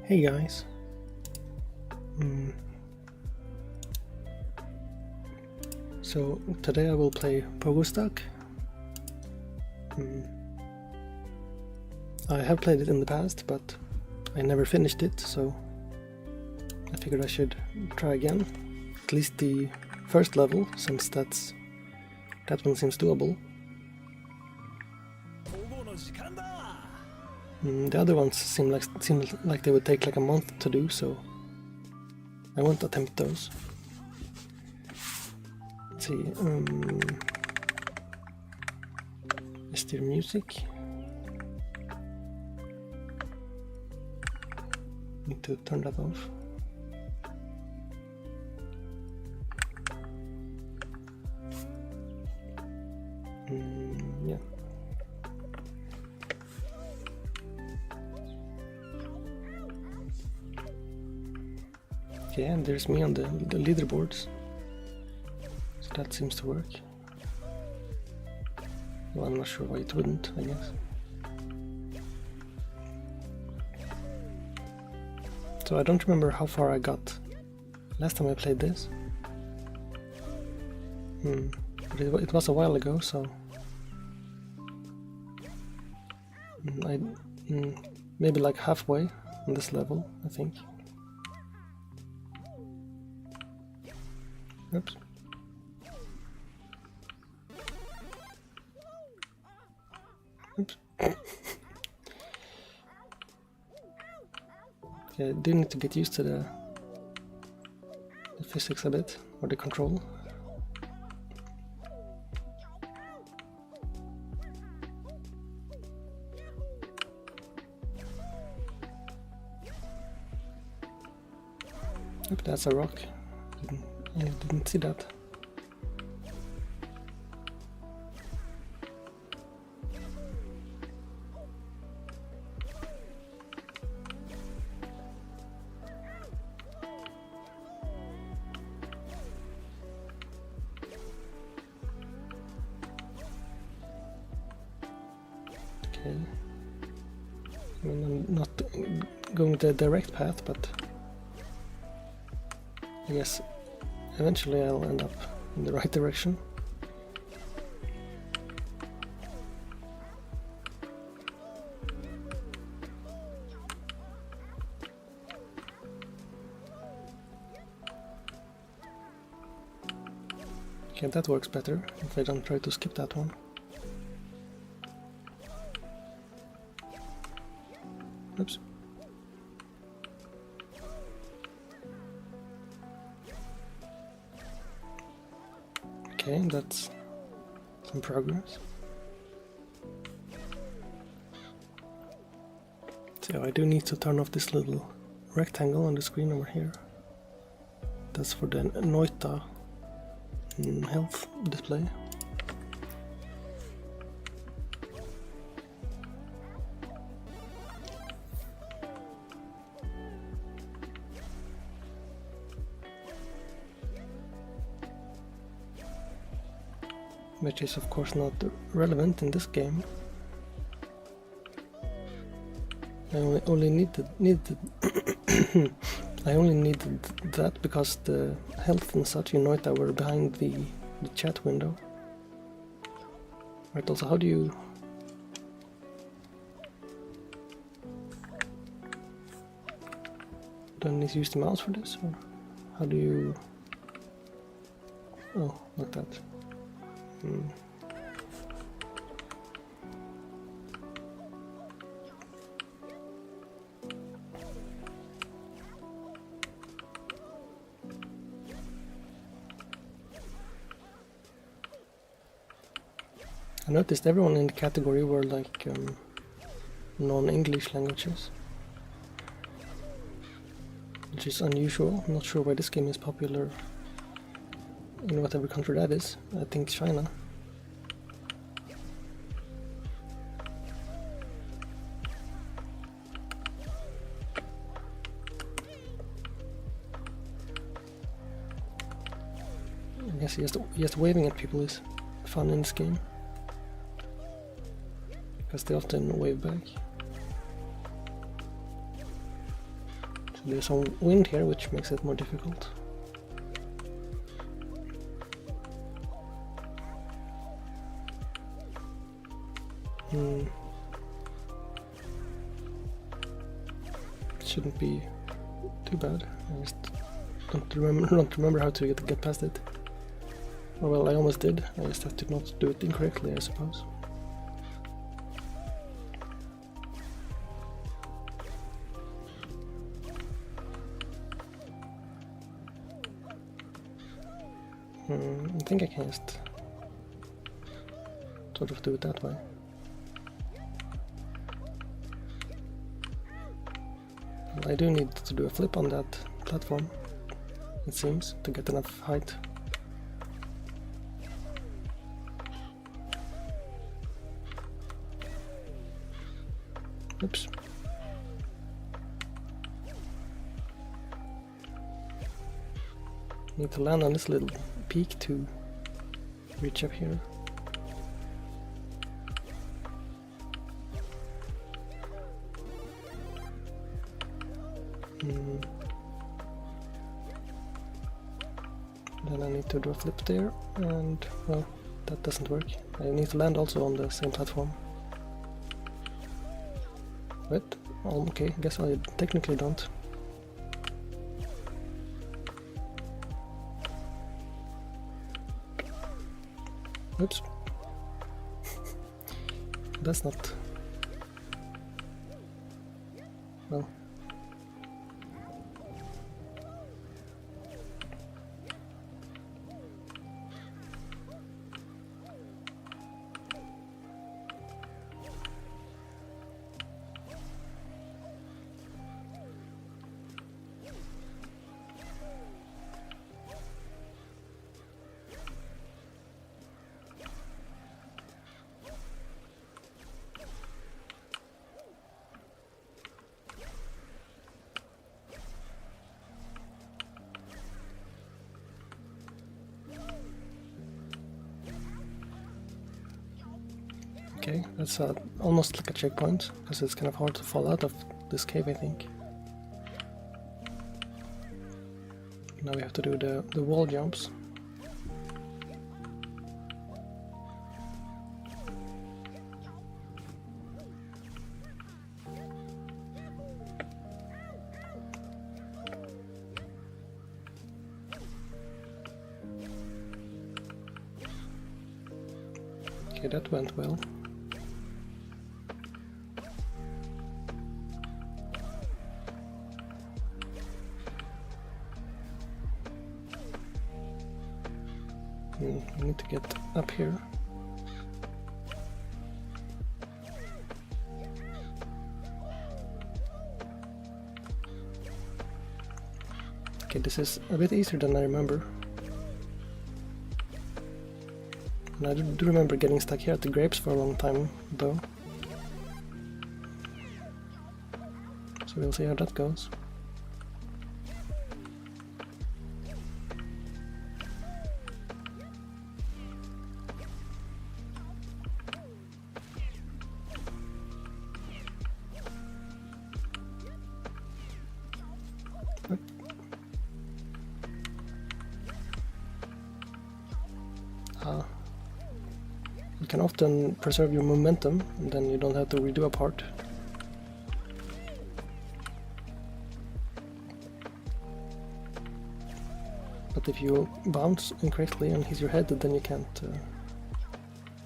Hey guys. So today I will play Pogostuck. I have played it in the past, but I never finished it, so I figured I should try again. At least the first level, since that one seems doable. The other ones seem like they would take like a month to do, so I won't attempt those. Let's see. Is there music? Need to turn that off. Yeah. Okay, and there's me on the leaderboards. So that seems to work. Well, I'm not sure why it wouldn't, I guess. So I don't remember how far I got last time I played this. But it was a while ago, so maybe like halfway on this level, I think. Oops. Oops. Yeah, I do need to get used to the physics a bit, or the control. Yep, that's a rock. I didn't see that. Okay. I mean, I'm not going the direct path, but I guess eventually I'll end up in the right direction. Okay, that works better if I don't try to skip that one. Oops. Okay, that's some progress. So I do need to turn off this little rectangle on the screen over here. That's for the Noita health display. Which is of course not relevant in this game. I only needed I only needed that because the health and such in Noita were behind the chat window. Right, also how do you... Do I need to use the mouse for this, or how do you... Oh, like that. I noticed everyone in the category were like non-English languages, which is unusual. I'm not sure why this game is popular in whatever country that is. I think China. I guess just waving at people is fun in this game, because they often wave back. There's some wind here, which makes it more difficult. Shouldn't be too bad. I just don't remember how to get past it. Oh, well, I almost did. I just have to not do it incorrectly, I suppose. I think I can just sort of do it that way. Well, I do need to do a flip on that platform, it seems, to get enough height. Oops. Need to land on this little peak to reach up here. Then I need to do a flip there, and well, that doesn't work. I need to land also on the same platform. But, okay, I guess I technically don't. Oops. That's not... well... Okay, that's almost like a checkpoint, because it's kind of hard to fall out of this cave, I think. Now we have to do the wall jumps. Okay, that went well. We need to get up here. Okay, this is a bit easier than I remember. And I do remember getting stuck here at the grapes for a long time, though. So we'll see how that goes. You can often preserve your momentum, and then you don't have to redo a part. But if you bounce incorrectly and hit your head, then you can't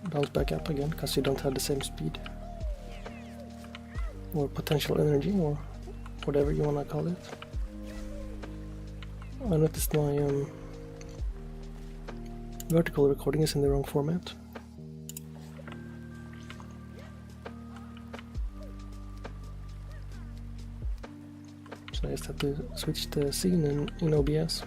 bounce back up again, because you don't have the same speed. Or potential energy, or whatever you want to call it. I noticed my vertical recording is in the wrong format. So I just have to switch the scene in OBS.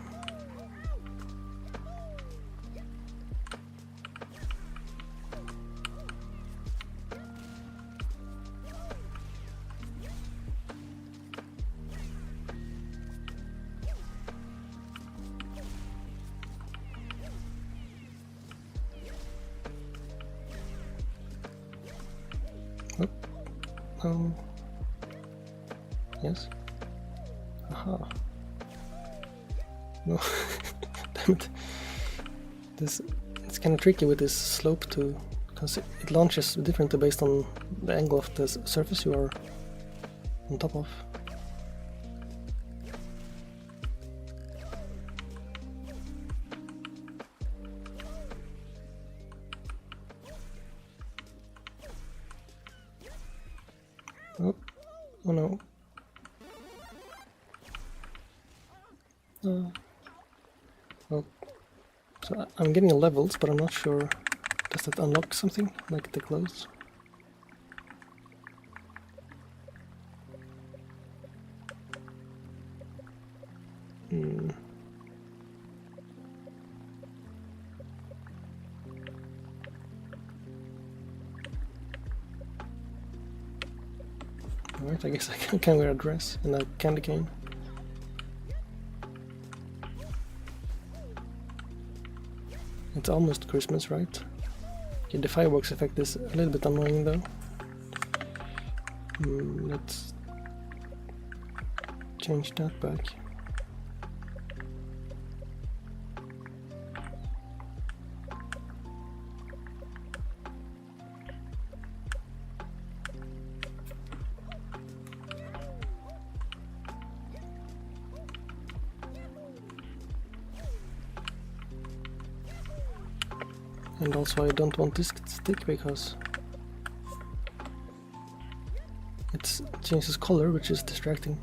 Yes. Aha. No. Damn it. It's kind of tricky with this slope too, because it launches differently based on the angle of the surface you are on top of. Oh, oh no. Well, so I'm getting levels, but I'm not sure. Does that unlock something, like the clothes? Alright, I guess I can wear a dress and a candy cane. It's almost Christmas, right? Okay, the fireworks effect is a little bit annoying though. Let's change that back. And also I don't want this to stick because it changes color, which is distracting.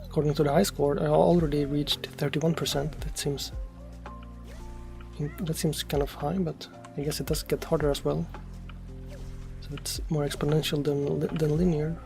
According to the high score, I already reached 31%. That seems kind of high, but I guess it does get harder as well. So it's more exponential than linear.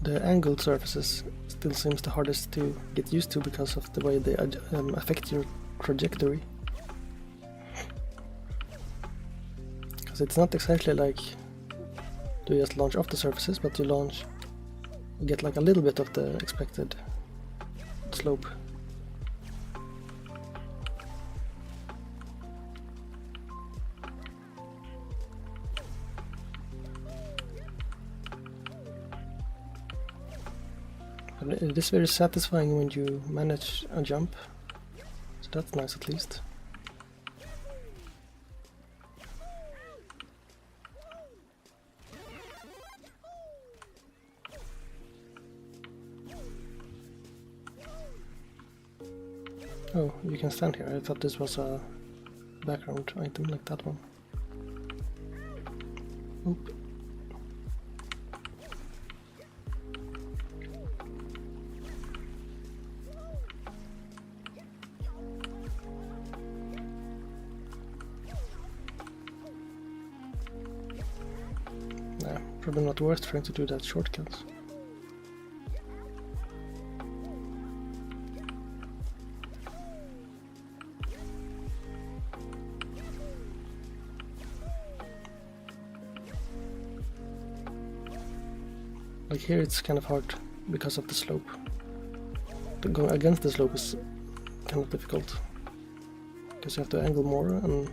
The angled surfaces still seems the hardest to get used to because of the way they affect your trajectory. Because it's not exactly like you just launch off the surfaces, but you get like a little bit of the expected slope. It is very satisfying when you manage a jump, so that's nice at least. Oh, you can stand here. I thought this was a background item like that one. Oop. Probably not worth trying to do that shortcut. Like here it's kind of hard because of the slope. Going against the slope is kind of difficult because you have to angle more, and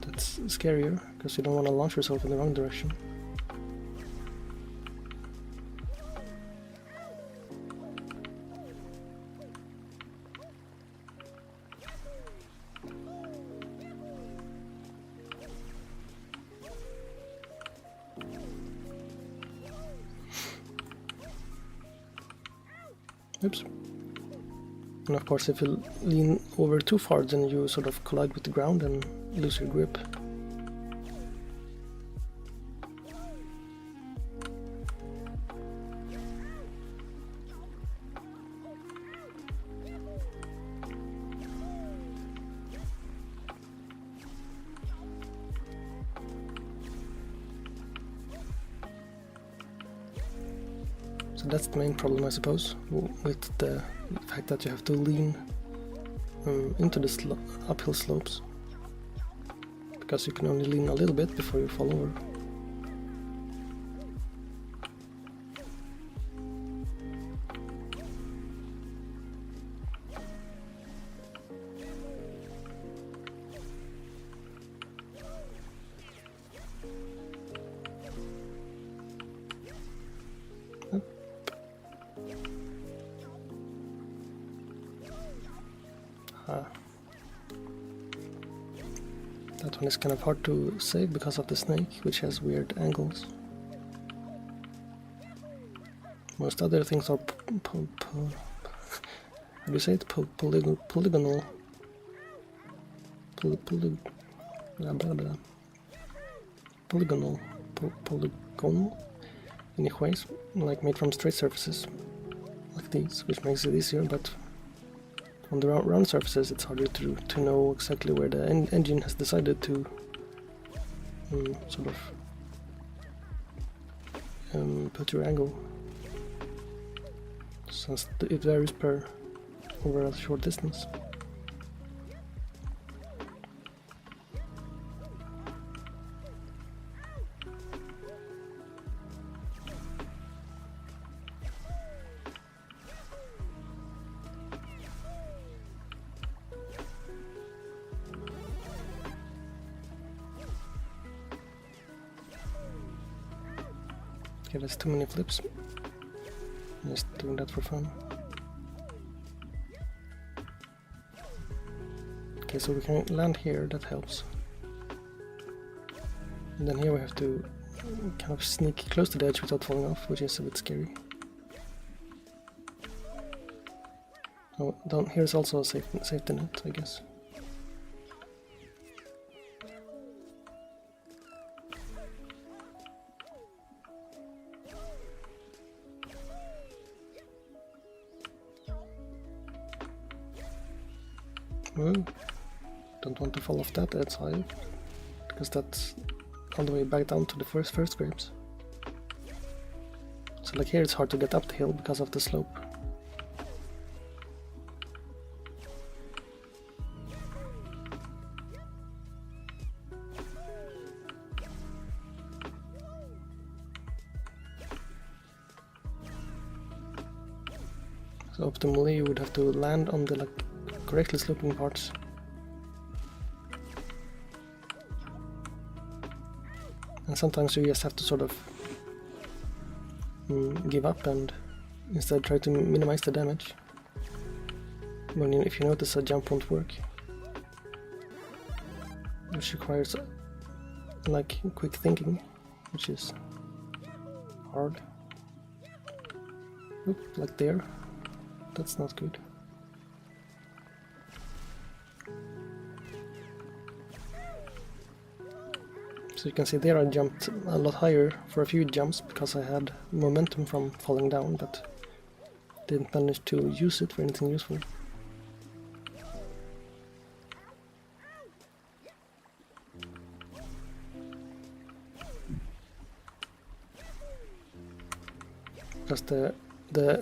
that's scarier because you don't want to launch yourself in the wrong direction. Oops. And of course if you lean over too far, then you sort of collide with the ground and lose your grip. So that's the main problem, I suppose, with the fact that you have to lean into the uphill slopes, because you can only lean a little bit before you fall over. That one is kind of hard to save because of the snake, which has weird angles. Most other things are how do you say it? Polygonal. Polygonal in ways, like made from straight surfaces, like these, which makes it easier, but on the round surfaces it's harder to know exactly where the engine has decided to sort of put your angle, since it varies over a short distance. Okay, that's too many flips. I'm just doing that for fun. Okay, so we can land here, that helps. And then here we have to kind of sneak close to the edge without falling off, which is a bit scary. Oh, down here is also a safety net, I guess. Well, don't want to fall off that edge high, because that's all the way back down to the first grapes. So like here it's hard to get up the hill because of the slope. So optimally you would have to land on the correctly sloping parts. And sometimes you just have to sort of give up and instead try to minimize the damage if you notice a jump won't work, which requires like quick thinking, which is hard. Oop, like there, that's not good. So you can see there I jumped a lot higher for a few jumps because I had momentum from falling down, but didn't manage to use it for anything useful. Because the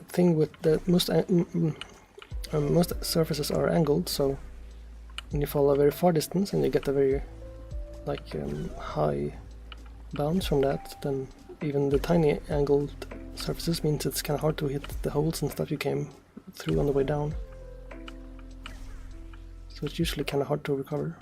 thing with the most surfaces are angled, so when you fall a very far distance and you get a very high bounce from that, then even the tiny angled surfaces means it's kind of hard to hit the holes and stuff you came through on the way down. So it's usually kind of hard to recover.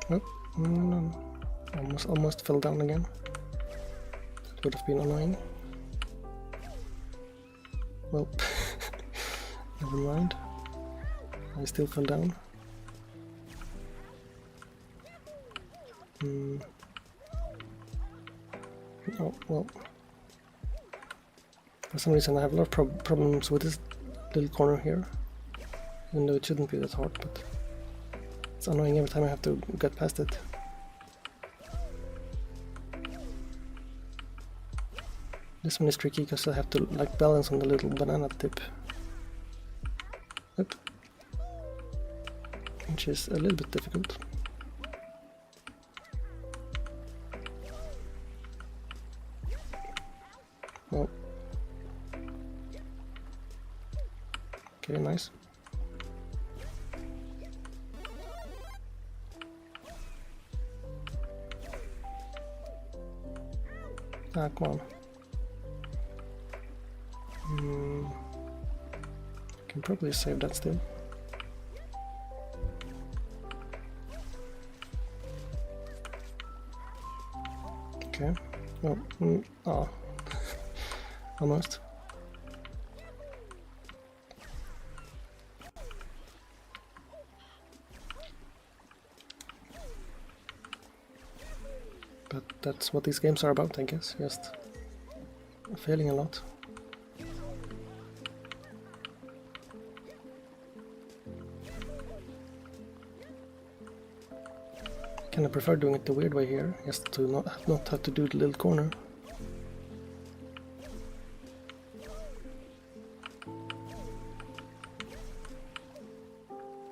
Oh, no. Almost fell down again. That would have been annoying. Well, never mind. I still fell down. Oh, well. For some reason I have a lot of problems with this little corner here. Even though it shouldn't be that hard, but it's annoying every time I have to get past it. This one is tricky because I have to like balance on the little banana tip. Oop. Which is a little bit difficult. Oh. Okay, nice. Ah, come on. Can probably save that still. Okay. Oh. Almost. But that's what these games are about, I guess. Just failing a lot. Kinda prefer doing it the weird way here, just to not have to do the little corner.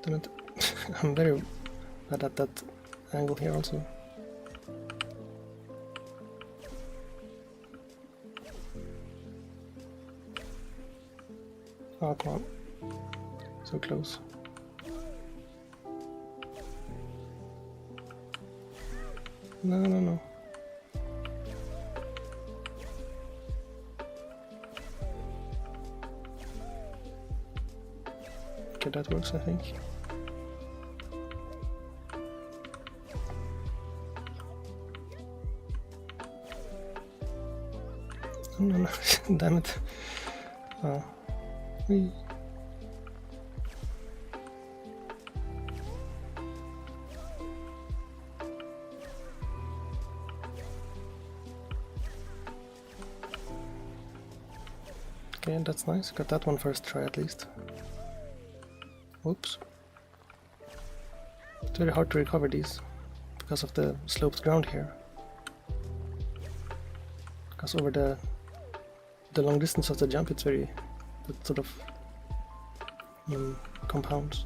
Damn it. I'm very bad at that angle here also. Oh, come on. So close. No. Okay, that works, I think. Oh, no. Damn it. Oh. Whee. Okay, that's nice. Got that one first try at least. Whoops. It's very hard to recover these because of the sloped ground here. Because over the long distance of the jump, it's very that sort of compounds.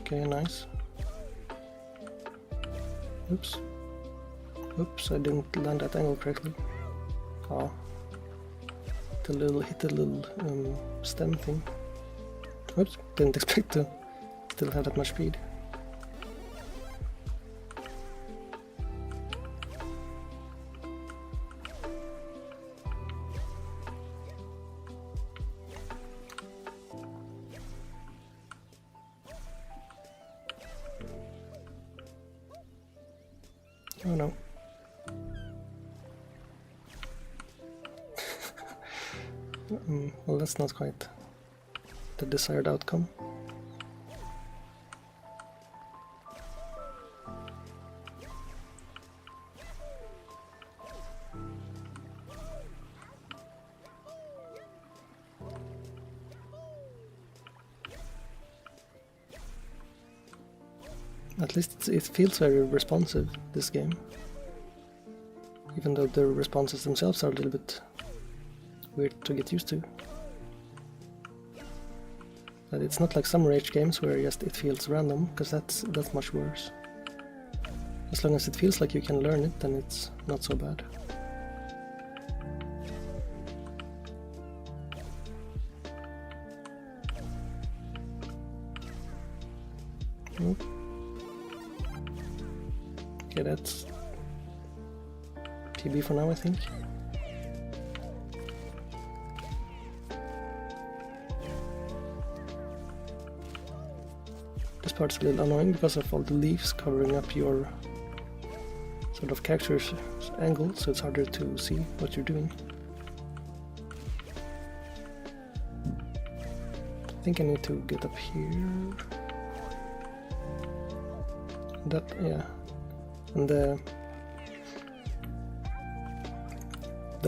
Okay, nice. Oops. Oops, I didn't land that angle correctly. Oh. Hit the little stem thing. Oops, didn't expect to still have that much speed. Oh no. Well, that's not quite the desired outcome. At least it feels very responsive, this game. Even though the responses themselves are a little bit weird to get used to. But it's not like some rage games where just it feels random, because that's much worse. As long as it feels like you can learn it, then it's not so bad. Nope. Okay, that's PB for now, I think. This part's a little annoying because of all the leaves covering up your sort of character's angle, so it's harder to see what you're doing. I think I need to get up here. That, yeah. And the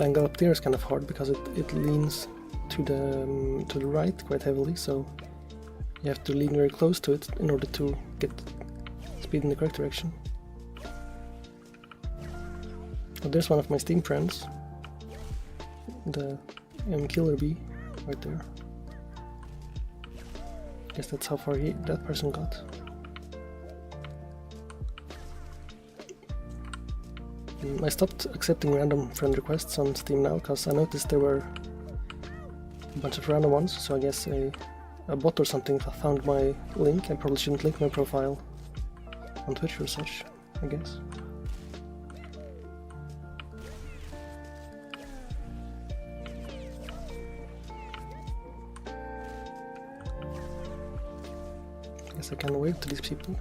angle up there is kind of hard because it leans to the right quite heavily, so you have to lean very close to it in order to get speed in the correct direction. Oh, there's one of my Steam friends, the Killer Bee, right there. Guess that's how far that person got. I stopped accepting random friend requests on Steam now because I noticed there were a bunch of random ones, so I guess a bot or something found my link. I probably shouldn't link my profile on Twitch or such, I guess. I guess I can wave to these people.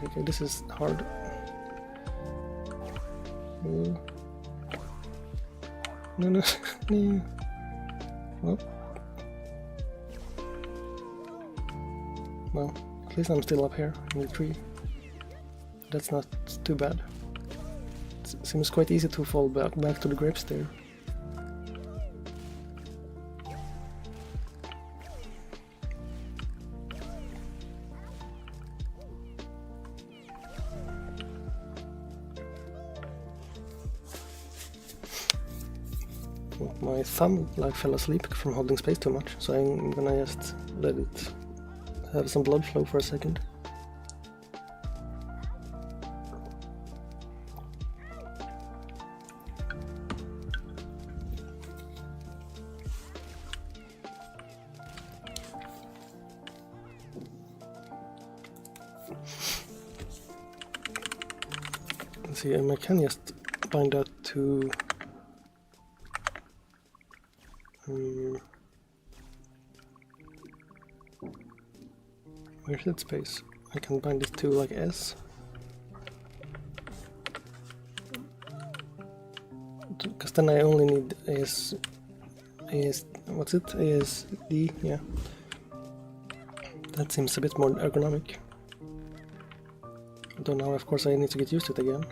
Okay, this is hard. No, no, no. Well. Well, at least I'm still up here in the tree. That's not too bad. It seems quite easy to fall back to the grapes there. My thumb fell asleep from holding space too much, so I'm gonna just let it have some blood flow for a second. Let's see, I can just bind that to where's that space? I can bind it to like S. Because then I only need what's it? ASD, yeah. That seems a bit more ergonomic. Though now of course I need to get used to it again.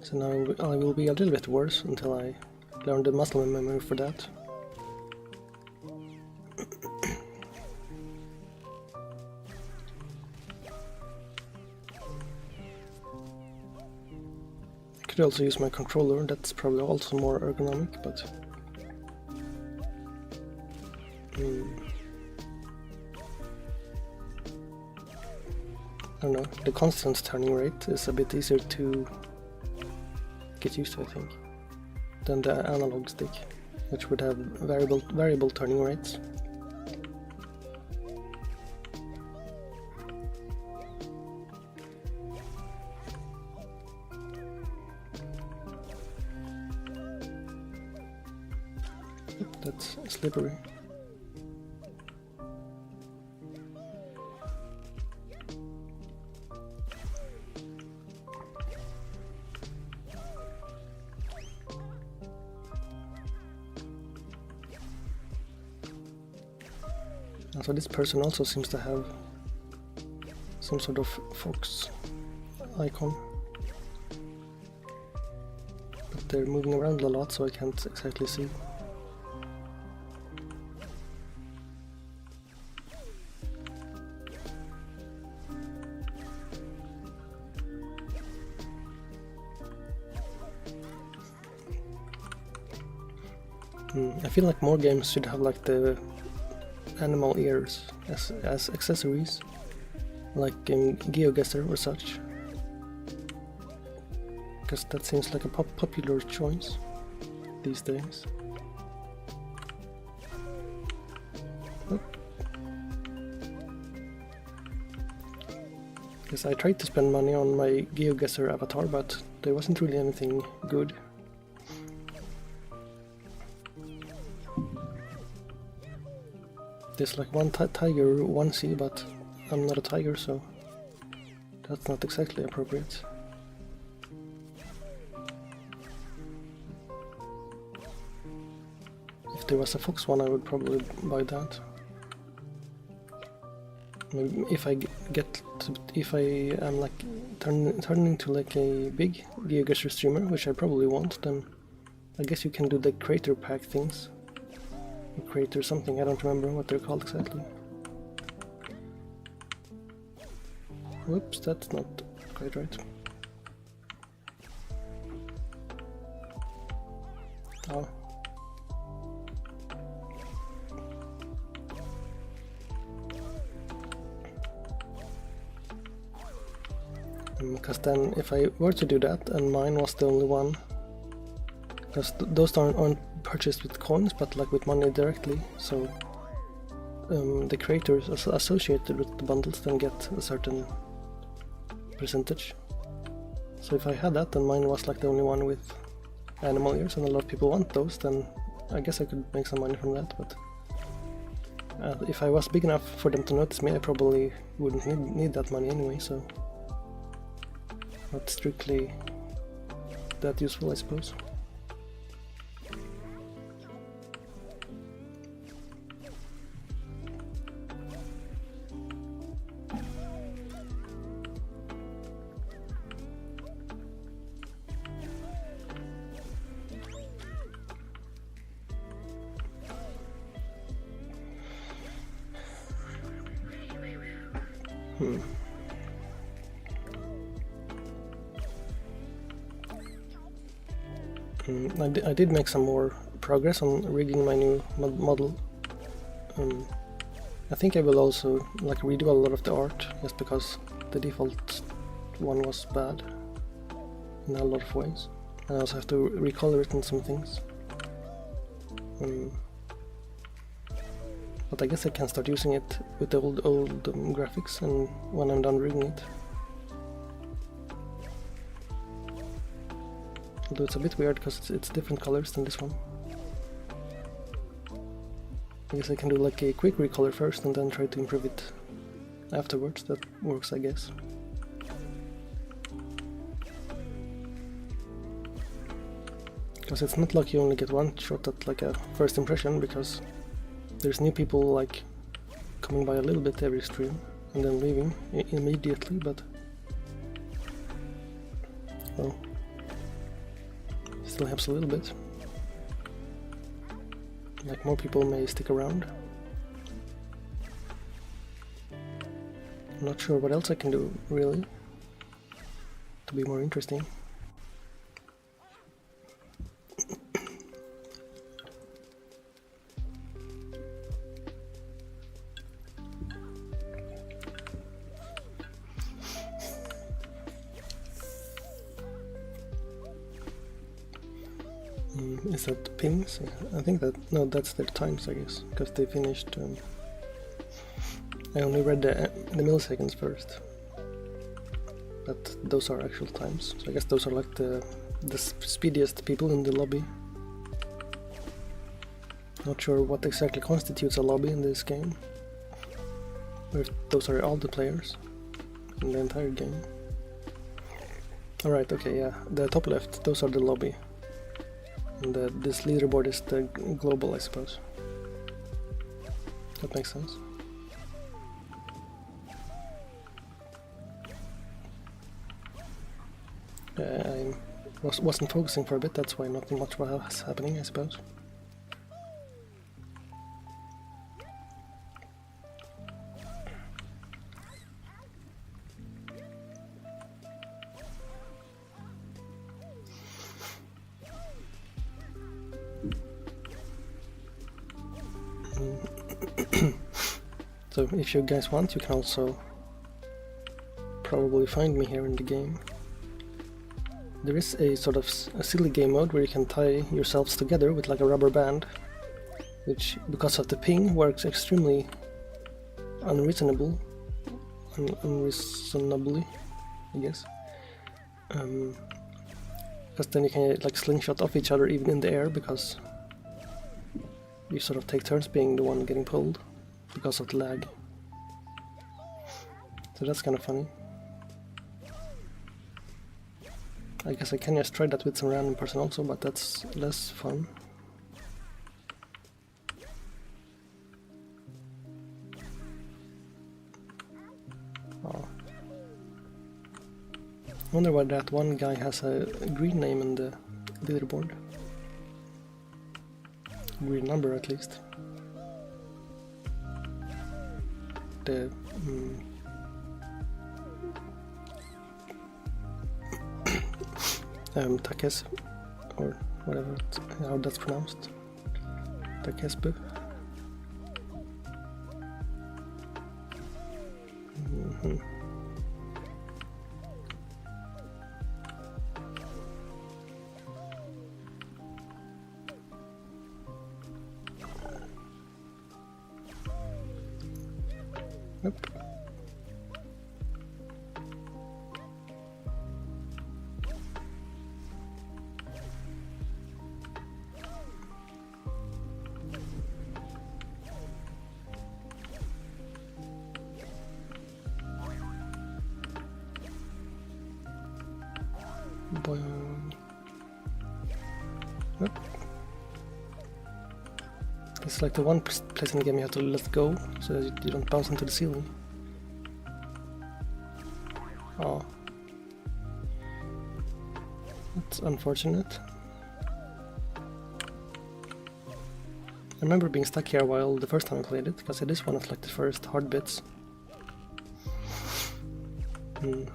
So now I will be a little bit worse until I learn the muscle memory for that. I could also use my controller, that's probably also more ergonomic, but I don't know, the constant turning rate is a bit easier to get used to, I think, than the analog stick, which would have variable turning rates. That's slippery. So this person also seems to have some sort of fox icon, but they're moving around a lot, so I can't exactly see. I feel like more games should have like the animal ears as accessories, like GeoGuessr or such, because that seems like a popular choice these days. Because I tried to spend money on my GeoGuessr avatar, but there wasn't really anything good. There's like one tiger onesie, but I'm not a tiger, so that's not exactly appropriate. If there was a fox one, I would probably buy that. Maybe if I am like turning into like a big GeoGuessr streamer, which I probably won't, then I guess you can do the creator pack things. Or creator something, I don't remember what they're called exactly. Whoops, that's not quite right. Oh. Because then if I were to do that and mine was the only one, because those aren't purchased with coins but like with money directly, so the creators associated with the bundles then get a certain percentage. So if I had that and mine was like the only one with animal ears and a lot of people want those, then I guess I could make some money from that, but if I was big enough for them to notice me, I probably wouldn't need that money anyway, so not strictly that useful, I suppose. I did make some more progress on rigging my new model. I think I will also like redo a lot of the art, just because the default one was bad in a lot of ways. I also have to recolor it and some things. But I guess I can start using it with the old graphics and when I'm done rigging it. Although it's a bit weird because it's different colors than this one. I guess I can do like a quick recolor first and then try to improve it afterwards. That works, I guess. Because it's not like you only get one shot at like a first impression, because there's new people like coming by a little bit every stream and then leaving immediately, but well, still helps a little bit. Like more people may stick around. I'm not sure what else I can do really to be more interesting. Is that pings? I think that, no, that's their times, I guess, because they finished. I only read the milliseconds first, but those are actual times, so I guess those are like the speediest people in the lobby. Not sure what exactly constitutes a lobby in this game, or if those are all the players in the entire game. Alright, okay, yeah, the top left, those are the lobby. And this leaderboard is the global, I suppose. That makes sense. I wasn't focusing for a bit, that's why not much was happening, I suppose. So if you guys want, you can also probably find me here in the game. There is a sort of a silly game mode where you can tie yourselves together with like a rubber band, which, because of the ping, works extremely unreasonably, I guess. Because then you can like slingshot off each other even in the air, because you sort of take turns being the one getting pulled because of the lag. So that's kind of funny. I guess I can just try that with some random person also, but that's less fun. Oh. I wonder why that one guy has a green name in the leaderboard. Green number at least. The Takes, or whatever how that's pronounced. Takesbu. Nope. Nope. It's like the one place in the game you have to let go so that you don't bounce into the ceiling. Oh. That's unfortunate. I remember being stuck here a while the first time I played it, because it is one of like the first hard bits. I'm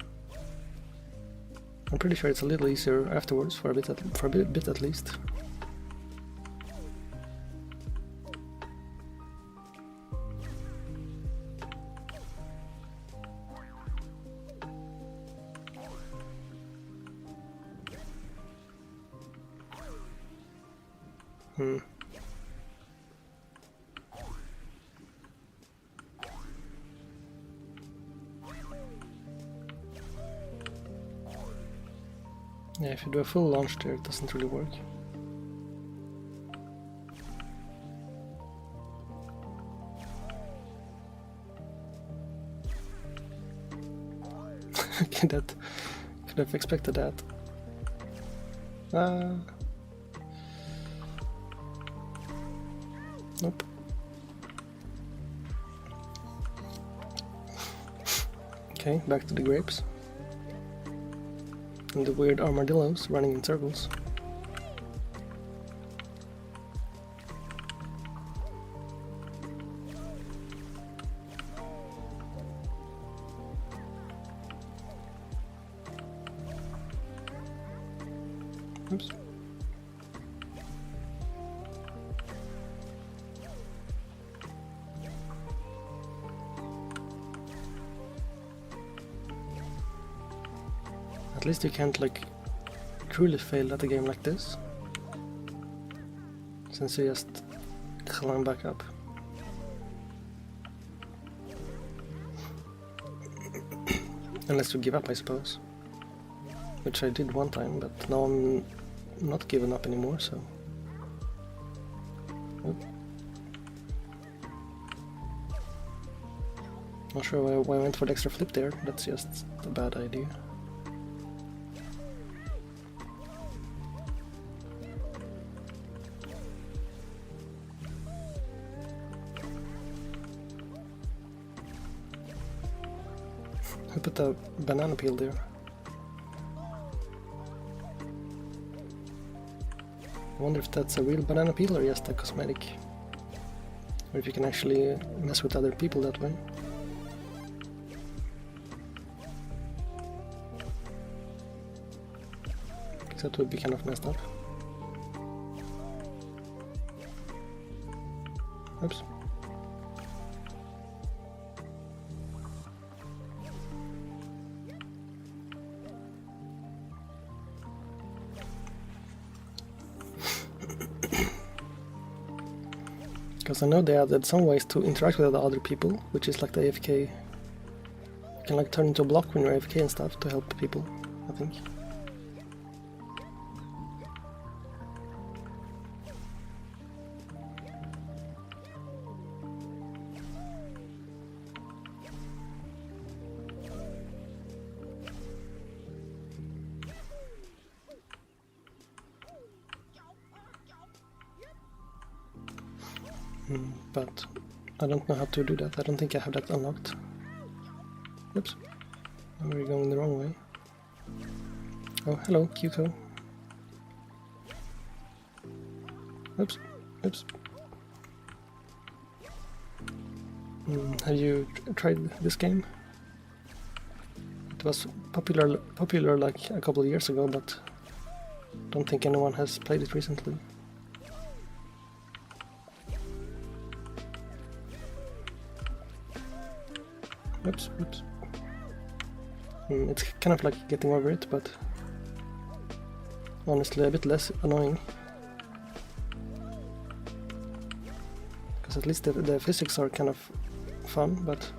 pretty sure it's a little easier afterwards, for a bit at least. Yeah, if you do a full launch there, it doesn't really work. Okay, that could have expected that. Nope. Okay, back to the grapes. And the weird armadillos running in circles. Oops. At least you can't like truly fail at a game like this, since you just climb back up. Unless you give up, I suppose. Which I did one time, but now I'm not giving up anymore, so... Oh. Not sure why I went for the extra flip there, that's just a bad idea. I put a banana peel there. I wonder if that's a real banana peel or just a cosmetic. Or if you can actually mess with other people that way. Because that would be kind of messed up. Oops. Because I know they added some ways to interact with the other people, which is like the AFK. You can like turn into a block when you're AFK and stuff to help people, I think. But I don't know how to do that. I don't think I have that unlocked. Oops. We're going the wrong way. Oh, hello, Cuco. Oops. Oops. Have you tried this game? It was popular like a couple of years ago, but don't think anyone has played it recently. Oops, oops. It's kind of like getting over it, but honestly a bit less annoying. Because at least the physics are kind of fun, but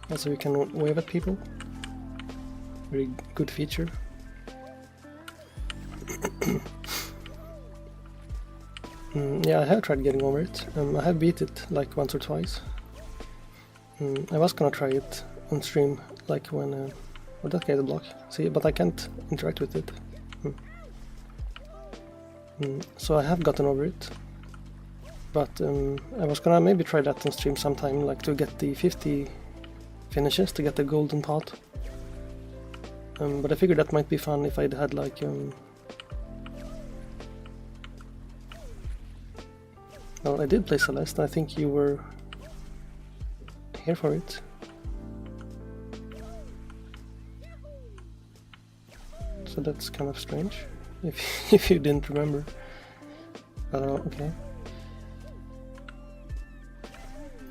also you can wave at people. Very good feature. Yeah, I have tried getting over it. I have beat it like once or twice. I was gonna try it on stream, like when... well, that gave the block. See, but I can't interact with it. So I have gotten over it. But I was gonna maybe try that on stream sometime, like to get the 50 finishes, to get the golden pot. But I figured that might be fun if I'd had like... well, I did play Celeste, I think you were here for it. So that's kind of strange, if you didn't remember. Okay.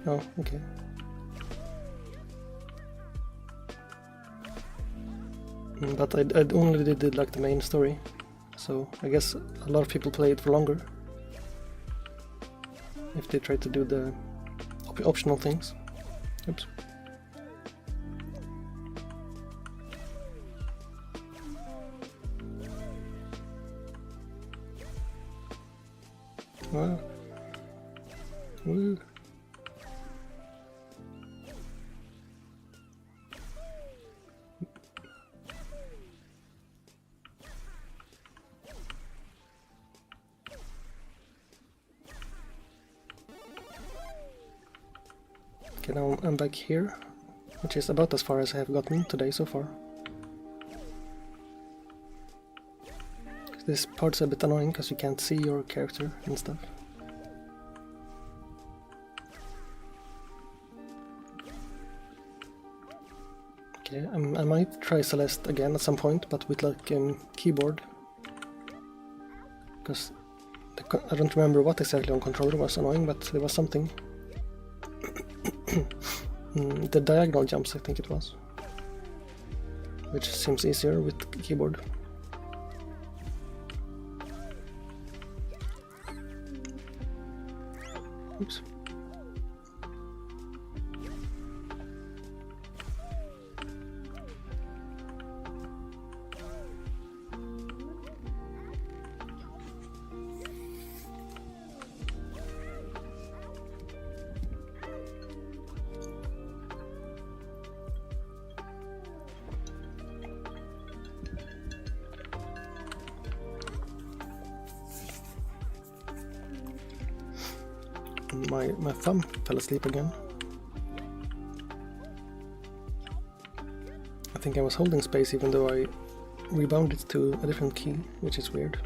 Oh, okay. But I only did like the main story, so I guess a lot of people play it for longer if they try to do the optional things. Oops. Wow. Woo. Okay, now I'm back here, which is about as far as I have gotten today so far. This part's a bit annoying because you can't see your character and stuff. Okay, I might try Celeste again at some point, but with like keyboard. Because I don't remember what exactly on controller was annoying, but there was something. The diagonal jumps, I think it was, which seems easier with keyboard. Oops. My thumb fell asleep again. I think I was holding space even though I rebounded to a different key, which is weird.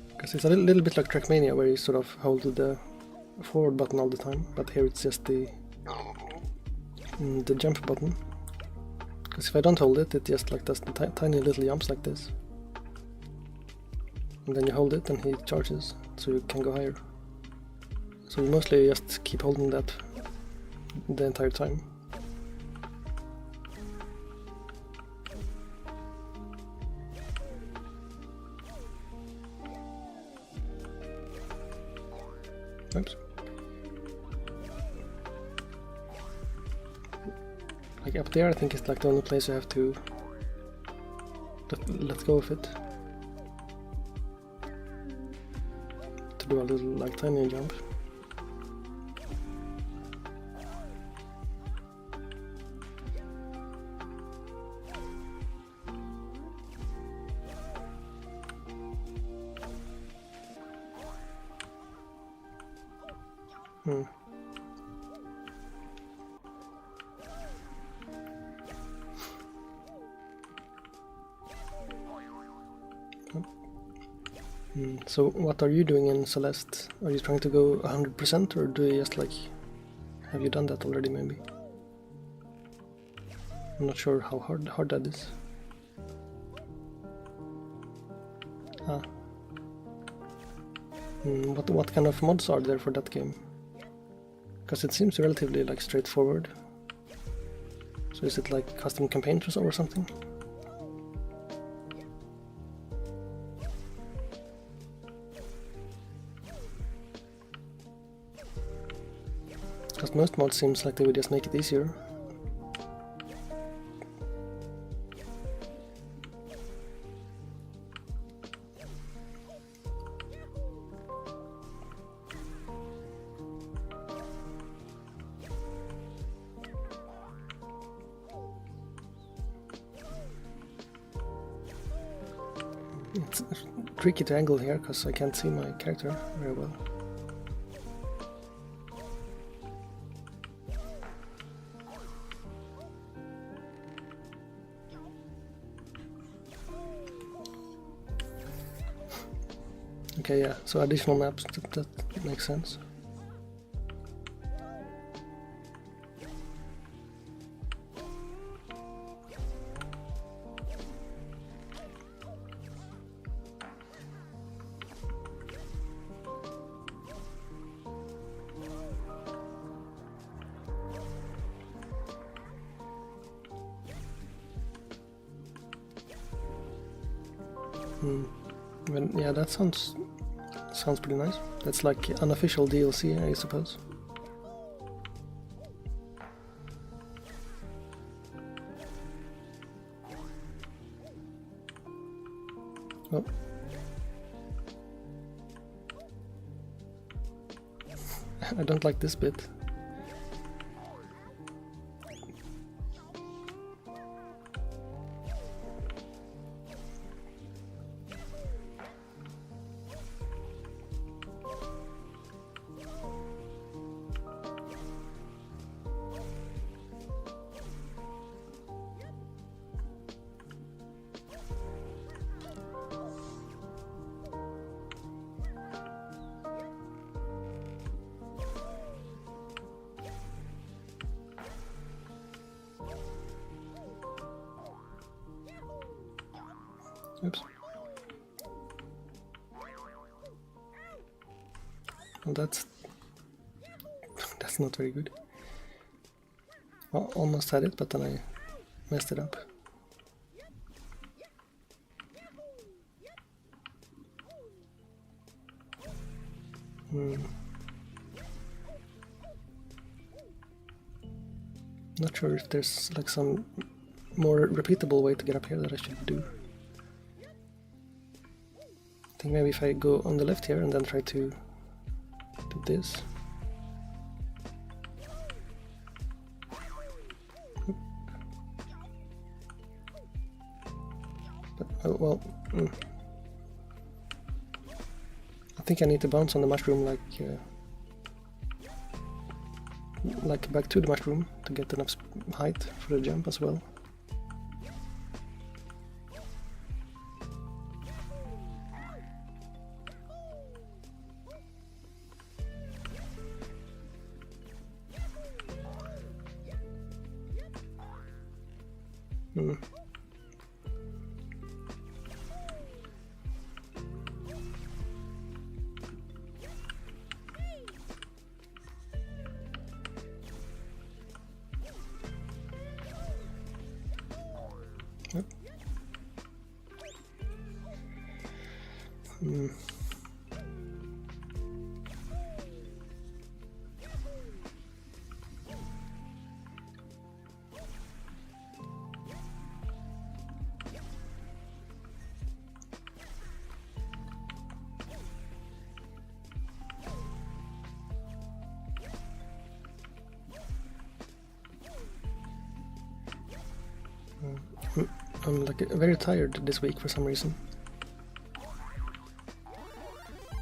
Because it's a little bit like Trackmania, where you sort of hold the forward button all the time, but here it's just the jump button. Because if I don't hold it, it just like does the tiny little jumps like this. And then you hold it and he charges, so you can go higher. So you mostly just keep holding that the entire time. Oops. Like up there, I think it's like the only place you have to let go of it. To do a little like tiny jump. So what are you doing in Celeste? Are you trying to go 100% or do you just like... Have you done that already maybe? I'm not sure how hard that is. Ah. What kind of mods are there for that game? Because it seems relatively like straightforward. So is it like custom campaigns or something? Because most mods seems like they would just make it easier. It's tricky to angle here because I can't see my character very well. Okay, yeah, so additional maps, that makes sense. Yeah, that sounds pretty nice. That's like unofficial DLC, I suppose. Oh. I don't like this bit. Oops. Well, that's not very good. Well, almost had it, but then I messed it up. Not sure if there's like some more repeatable way to get up here that I should do. I think maybe if I go on the left here and then try to do this. But, oh, well, I think I need to bounce on the mushroom like back to the mushroom to get enough height for the jump as well. I'm like very tired this week for some reason.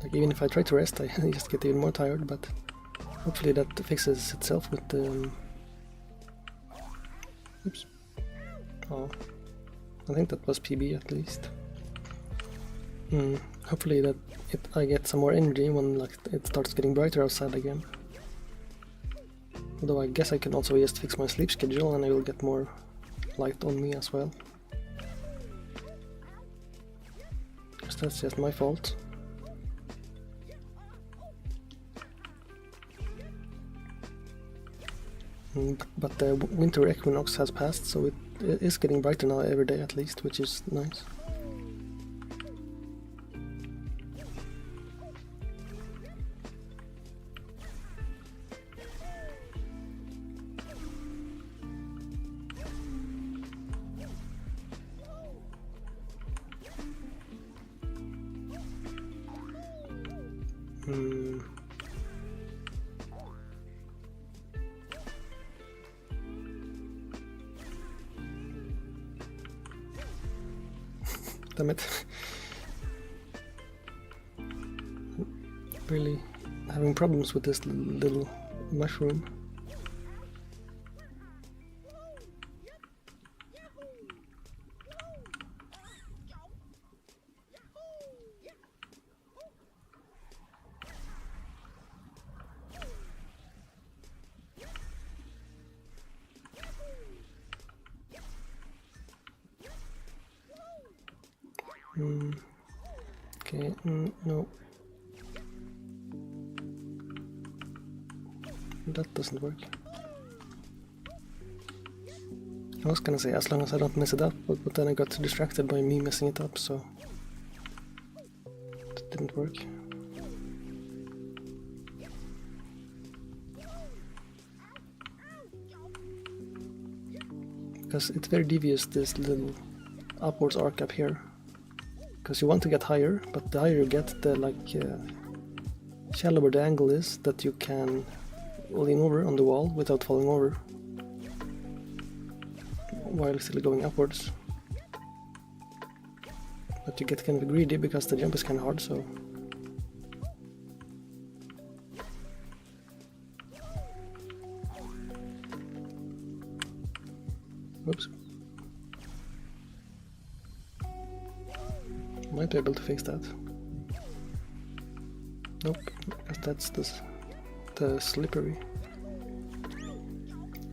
Like even if I try to rest, I just get even more tired. But hopefully that fixes itself with the. Oops. Oh, I think that was PB at least. Hopefully that I get some more energy when like it starts getting brighter outside again. Although I guess I can also just fix my sleep schedule and I will get more light on me as well. Because that's just my fault. But the winter equinox has passed, so it is getting brighter now every day at least, which is nice. Damn it. Really having problems with this little mushroom. Okay, no. That doesn't work. I was gonna say as long as I don't mess it up, but then I got distracted by me messing it up, so it didn't work. Because it's very devious, this little upwards arc up here. Because you want to get higher, but the higher you get, the shallower the angle is that you can lean over on the wall without falling over while still going upwards. But you get kind of greedy because the jump is kind of hard, so oops. Might be able to fix that. Nope, because that's the slippery.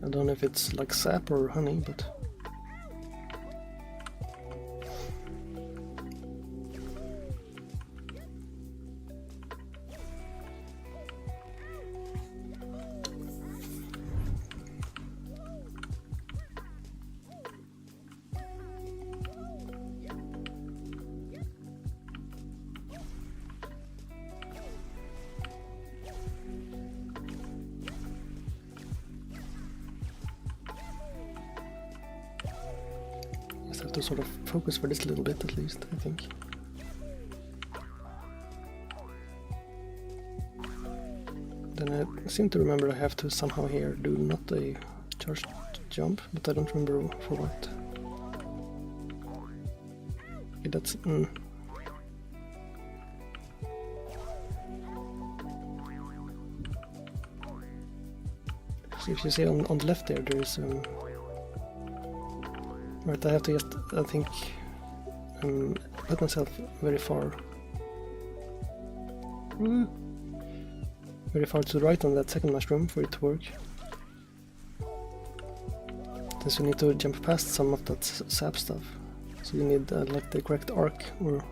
I don't know if it's like sap or honey, but have to sort of focus for this little bit at least, I think. Then I seem to remember I have to somehow here do not a charged jump, but I don't remember for what. Okay, that's... So if you see on the left there is... Right, I have to just, I think, put myself very far to the right on that second mushroom for it to work. Since you need to jump past some of that sap stuff, so you need like the correct arc, or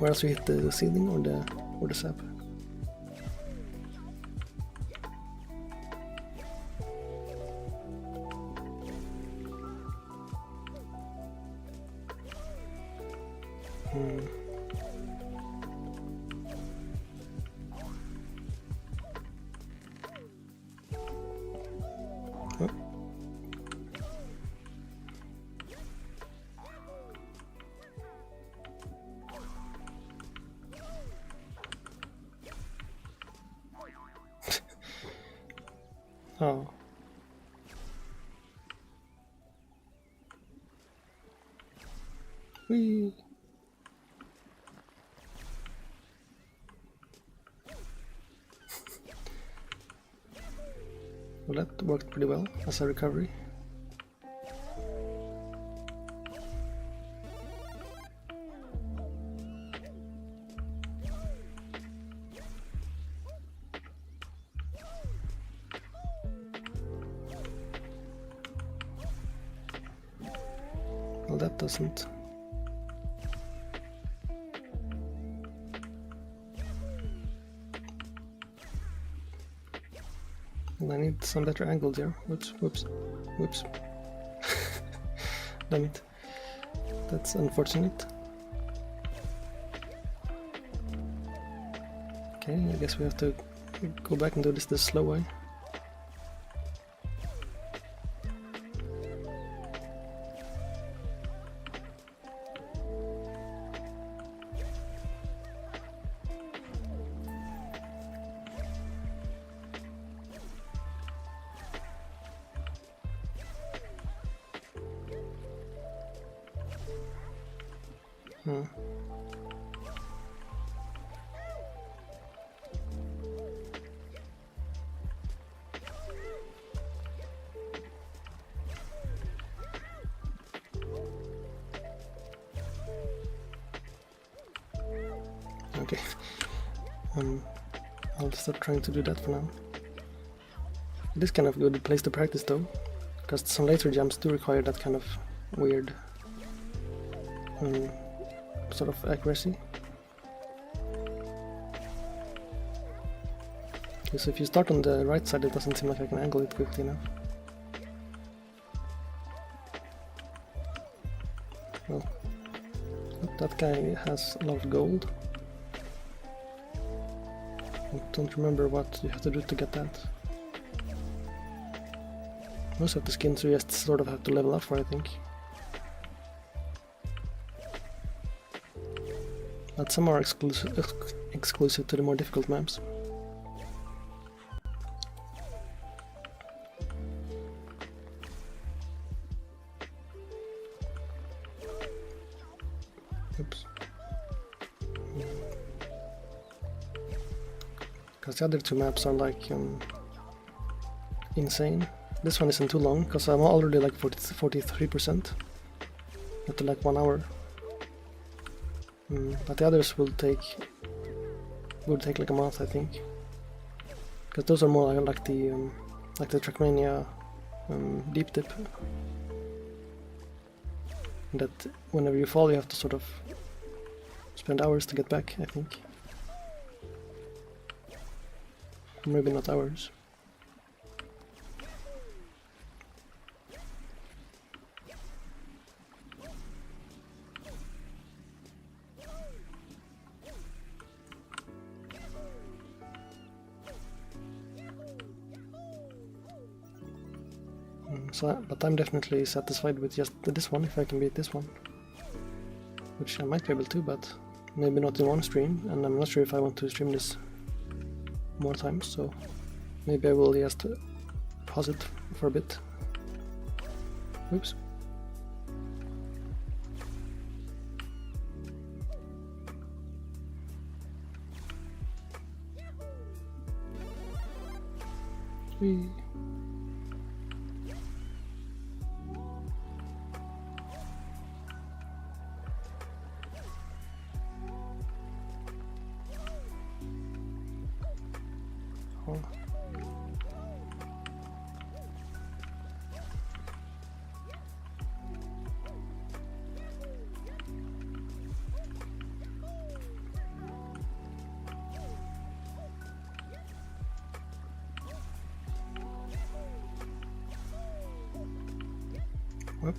else you hit the ceiling or the sap. Oh. Whee! Well, that worked pretty well as a recovery. Well, that doesn't. Well, I need some better angles here. Whoops, whoops, whoops. Damn it. That's unfortunate. Okay, I guess we have to go back and do this the slow way. Okay, I'll stop trying to do that for now. It is kind of a good place to practice though, because some later jumps do require that kind of weird sort of accuracy. Okay, so if you start on the right side, it doesn't seem like I can angle it quickly enough. Well, that guy has a lot of gold. I don't remember what you have to do to get that. Most of the skins you just sort of have to level up for, I think. But some are exclusive to the more difficult maps. Oops. Because the other two maps are like insane. This one isn't too long because I'm already like 43% after like 1 hour. But the others will take like a month, I think. Because those are more like the Trackmania deep dip. That whenever you fall, you have to sort of spend hours to get back, I think. Maybe not hours. But I'm definitely satisfied with just this one, if I can beat this one. Which I might be able to, but maybe not in one stream, and I'm not sure if I want to stream this more times, so maybe I will just pause it for a bit. Oops. Whee. Whoop.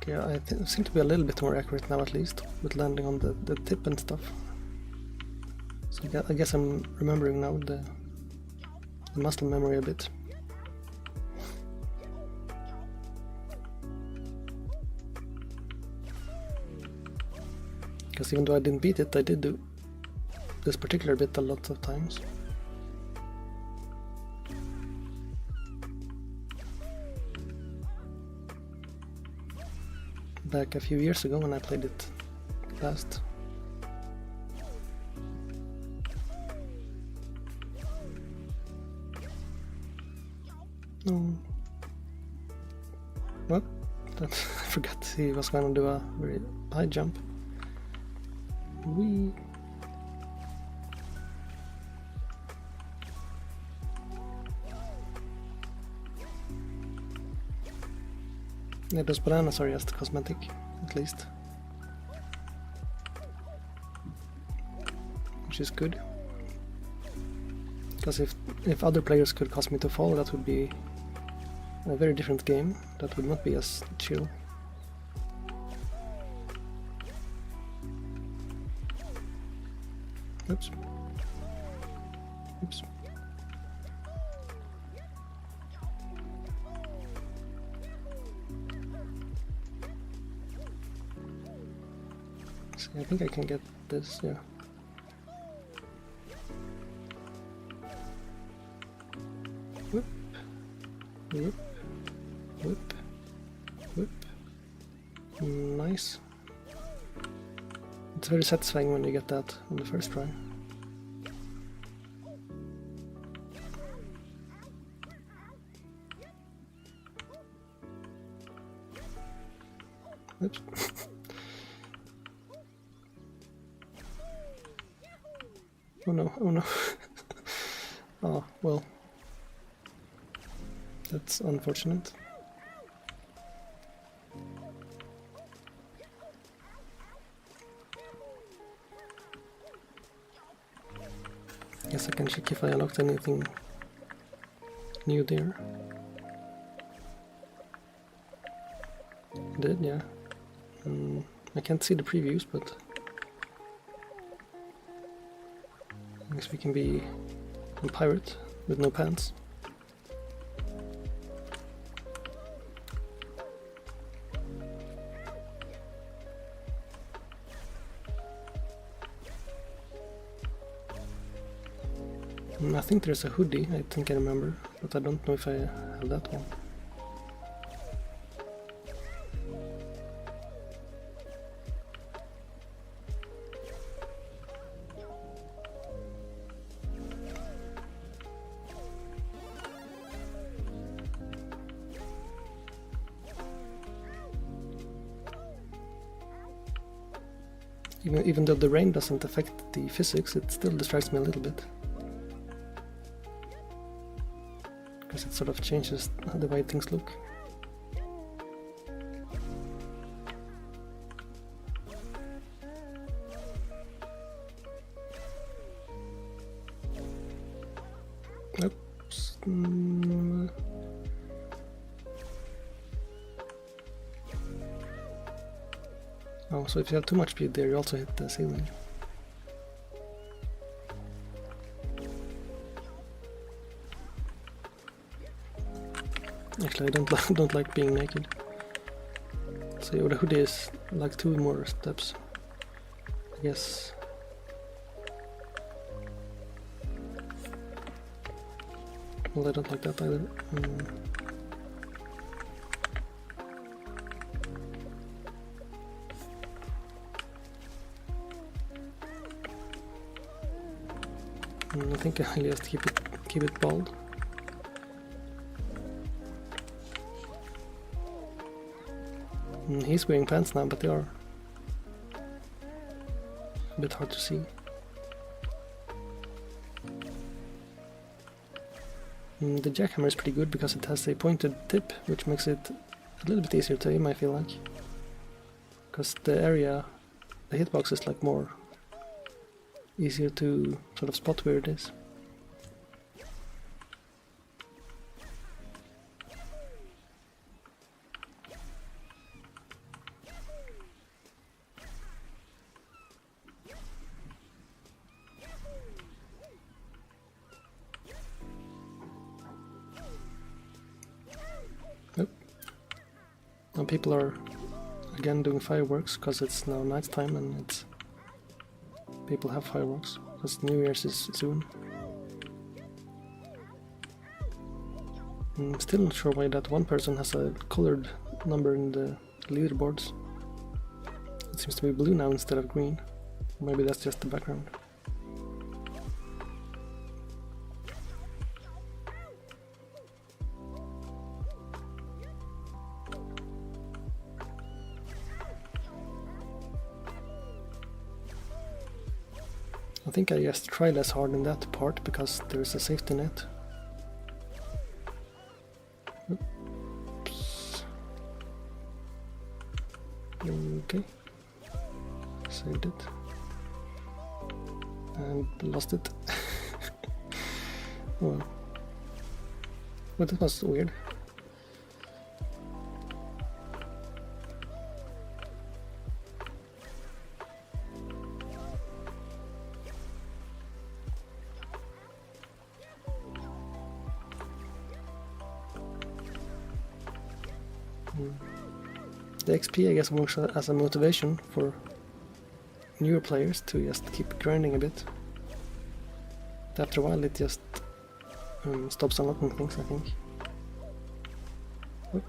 Okay, I seem to be a little bit more accurate now, at least, with landing on the tip and stuff. So I guess I'm remembering now the muscle memory a bit. Because even though I didn't beat it, I did do this particular bit a lot of times. back a few years ago when I played it last. No. What? I forgot he was gonna do a very high jump. Whee! Yeah, those bananas are just cosmetic, at least. Which is good. Because if other players could cause me to fall, that would be a very different game. That would not be as chill. Oops. Oops. See, I think I can get this, yeah. Whoop. Whoop. Whoop. Whoop. Nice. It's very satisfying when you get that on the first try. Oops. Oh no, oh no. Oh, well. That's unfortunate. Guess I can check if I unlocked anything new there. Did, yeah. I can't see the previews, but I guess we can be a pirate with no pants. I think there's a hoodie, I think I remember, but I don't know if I have that one. Even though the rain doesn't affect the physics, it still distracts me a little bit. Because it sort of changes the way things look. Oops. Oh, so if you have too much speed there, you also hit the ceiling. Actually, I don't like being naked. So the hoodie is like 2 more steps, I guess. Well, I don't like that either. I think I'll just keep it bald. He's wearing pants now, but they are a bit hard to see. The jackhammer is pretty good because it has a pointed tip, which makes it a little bit easier to aim, I feel like. Because the hitbox is like more easier to sort of spot where it is. Nope. Now people are again doing fireworks because it's now nighttime and it's people have fireworks because New Year's is soon. I'm still not sure why that one person has a colored number in the leaderboards. It seems to be blue now instead of green. Maybe that's just the background. I think I just try less hard in that part because there is a safety net. Oops. Okay. Saved it. And lost it. Well. Well, that was weird. The XP, I guess, works as a motivation for newer players to just keep grinding a bit. After a while it just stops unlocking things, I think. Oop.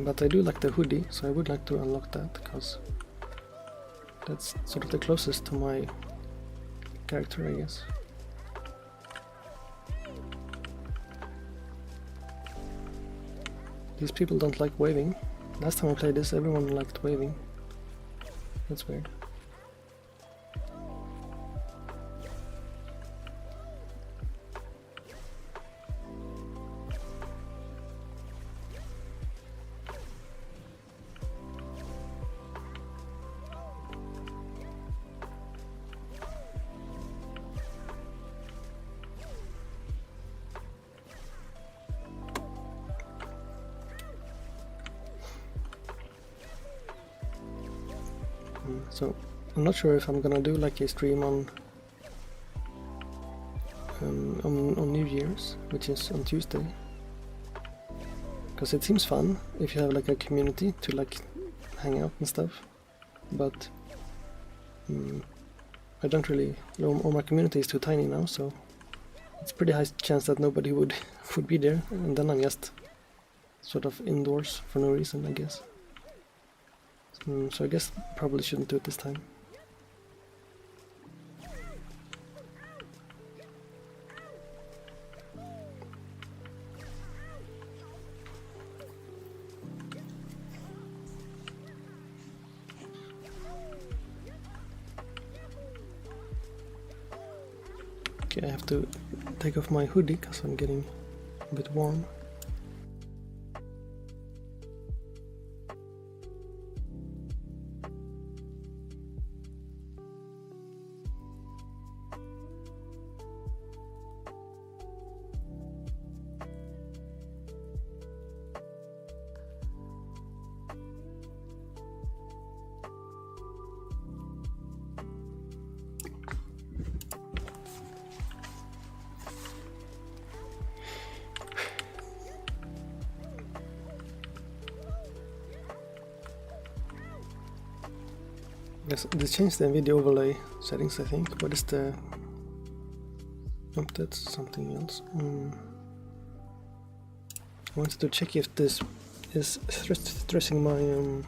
But I do like the hoodie, so I would like to unlock that, because that's sort of the closest to my character, I guess. These people don't like waving. Last time I played this, everyone liked waving. That's weird. So I'm not sure if I'm gonna do like a stream on New Year's, which is on Tuesday, because it seems fun if you have like a community to like hang out and stuff. But I don't really, or my community is too tiny now, so it's pretty high chance that nobody would be there, and then I'm just sort of indoors for no reason, I guess. So I guess probably shouldn't do it this time. Okay, I have to take off my hoodie because I'm getting a bit warm. Yes, they changed the video overlay settings, I think. What is the... Nope, that's something else. I wanted to check if this is stressing my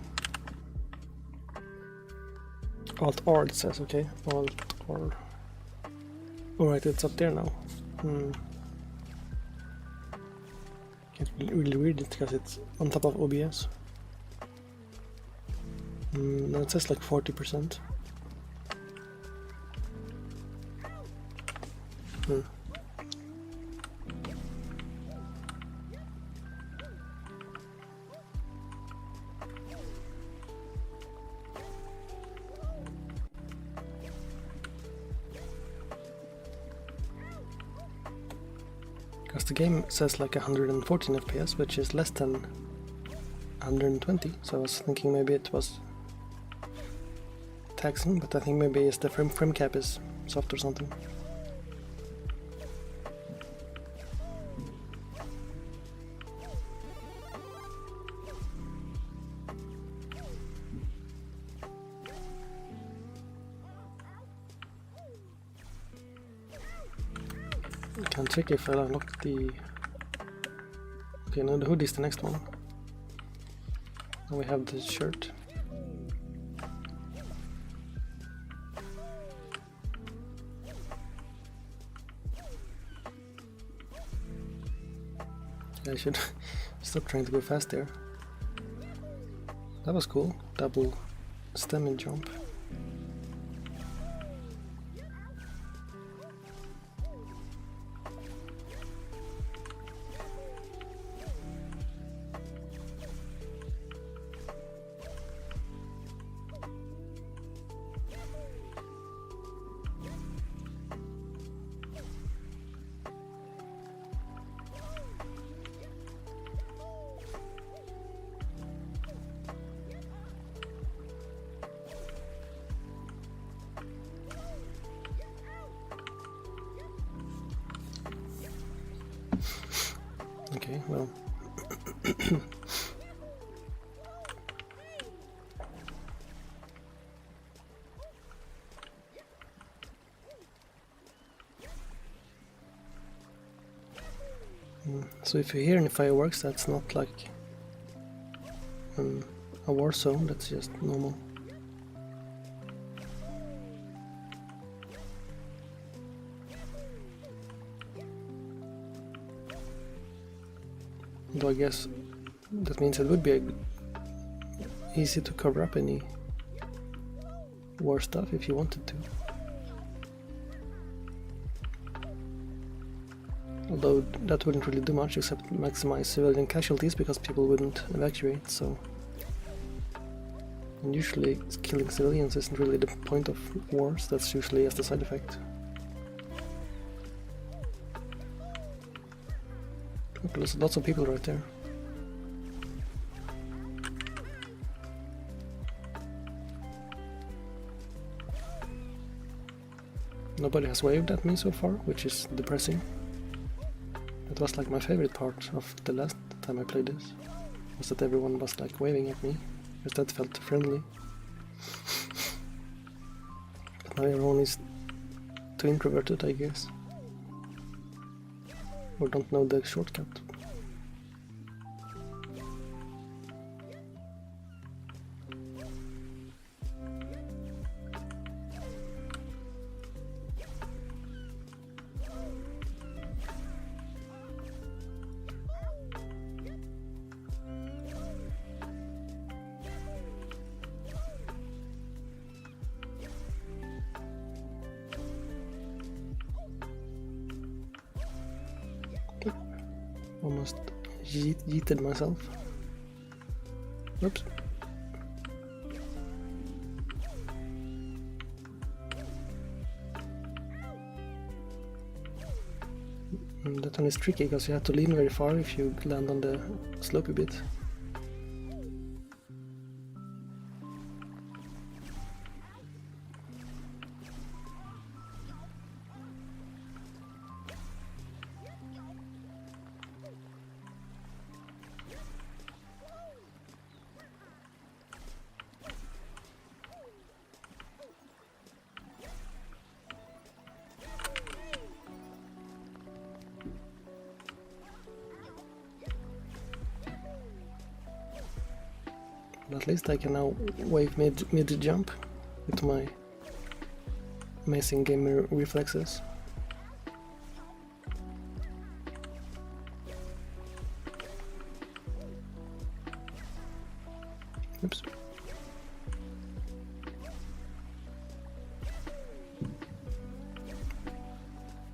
Alt-R, it says, okay. Alt-R. Alright, it's up there now. Can't really read it because it's on top of OBS. No, it says like 40%. Because the game says like 114 FPS, which is less than 120, so I was thinking maybe it was taxing, but I think maybe it's the frame cap is soft or something. And check if I unlock the... Okay, now the hoodie is the next one. Now we have the shirt. I should stop trying to go fast there. That was cool. Double stem and jump. Okay, well. So if you hear any fireworks, that's not like a war zone, that's just normal. Though I guess that means it would be easy to cover up any war stuff if you wanted to. Although that wouldn't really do much except maximize civilian casualties because people wouldn't evacuate, so... And usually killing civilians isn't really the point of wars, that's usually as the side effect. There's lots of people right there. Nobody has waved at me so far, which is depressing. It was like my favorite part of the last time I played this, was that everyone was like waving at me, because that felt friendly. But now everyone is too introverted, I guess. Or don't know the shortcut. Almost yeeted myself. Oops. That one is tricky because you have to lean very far if you land on the slopey bit. At least I can now wave mid jump with my amazing gamer reflexes. Oops.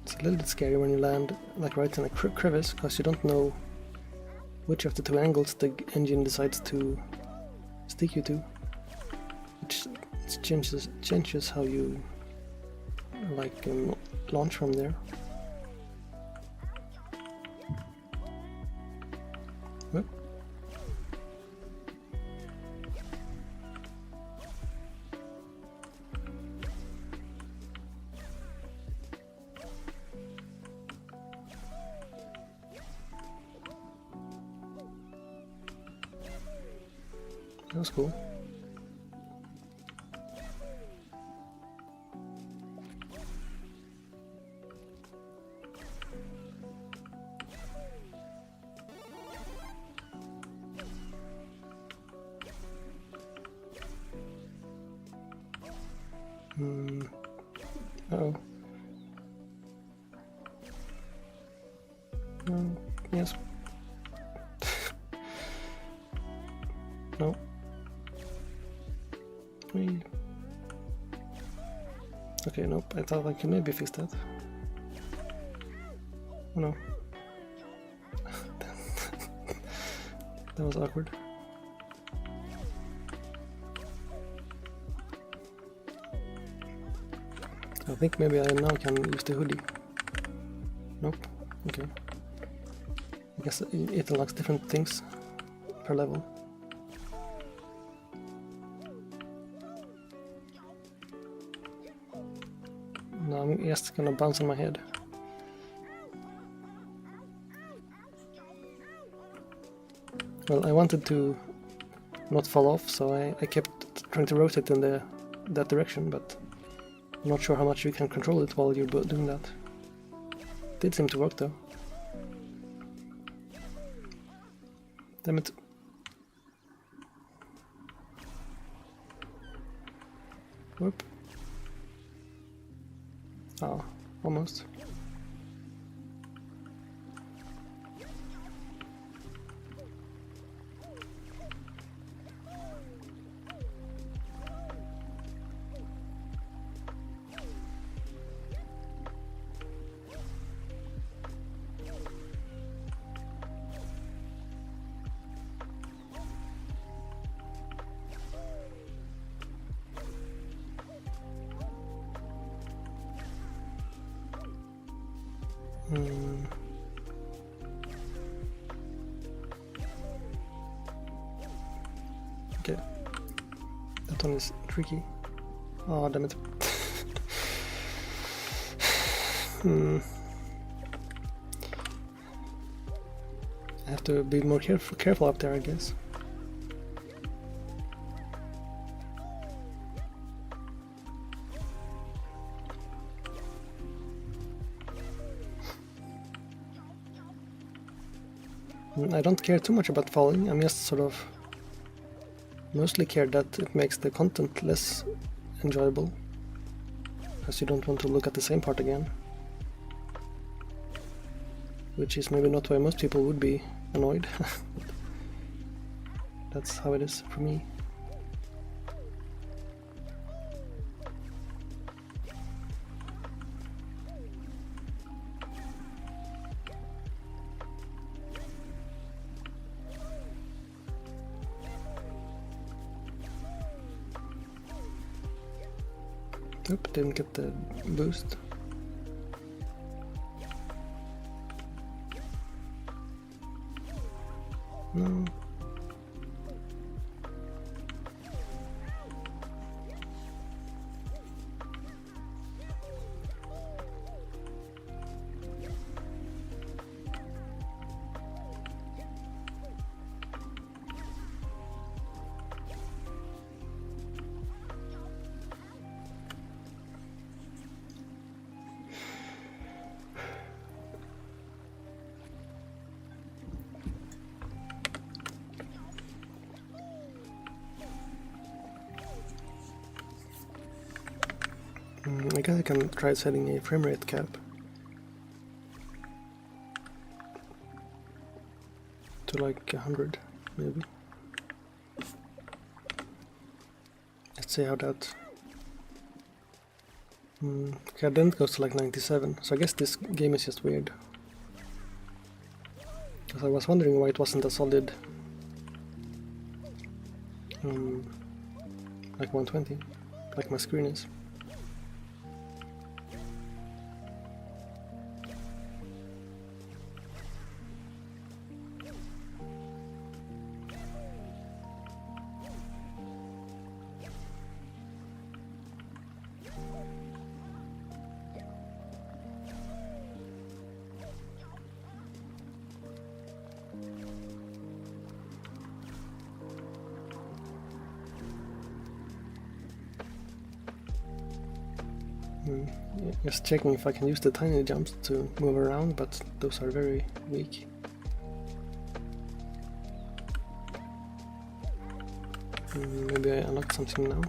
It's a little bit scary when you land like right in a crevice, because you don't know which of the two angles the engine decides to stick you to, which changes how you like launch from there. Whoop. That was cool. Uh-oh. Yes. No. Wait. Okay, nope. I thought I could maybe fix that. Oh no. That was awkward. I think maybe I now can use the hoodie. Nope. Okay. I guess it unlocks different things per level. Now I'm just gonna bounce on my head. Well, I wanted to not fall off, so I kept trying to rotate in that direction, but I'm not sure how much you can control it while you're doing that. It did seem to work though. Damn it. Whoop. Oh, almost. Okay, that one is tricky. Oh, damn it. I have to be more careful up there, I guess. I don't care too much about falling. I'm just sort of mostly care that it makes the content less enjoyable, because you don't want to look at the same part again, which is maybe not why most people would be annoyed. That's how it is for me. Oop, didn't get the boost. No. I guess I can try setting a frame rate cap to like 100, maybe. Let's see how that... okay, then it goes to like 97, so I guess this game is just weird. Because I was wondering why it wasn't a solid like 120, like my screen is. Just checking if I can use the tiny jumps to move around, but those are very weak. Maybe I unlocked something now.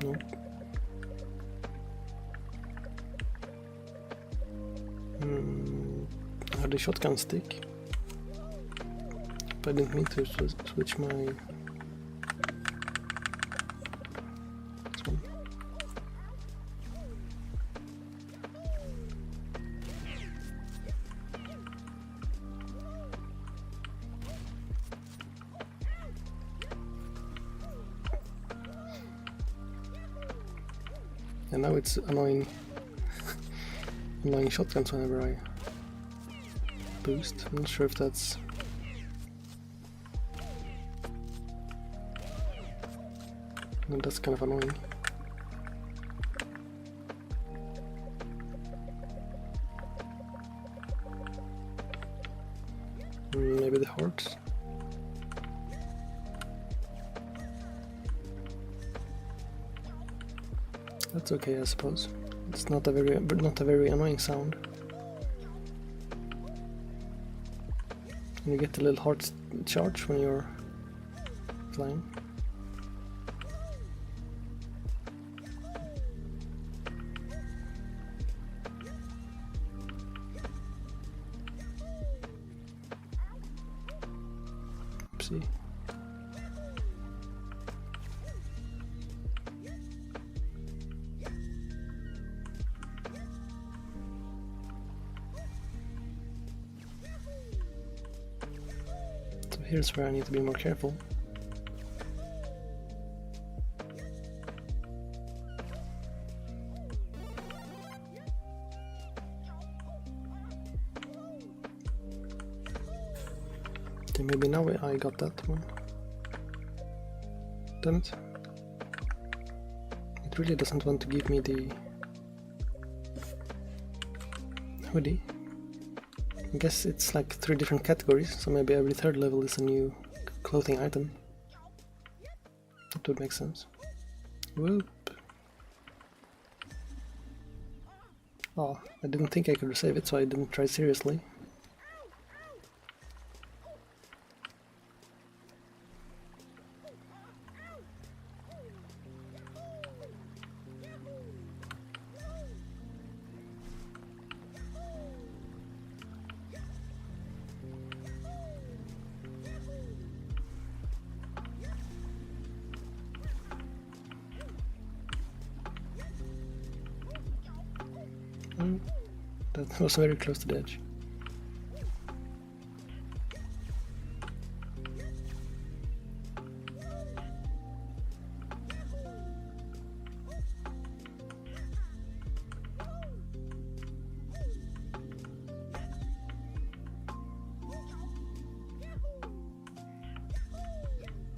Nope. I had a shotgun stick, but I didn't mean to switch my... this one. And now it's annoying shotguns whenever I boost. I'm not sure if that's... no, that's kind of annoying. Maybe the hearts. That's okay, I suppose. It's not a very annoying sound. And you get the little heart charge when you're flying. Oopsie. Here's where I need to be more careful. Okay, maybe now I got that one. Damn it. It really doesn't want to give me the hoodie. I guess it's like 3 different categories, so maybe every 3rd level is a new clothing item. That would make sense. Whoop. Oh, I didn't think I could save it, so I didn't try seriously. That was very close to the edge.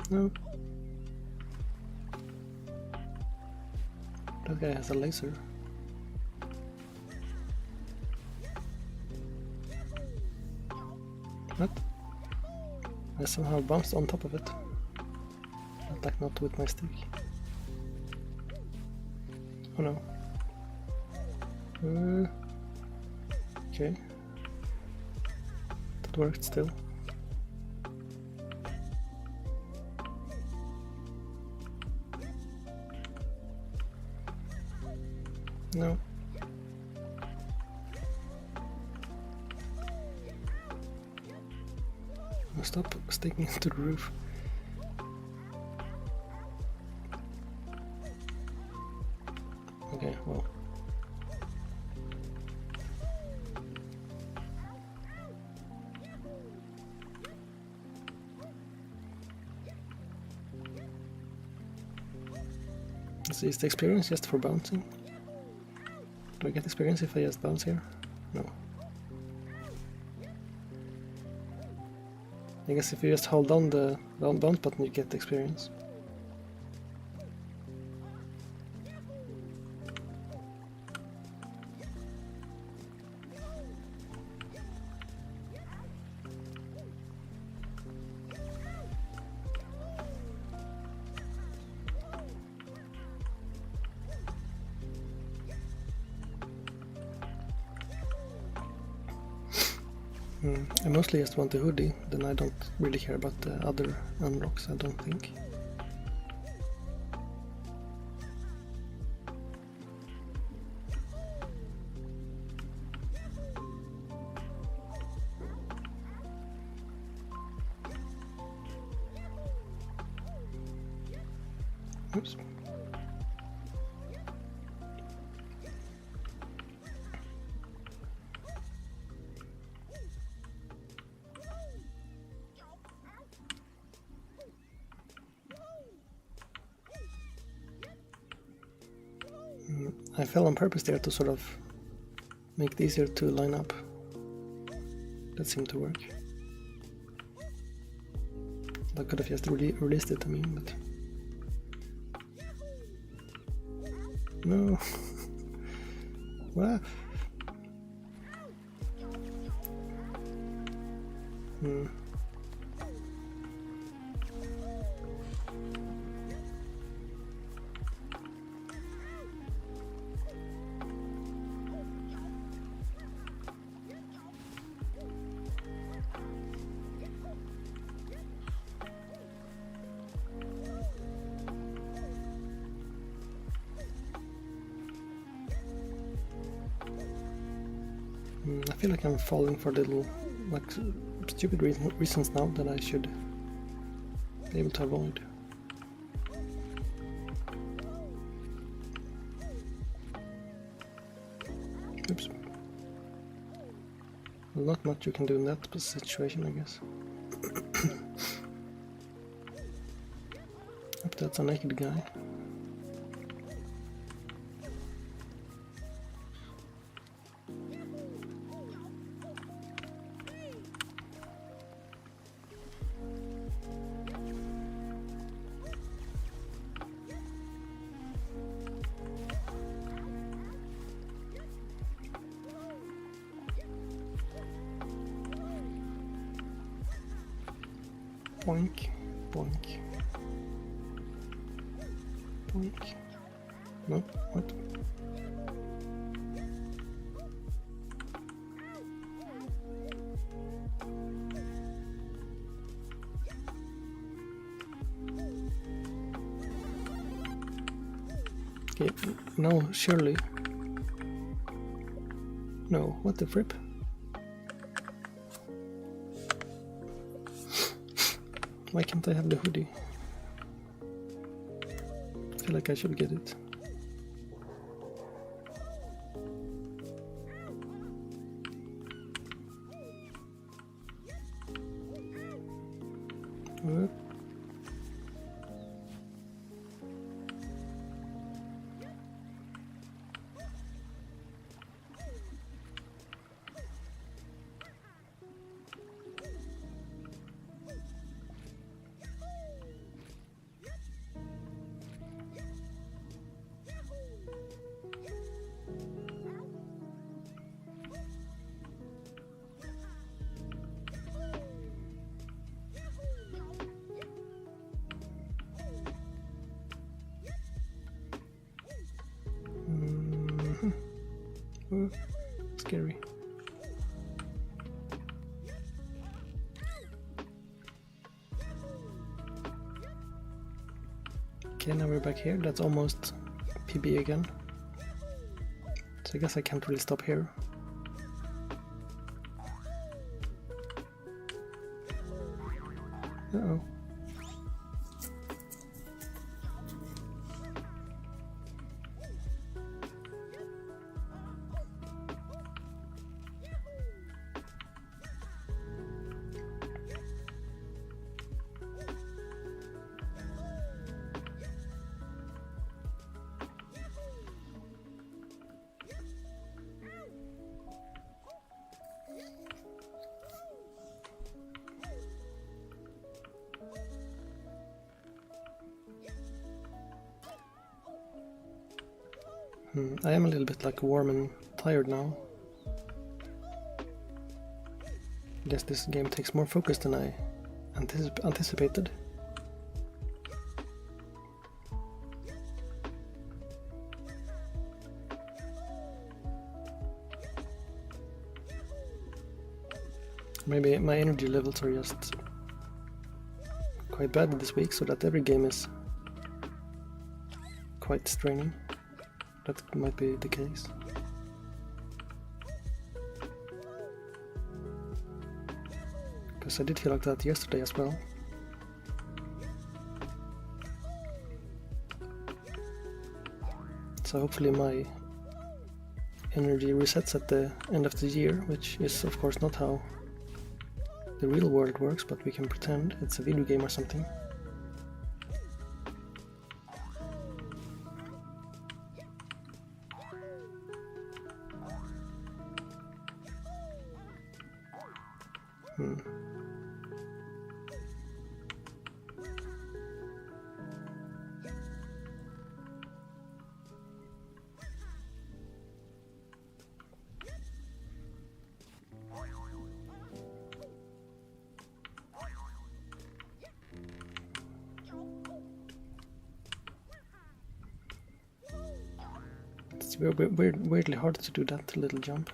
No. That guy has a laser. What? I somehow bounced on top of it. Not with my stick. Oh no. Okay. That worked still. No. Stop sticking to the roof. Okay, well. So is the experience just for bouncing? Do I get experience if I just bounce here? No. I guess if you just hold down the bounce button you get the experience. I mostly just want the hoodie, then I don't really care about the other unlocks, I don't think. Oops. I fell on purpose there to sort of make it easier to line up. That seemed to work. I could have just released it, I mean, but... No! What? I feel like I'm falling for little, like, stupid reasons now that I should be able to avoid. Oops. Well, not much you can do in that situation, I guess. Hope that's a naked guy. Boink, boink, boink. No, what? Okay, no, surely. No, what the fripp? Why can't I have the hoodie? I feel like I should get it. What? Scary. Okay, now we're back here. That's almost PB again. So I guess I can't really stop here. Uh-oh. I am a little bit like warm and tired now. I guess this game takes more focus than I anticipated. Maybe my energy levels are just quite bad this week, so that every game is quite straining. That might be the case. Because I did feel like that yesterday as well. So hopefully my energy resets at the end of the year, which is of course not how the real world works, but we can pretend it's a video game or something. It's weirdly hard to do that little jump.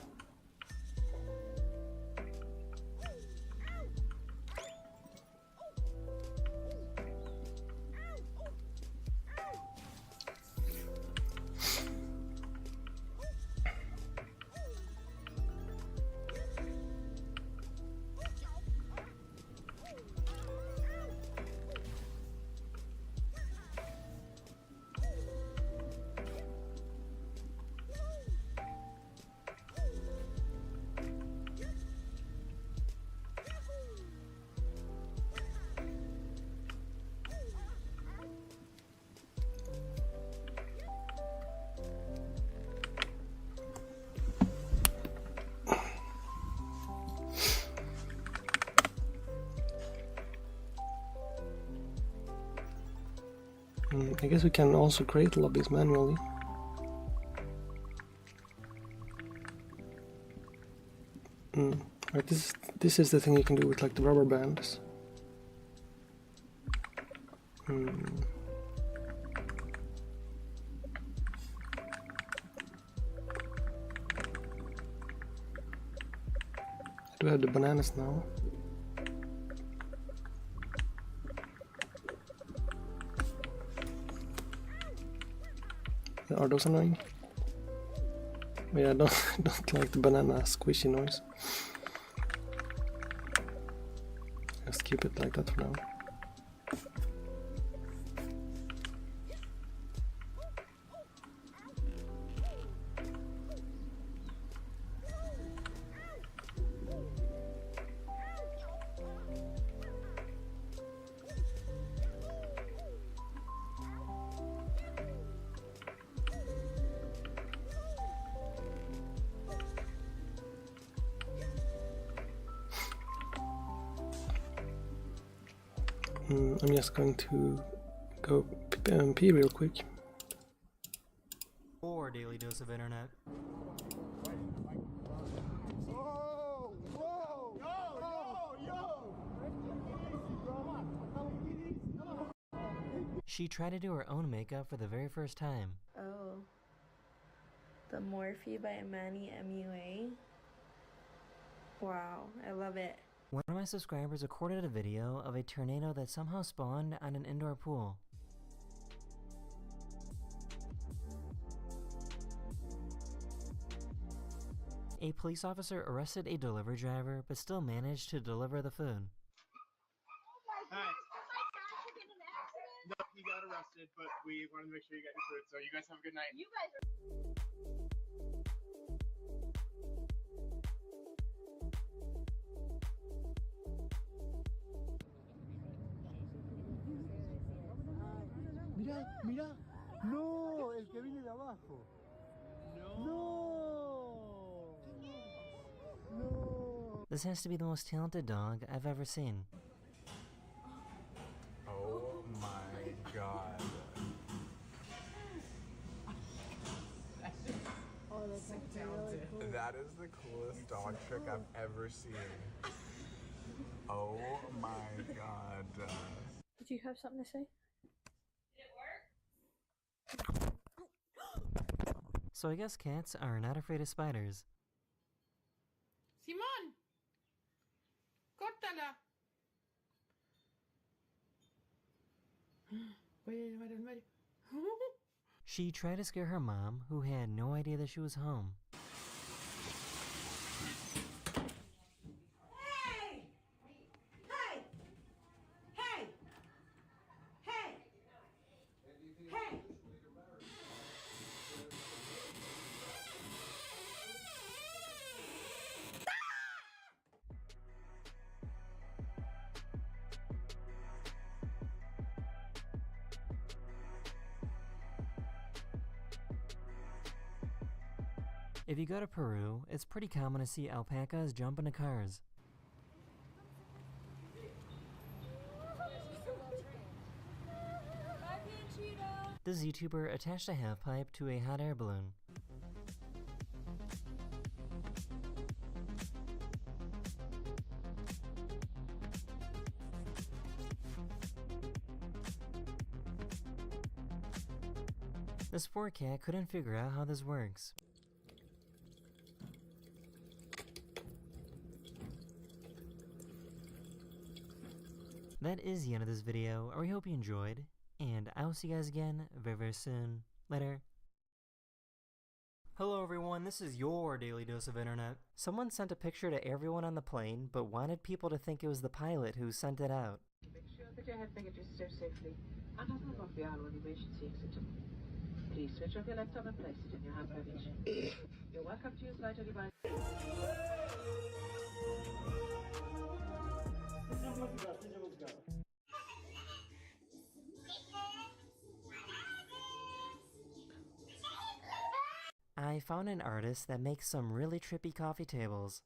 I guess we can also create lobbies manually. Right, this is the thing you can do with like the rubber bands. I do have the bananas now. Are those annoying? Yeah, I don't like the banana squishy noise. Just keep it like that for now. I'm just going to go pee real quick. Or daily dose of internet. She tried to do her own makeup for the very first time. Oh. The Morphe by Manny MUA. Wow, I love it. One of my subscribers recorded a video of a tornado that somehow spawned on an indoor pool. A police officer arrested a delivery driver, but still managed to deliver the food. Hi. No, he got arrested, but we wanted to make sure you got your food, so you guys have a good night. You guys are... Mira, no, el que viene de abajo. No. No. This has to be the most talented dog I've ever seen. Oh my god. Oh, that's actually really cool. That is the coolest dog trick I've ever seen. Oh my god. Did you have something to say? So I guess cats are not afraid of spiders. Simón, córtala. Voy a llamar al Mario. She tried to scare her mom, who had no idea that she was home. Hey! Hey! Hey! Hey! Hey! If you go to Peru, it's pretty common to see alpacas jump into cars. This VTuber attached a half-pipe to a hot air balloon. This poor cat couldn't figure out how this works. That is the end of this video. I hope you enjoyed, and I will see you guys again very, very soon. Later. Hello everyone, this is your daily dose of internet. Someone sent a picture to everyone on the plane, but wanted people to think it was the pilot who sent it out. Make sure that your head packages stowed safely and does not block the aisle when emergency exit. Please switch off your laptop and place it in your hand luggage. You're welcome to use lighter devices. I found an artist that makes some really trippy coffee tables.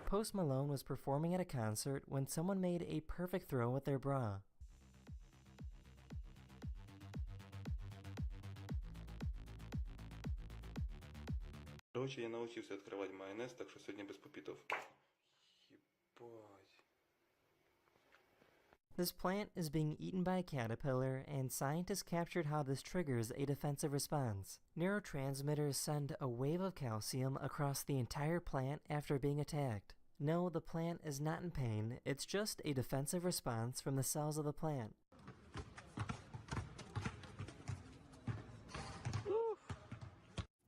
Post Malone was performing at a concert when someone made a perfect throw with their bra. Короче, я научился открывать майонез, так что сегодня без пупитов. Ебать. This plant is being eaten by a caterpillar, and scientists captured how this triggers a defensive response. Neurotransmitters send a wave of calcium across the entire plant after being attacked. No, the plant is not in pain, it's just a defensive response from the cells of the plant.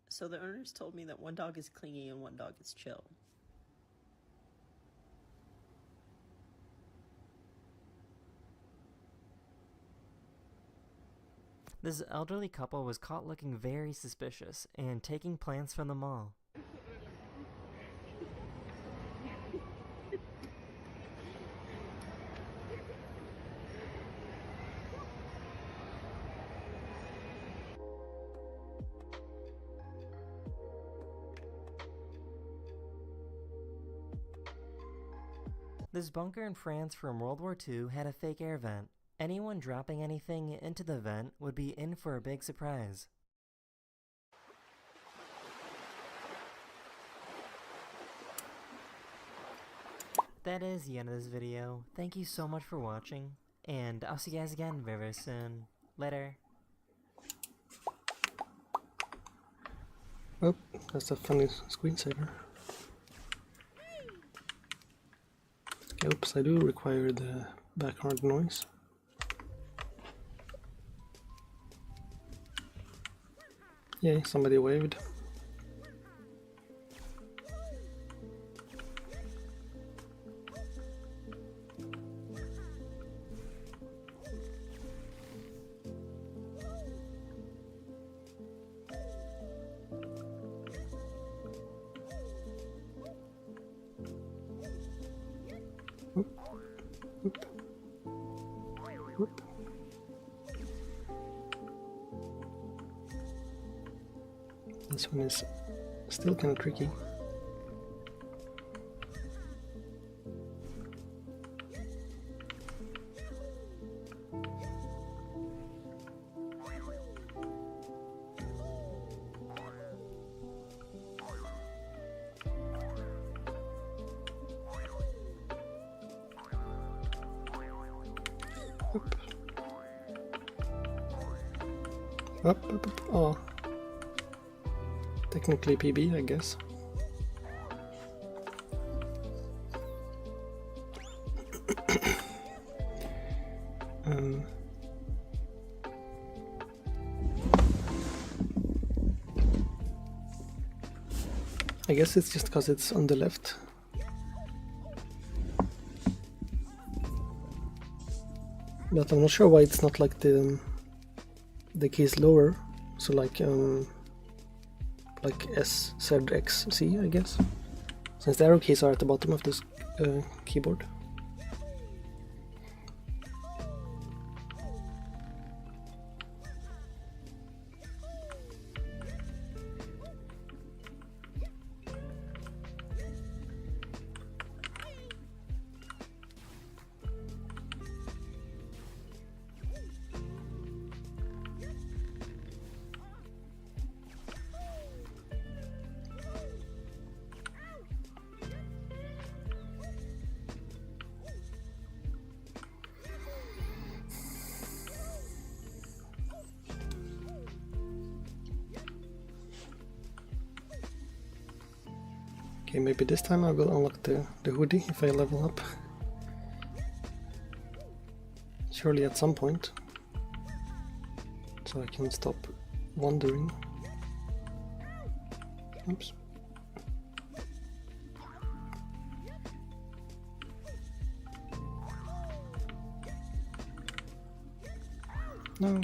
So the owners told me that one dog is clingy and one dog is chill. This elderly couple was caught looking very suspicious and taking plants from the mall. This bunker in France from World War II had a fake air vent. Anyone dropping anything into the vent would be in for a big surprise. That is the end of this video. Thank you so much for watching, and I'll see you guys again very, very soon. Later. Oh, that's a funny screensaver. Oops, I do require the background noise. Yay, somebody waved. Whoop. Whoop. Whoop. This one is still kind of tricky. Up. Oh. Technically PB, I guess. I guess it's just because it's on the left. But I'm not sure why it's not like the key is lower. So like SZXC, I guess, since the arrow keys are at the bottom of this keyboard. Okay, maybe this time I will unlock the hoodie if I level up. Surely at some point. So I can stop wandering. Oops. No.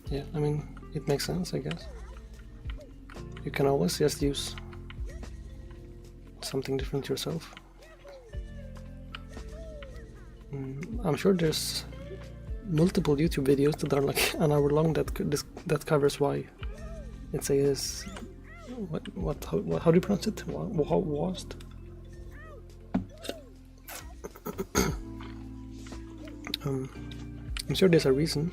Yeah, I mean, it makes sense, I guess. You can always just use something different yourself. I'm sure there's multiple YouTube videos that are like an hour long that covers why it says how do you pronounce it? Wasp? I'm sure there's a reason.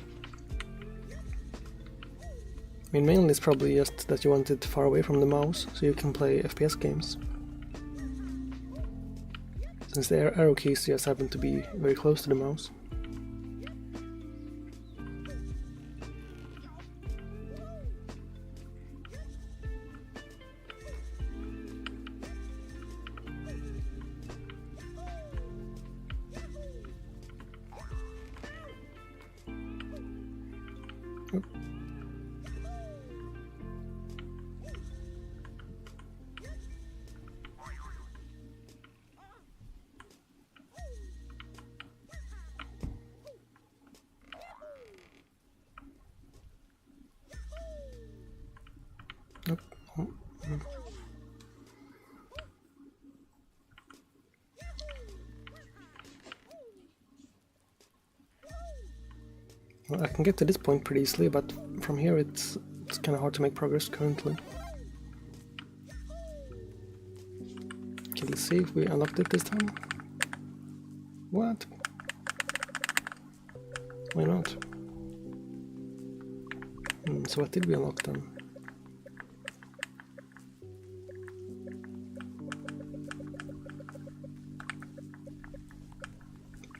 I mean, mainly it's probably just that you want it far away from the mouse so you can play FPS games. Since the arrow keys just happen to be very close to the mouse. Well, I can get to this point pretty easily, but from here it's kind of hard to make progress currently. Okay, let's see if we unlocked it this time. What? Why not? So what did we unlock then?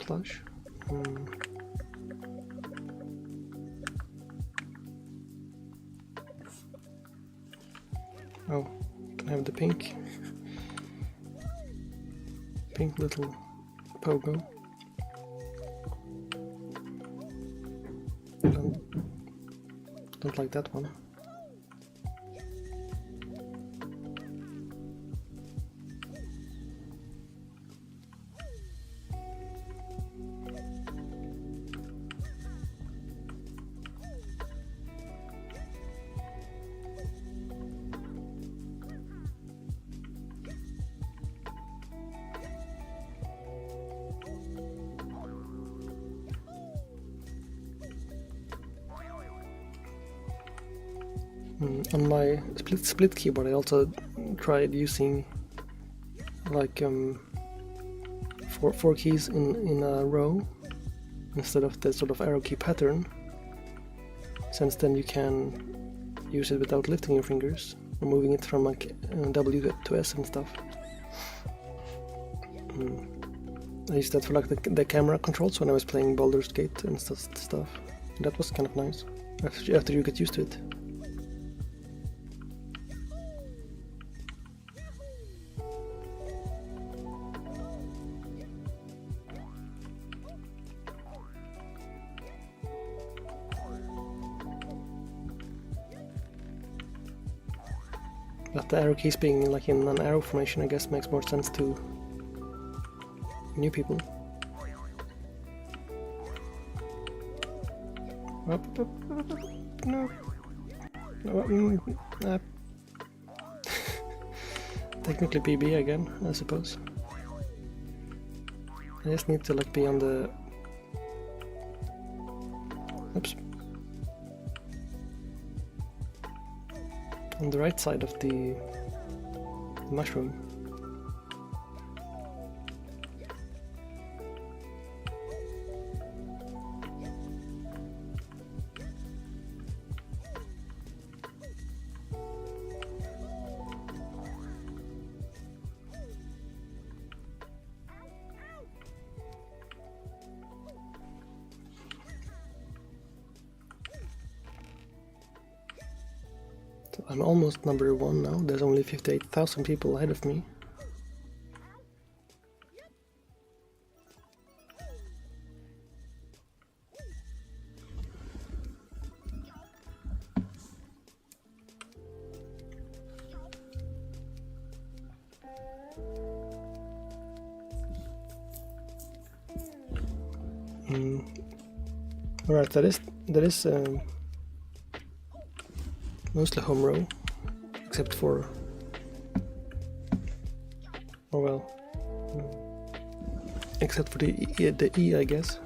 Plush? Oh, can I have the pink little pogo? Don't like that one. On my split keyboard I also tried using like four keys in a row instead of the sort of arrow key pattern, since then you can use it without lifting your fingers or moving it from like W to S and stuff. I used that for like the camera controls when I was playing Baldur's Gate and stuff. That was kind of nice after you get used to it. But the arrow keys being like in an arrow formation, I guess, makes more sense to new people. Up, no. No, technically PB again, I suppose. I just need to like be on the... Oops. On the right side of the mushroom. I'm almost number 1 now. There's only 58,000 people ahead of me. Alright, that is mostly home row, except for, oh well, except for the E, I guess.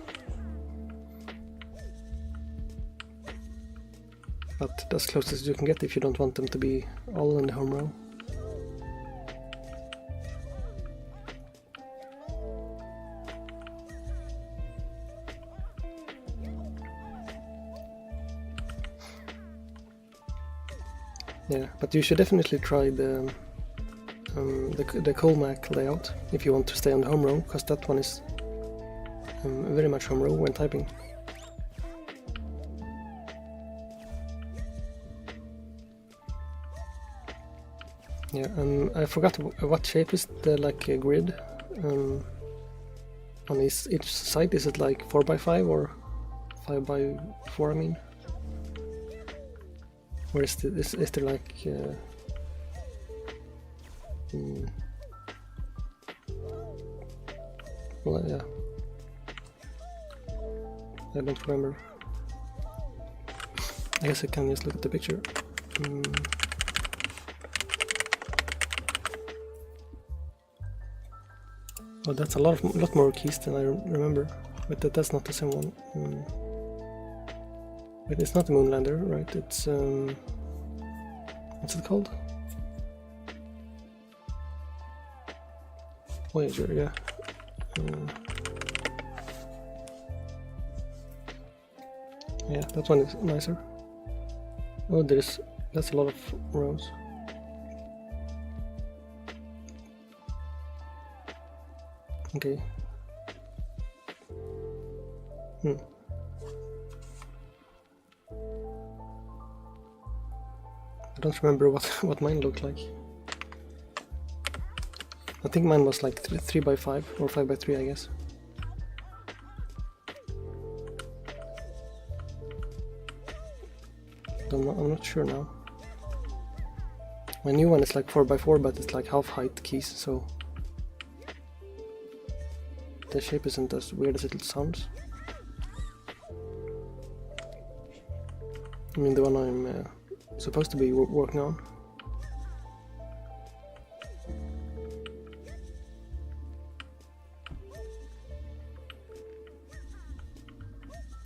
But that's close as you can get if you don't want them to be all in the home row. Yeah, but you should definitely try the Colmac layout if you want to stay on the home row, because that one is very much home row when typing. Yeah, I forgot what shape is the grid on each side. Is it like 4x5 or 5x4? I mean. Or is there like well, yeah, I don't remember. I guess I can just look at the picture. Oh, that's a lot more keys than I remember, but that's not the same one. But it's not a Moonlander, right? It's what's it called? Voyager, yeah. Yeah, that one is nicer. Oh, that's a lot of rows. Okay. I don't remember what mine looked like. I think mine was like 3x5 or 5x3, I guess. I'm not sure now. My new one is like 4x4, but it's like half height keys, so the shape isn't as weird as it sounds. I mean, the one I'm supposed to be working on.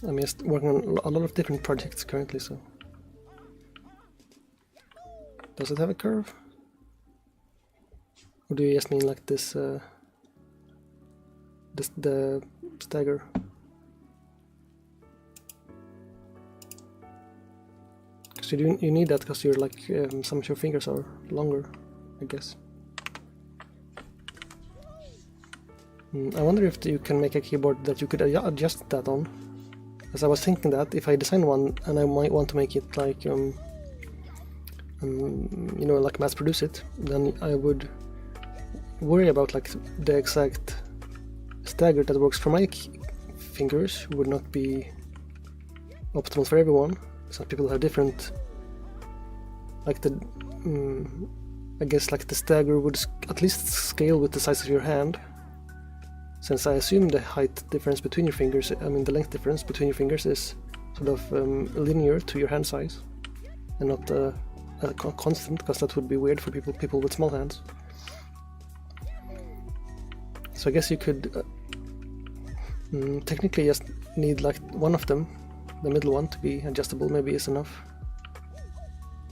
I'm just working on a lot of different projects currently, so... Does it have a curve? Or do you just mean like this, the stagger? So you need that because you're like some of your fingers are longer, I guess. I wonder if you can make a keyboard that you could adjust that on. Because I was thinking that if I design one and I might want to make it like you know, like mass produce it, then I would worry about like the exact stagger that works for my fingers would not be optimal for everyone. Some people have different, like the I guess like the stagger would at least scale with the size of your hand, since I assume the height difference between your fingers, I mean the length difference between your fingers is sort of linear to your hand size, and not a constant, because that would be weird for people with small hands. So I guess you could technically just need like one of them, the middle one, to be adjustable. Maybe is enough.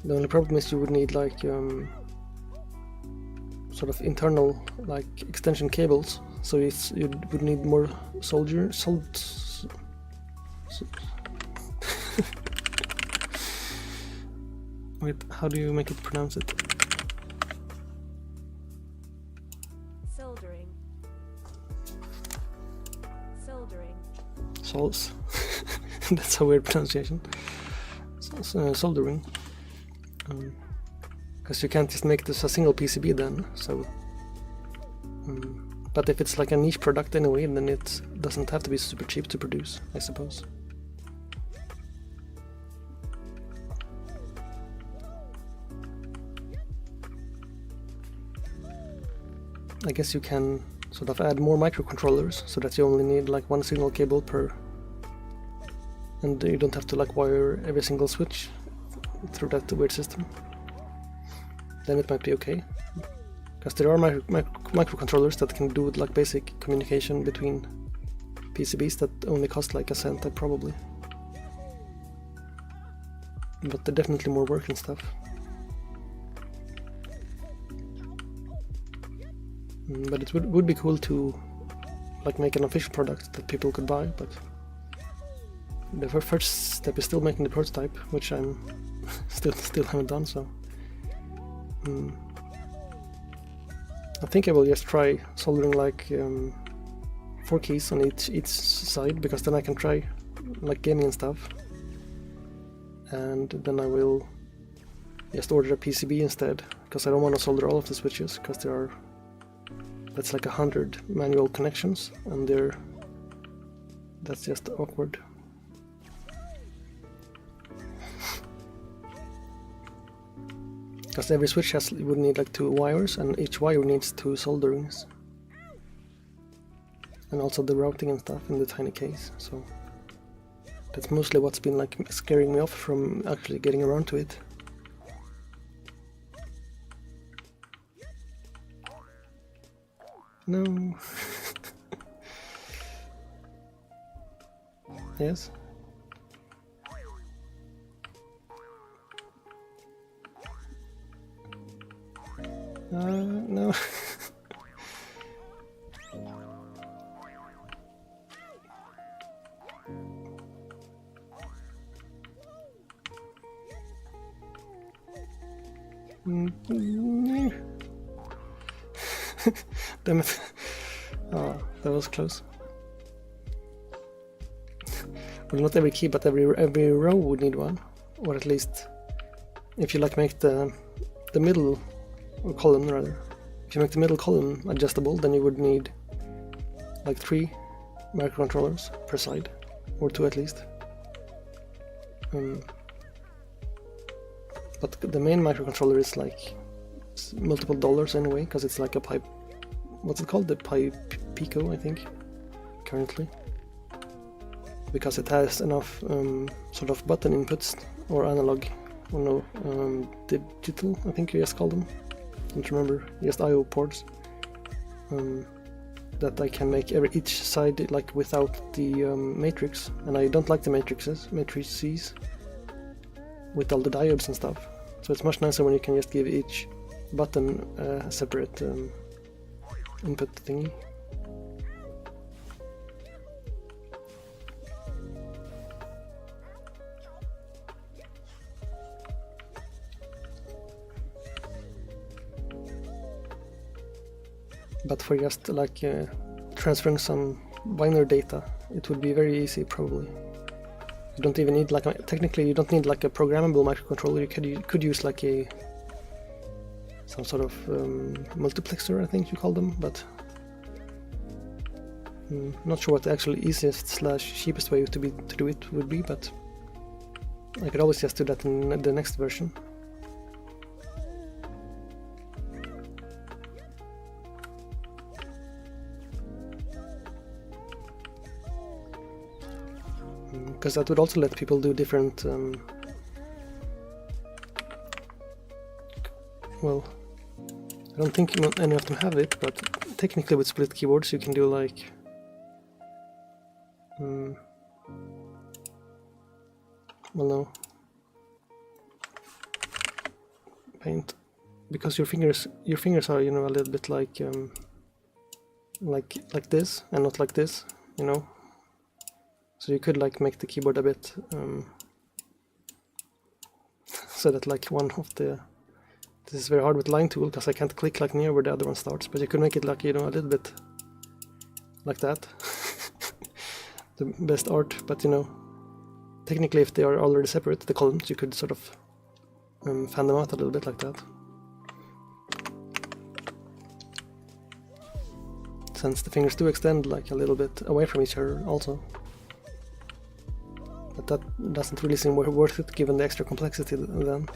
The only problem is you would need like sort of internal like extension cables, so you would need more wait, how do you make it pronounce it? Soldering. Sols. That's a weird pronunciation. Soldering. Because you can't just make this a single PCB then, so... but if it's like a niche product anyway, then it doesn't have to be super cheap to produce, I suppose. I guess you can sort of add more microcontrollers so that you only need like one signal cable per, and you don't have to like wire every single switch through that weird system. Then it might be okay, because there are microcontrollers that can do like basic communication between PCBs that only cost like a cent probably, but they're definitely more work and stuff. But it would be cool to like make an official product that people could buy, but the first step is still making the prototype, which I'm still haven't done, so I think I will just try soldering like 4 keys on each side, because then I can try like gaming and stuff, and then I will just order a PCB instead, because I don't want to solder all of the switches, because that's like 100 manual connections, and that's just awkward. Because every switch would need like 2 wires, and each wire needs 2 solderings, and also the routing and stuff in the tiny case. So that's mostly what's been like scaring me off from actually getting around to it. No. Yes. No. Damn it. Oh, that was close. Well, not every key, but every row would need one, or at least if you like make the middle, or column rather, if you make the middle column adjustable, then you would need like 3 microcontrollers per side, or 2 at least. But the main microcontroller is like multiple dollars anyway, because it's like a pipe. What's it called? The Pico, I think, currently. Because it has enough sort of button inputs, or analog, or no, digital, I think you just call them. I don't remember, just I/O ports. That I can make each side like without the matrix, and I don't like the matrices with all the diodes and stuff. So it's much nicer when you can just give each button a separate input thingy. But for just like transferring some binary data, it would be very easy probably. You don't even need like technically you don't need like a programmable microcontroller. You could use like some sort of multiplexer, I think you call them, but not sure what the actually easiest / cheapest way to do it would be, but I could always just do that in the next version. because that would also let people do different. Well, I don't think any of them have it, but technically with split keyboards you can do like. Well, no. Paint, because your fingers are, you know, a little bit like this and not like this, you know. So you could like make the keyboard a bit so that like one of the, this is very hard with line tool because I can't click like near where the other one starts, but you could make it like, you know, a little bit like that. The best art, but you know, technically if they are already separate, the columns, you could sort of fan them out a little bit like that. Since the fingers do extend like a little bit away from each other also. But that doesn't really seem worth it given the extra complexity then.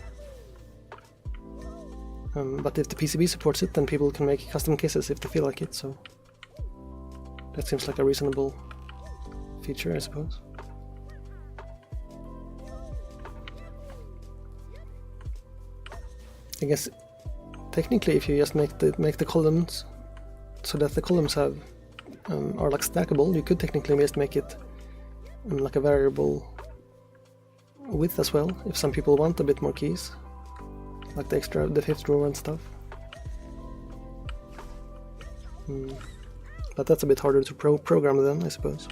But if the PCB supports it, then people can make custom cases if they feel like it, so that seems like a reasonable feature, I suppose. I guess technically if you just make the columns so that the columns have are like stackable, you could technically just make it like a variable width as well, if some people want a bit more keys, like the fifth row and stuff. But that's a bit harder to program then, I suppose.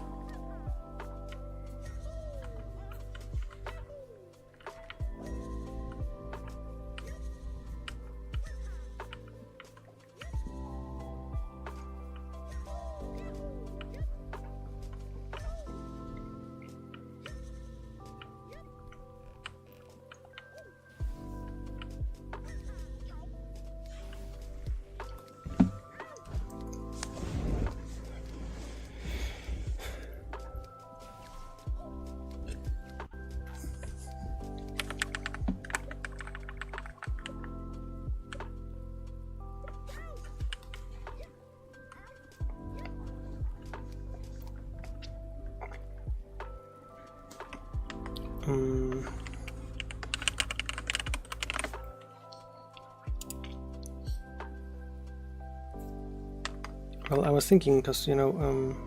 Well, I was thinking, because, you know,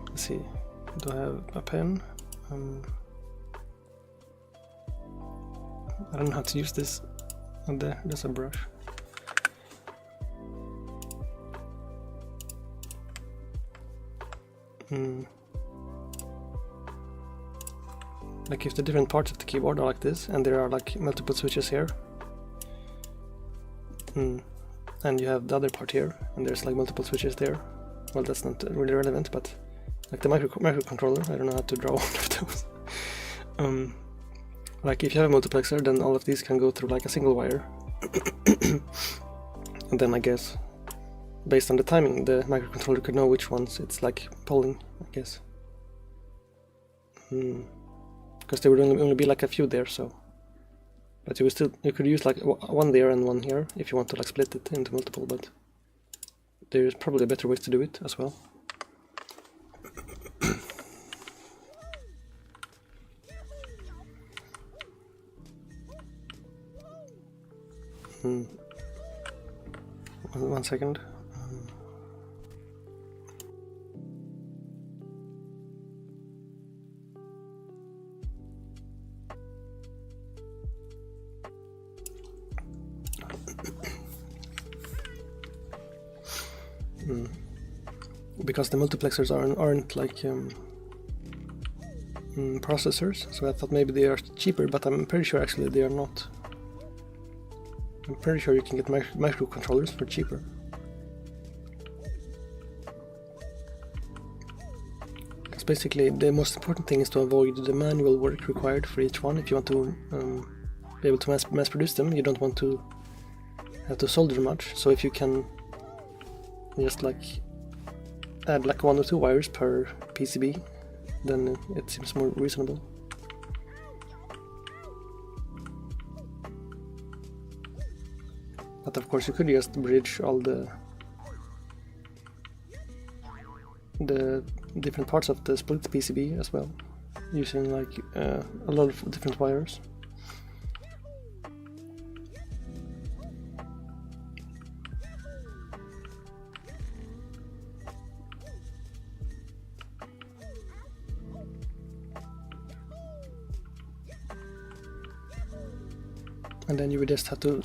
let's see, do I have a pen? I don't know how to use this. Oh, there's a brush. Like if the different parts of the keyboard are like this, and there are like multiple switches here, and you have the other part here, and there's like multiple switches there. Well, that's not really relevant, but like the microcontroller, I don't know how to draw one of those. Like if you have a multiplexer, then all of these can go through like a single wire. And then I guess, based on the timing, the microcontroller could know which ones it's like pulling, I guess. Because there would only be like a few there, so. But you could use like one there and one here if you want to like split it into multiple, but there's probably a better way to do it as well. One second. Because the multiplexers aren't like processors, so I thought maybe they are cheaper, but I'm pretty sure actually they are not. I'm pretty sure you can get microcontrollers for cheaper. Because basically the most important thing is to avoid the manual work required for each one. If you want to be able to mass produce them, you don't want to have to solder much. So if you can just like add like 1 or 2 wires per PCB, then it seems more reasonable. But of course you could just bridge all the different parts of the split PCB as well. using like a lot of different wires. And then you would just have to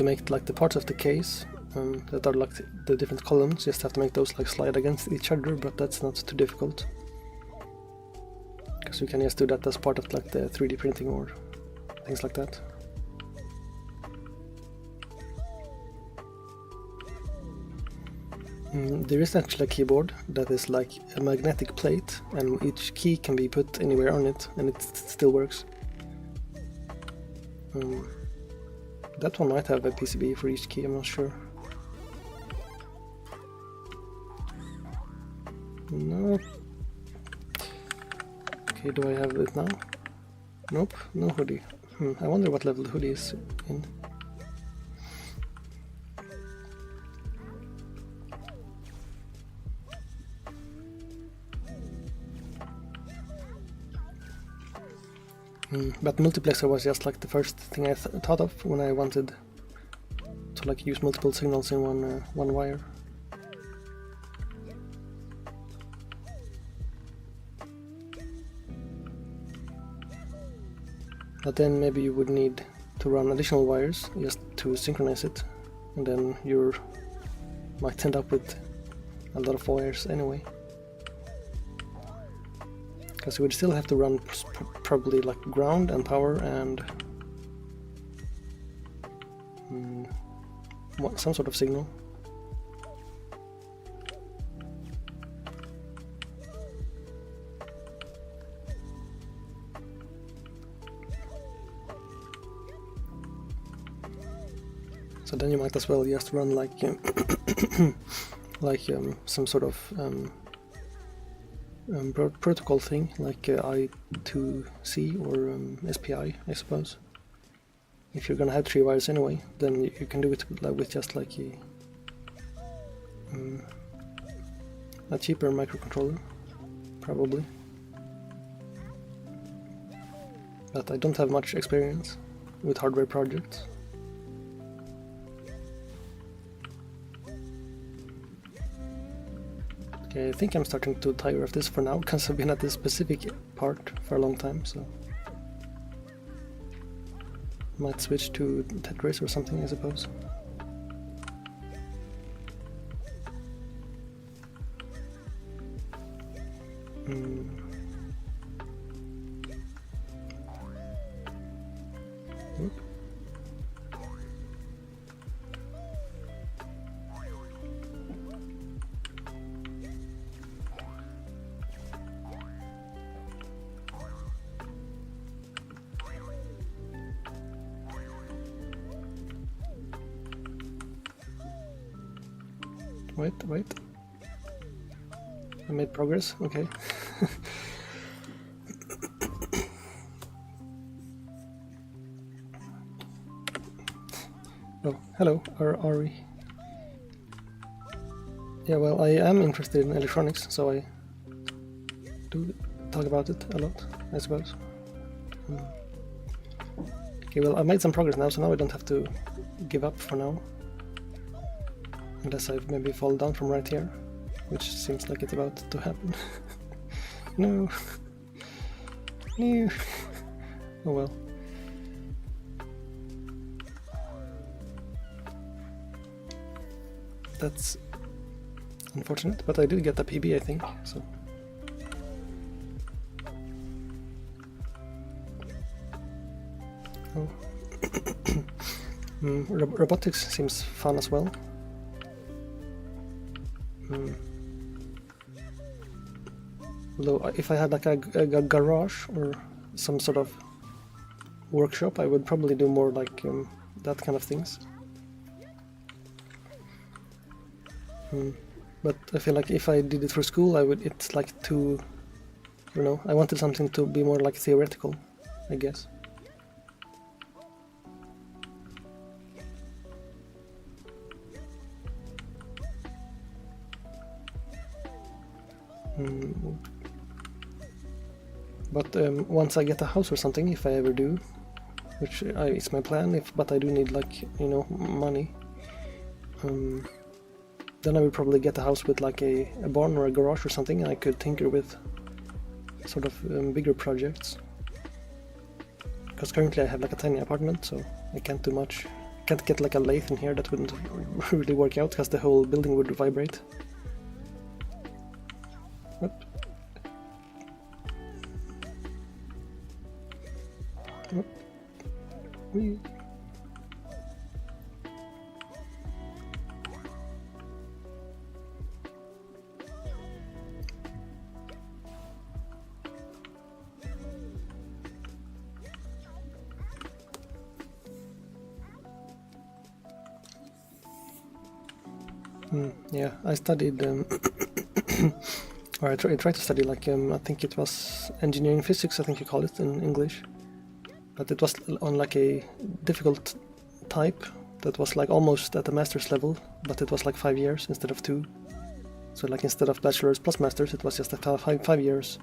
make like the parts of the case that are like the different columns. Just have to make those like slide against each other, but that's not too difficult because you can just do that as part of like the 3D printing or things like that. There is actually a keyboard that is like a magnetic plate, and each key can be put anywhere on it, and it still works. That one might have a PCB for each key, I'm not sure. No. Okay, do I have it now? Nope, no hoodie. I wonder what level the hoodie is in. But multiplexer was just like the first thing I thought of when I wanted to like use multiple signals in one wire. But then maybe you would need to run additional wires just to synchronize it, and then you might end up with a lot of wires anyway. Because you would still have to run probably like ground and power and some sort of signal. So then you might as well just run like some sort of protocol thing, like I2C or SPI, I suppose. If you're gonna have 3 wires anyway, then you can do it with just like a cheaper microcontroller, probably. But I don't have much experience with hardware projects. Okay, I think I'm starting to tire of this for now, because I've been at this specific part for a long time, so might switch to Tetris or something, I suppose. Oop. Wait. I made progress, okay. Oh, hello, are we? Yeah, well, I am interested in electronics, so I do talk about it a lot, I suppose. Okay, well, I made some progress now, so now I don't have to give up for now. Unless I maybe fall down from right here, which seems like it's about to happen. No. No. Oh well. That's unfortunate, but I did get a PB, I think, so. Oh. Robotics seems fun as well. Although if I had like a garage or some sort of workshop, I would probably do more like that kind of things. But I feel like if I did it for school, it's like too, you know, I wanted something to be more like theoretical, I guess. But once I get a house or something, if I ever do, which it's my plan, but I do need like, you know, money, then I would probably get a house with like a barn or a garage or something, and I could tinker with sort of bigger projects. Because currently I have like a tiny apartment, so I can't do much. Can't get like a lathe in here, that wouldn't really work out because the whole building would vibrate. Whoop. Whoop. Whee. Yeah, I studied, or I tried to study like, I think it was engineering physics, I think you call it in English. But it was on like a difficult type that was like almost at the master's level, but it was like 5 years instead of 2. So like instead of bachelor's plus master's, it was just a 5 years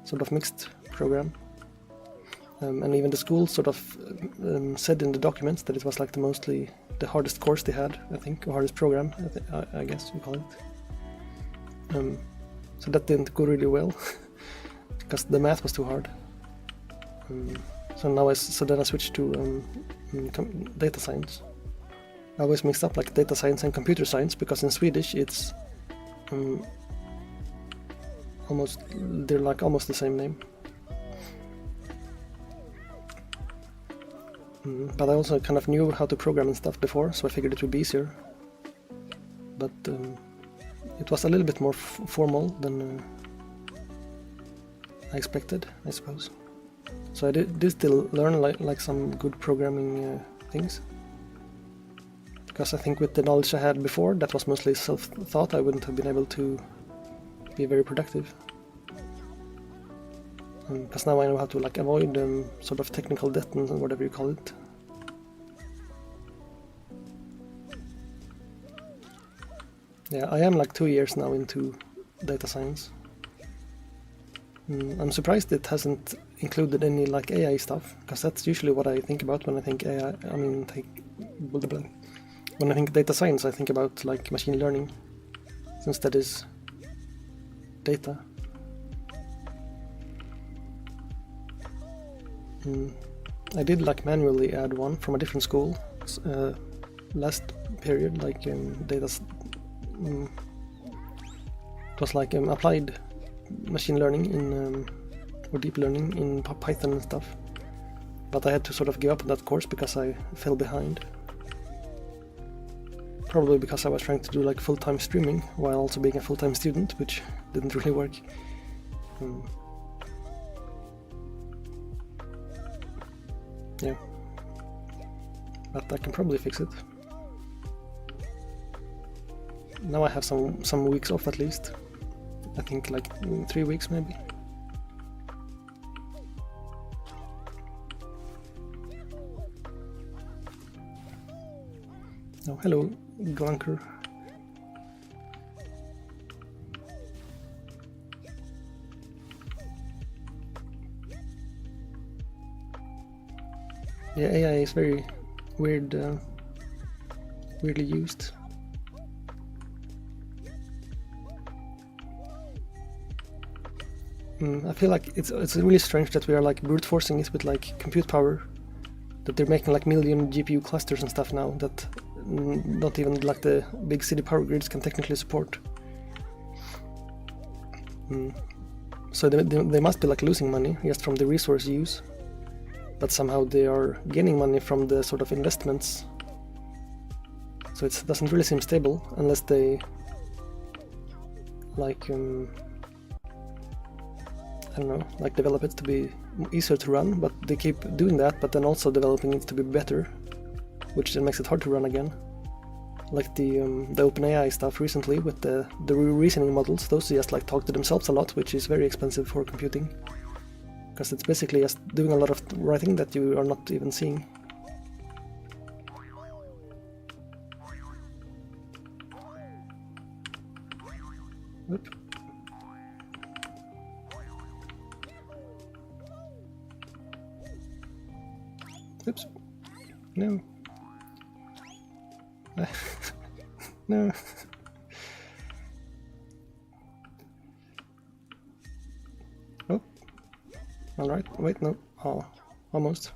sort of mixed program. And even the school sort of said in the documents that it was like the hardest course they had, I think, or hardest program, I guess you call it. So that didn't go really well, because the math was too hard. So then I switched to data science. I always mix up like data science and computer science, because in Swedish it's they're like almost the same name. But I also kind of knew how to program and stuff before, so I figured it would be easier. But it was a little bit more formal than I expected, I suppose. So I did still learn like some good programming things. Because I think with the knowledge I had before, that was mostly self-taught, I wouldn't have been able to be very productive. Because now I know how to like avoid sort of technical debt and whatever you call it. Yeah, I am like 2 years now into data science. I'm surprised it hasn't included any like AI stuff, because that's usually what I think about when I think AI. When I think data science, I think about like machine learning, since that is data. I did like manually add one from a different school last period, like data. It was like applied machine learning in or deep learning in Python and stuff. But I had to sort of give up on that course because I fell behind. Probably because I was trying to do like full-time streaming while also being a full-time student, which didn't really work. Yeah, but I can probably fix it. Now I have some weeks off at least. I think like 3 weeks maybe. Oh, hello, Glunker. Yeah, AI is very weirdly used. I feel like it's really strange that we are like brute forcing it with like compute power. That they're making like million GPU clusters and stuff now that not even like the big city power grids can technically support. So they must be like losing money just from the resource use, but somehow they are gaining money from the sort of investments. So it doesn't really seem stable unless they like I don't know, like develop it to be easier to run, but they keep doing that, but then also developing it to be better, which then makes it hard to run again. Like the OpenAI stuff recently with the reasoning models, those just like talk to themselves a lot, which is very expensive for computing. Because it's basically just doing a lot of writing that you are not even seeing. Whoop. Oops. No. No. Oh. Alright, wait, no. Oh, almost.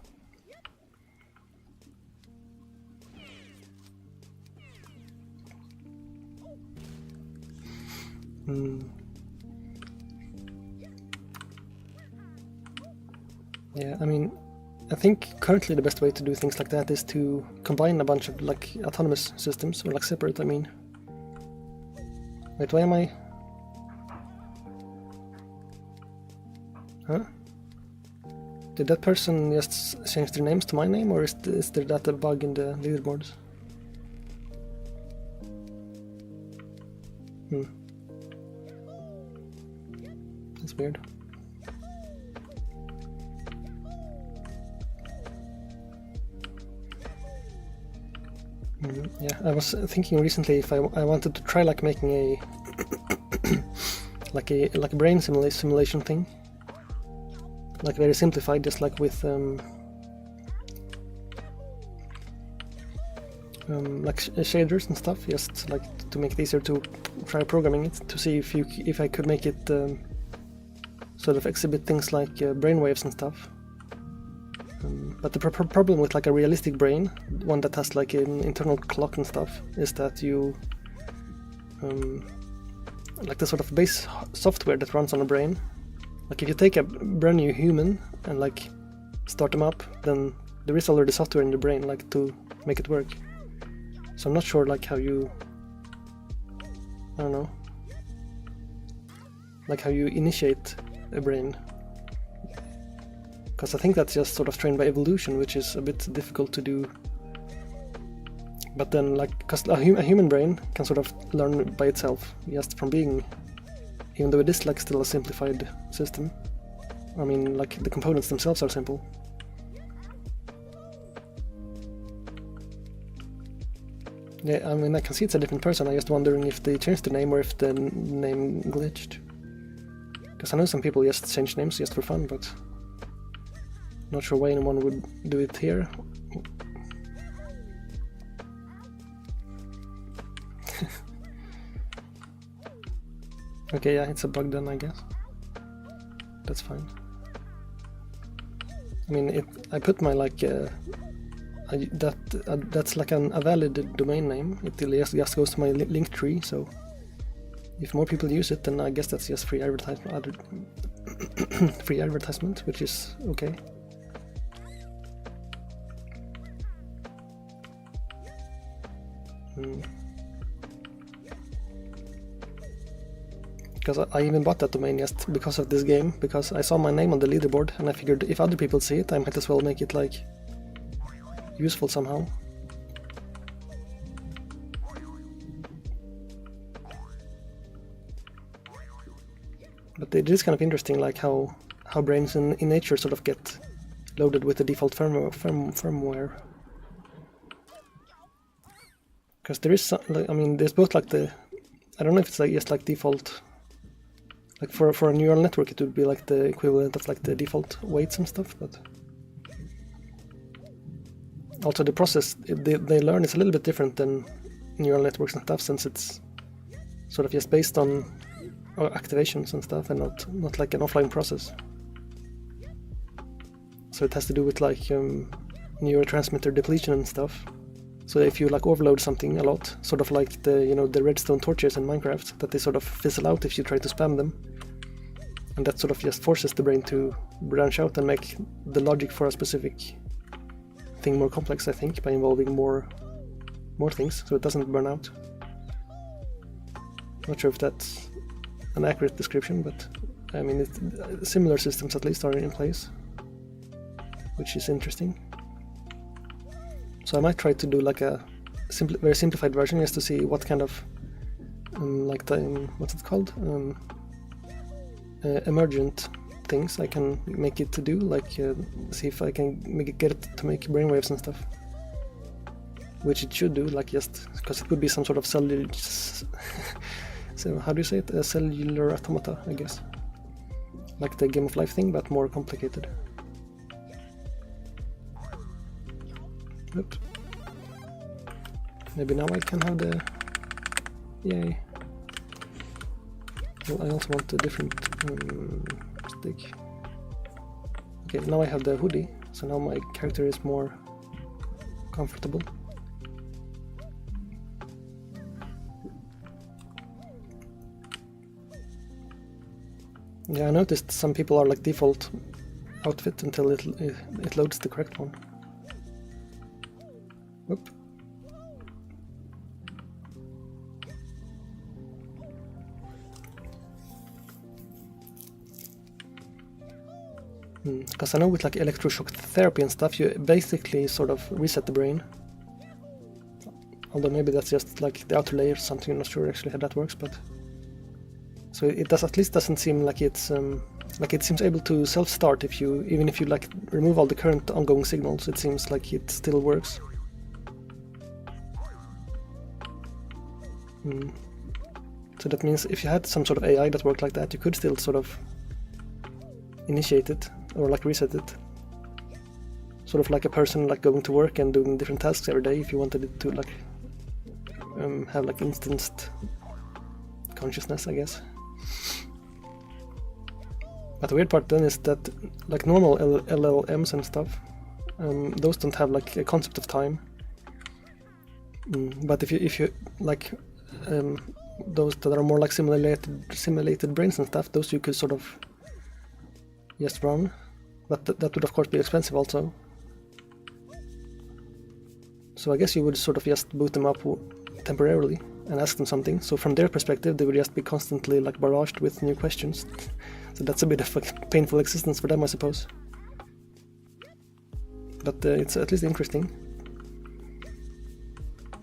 Yeah, I mean, I think currently the best way to do things like that is to combine a bunch of like autonomous systems, or like separate, I mean. Wait, why am I? Huh? Did that person just change their names to my name, or is there that a bug in the leaderboards? That's weird. Yeah, I was thinking recently if I wanted to try like making a like a brain simulation thing, like very simplified, just like with like shaders and stuff, just like to make it easier to try programming it, to see if I could make it sort of exhibit things like brainwaves and stuff. But the problem with like a realistic brain, one that has like an internal clock and stuff, is that you like the sort of base software that runs on a brain, like if you take a brand new human and like start them up, then there is already software in the brain like to make it work. So I'm not sure like how you, I don't know, like how you initiate a brain. Because I think that's just sort of trained by evolution, which is a bit difficult to do. But then, like, because a human brain can sort of learn by itself, just from being, even though it is like still a simplified system. I mean, like the components themselves are simple. Yeah, I mean, I can see it's a different person. I'm just wondering if they changed the name or if the name glitched. Because I know some people just change names just for fun, but not sure why anyone would do it here. Okay, yeah, it's a bug then, I guess. That's fine. I mean, I put my like that's like a valid domain name. It just goes to my link tree. So if more people use it, then I guess that's just free advertisement. Free advertisement, which is okay. Because I even bought that domain just because of this game, because I saw my name on the leaderboard and I figured if other people see it, I might as well make it like useful somehow. But it is kind of interesting, like how brains in nature sort of get loaded with the default firmware. Because there is some, I mean, there's both like the, I don't know if it's like just like default, like for a neural network it would be like the equivalent of like the default weights and stuff, but also the process they learn is a little bit different than neural networks and stuff, since it's sort of just based on activations and stuff and not like an offline process. So it has to do with like neurotransmitter depletion and stuff. So if you like overload something a lot, sort of like the redstone torches in Minecraft, that they sort of fizzle out if you try to spam them, and that sort of just forces the brain to branch out and make the logic for a specific thing more complex, I think, by involving more things, so it doesn't burn out. Not sure if that's an accurate description, but I mean, similar systems at least are in place, which is interesting. So I might try to do like a very simplified version just to see what kind of like what's it called, emergent things I can make it to do, like see if I can get it to make brainwaves and stuff, which it should do, like just because it would be some sort of cellular so how do you say it, a cellular automata, I guess, like the Game of Life thing, but more complicated. Oops. Maybe now I can have the... Yay. Well, I also want a different stick. Okay, now I have the hoodie, so now my character is more comfortable. Yeah, I noticed some people are like default outfit until it loads the correct one. Whoop. Because I know with like electroshock therapy and stuff, you basically sort of reset the brain. Although maybe that's just like the outer layer or something, I'm not sure actually how that works, but... So it does at least doesn't seem like it's... like it seems able to self-start if you... even if you like remove all the current ongoing signals, it seems like it still works. So that means if you had some sort of AI that worked like that, you could still sort of initiate it, or like reset it. Sort of like a person like going to work and doing different tasks every day if you wanted it to like have like instanced consciousness, I guess. But the weird part then is that like normal LLMs and stuff, those don't have like a concept of time. But if you like those that are more like simulated brains and stuff, those you could sort of just run, but that would of course be expensive also. So I guess you would sort of just boot them up temporarily and ask them something. So from their perspective, they would just be constantly like barraged with new questions. So that's a bit of a painful existence for them, I suppose. But it's at least interesting,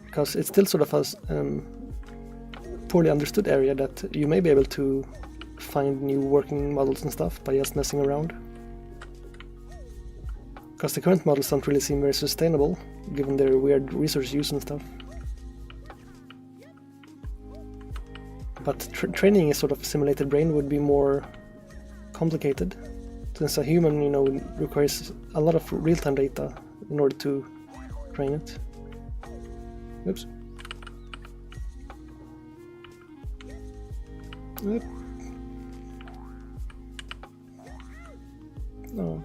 because it's still sort of a poorly understood area that you may be able to find new working models and stuff by just messing around. Because the current models don't really seem very sustainable, given their weird resource use and stuff. But training a sort of simulated brain would be more complicated, since a human, you know, requires a lot of real-time data in order to train it. Oops. Oop. No.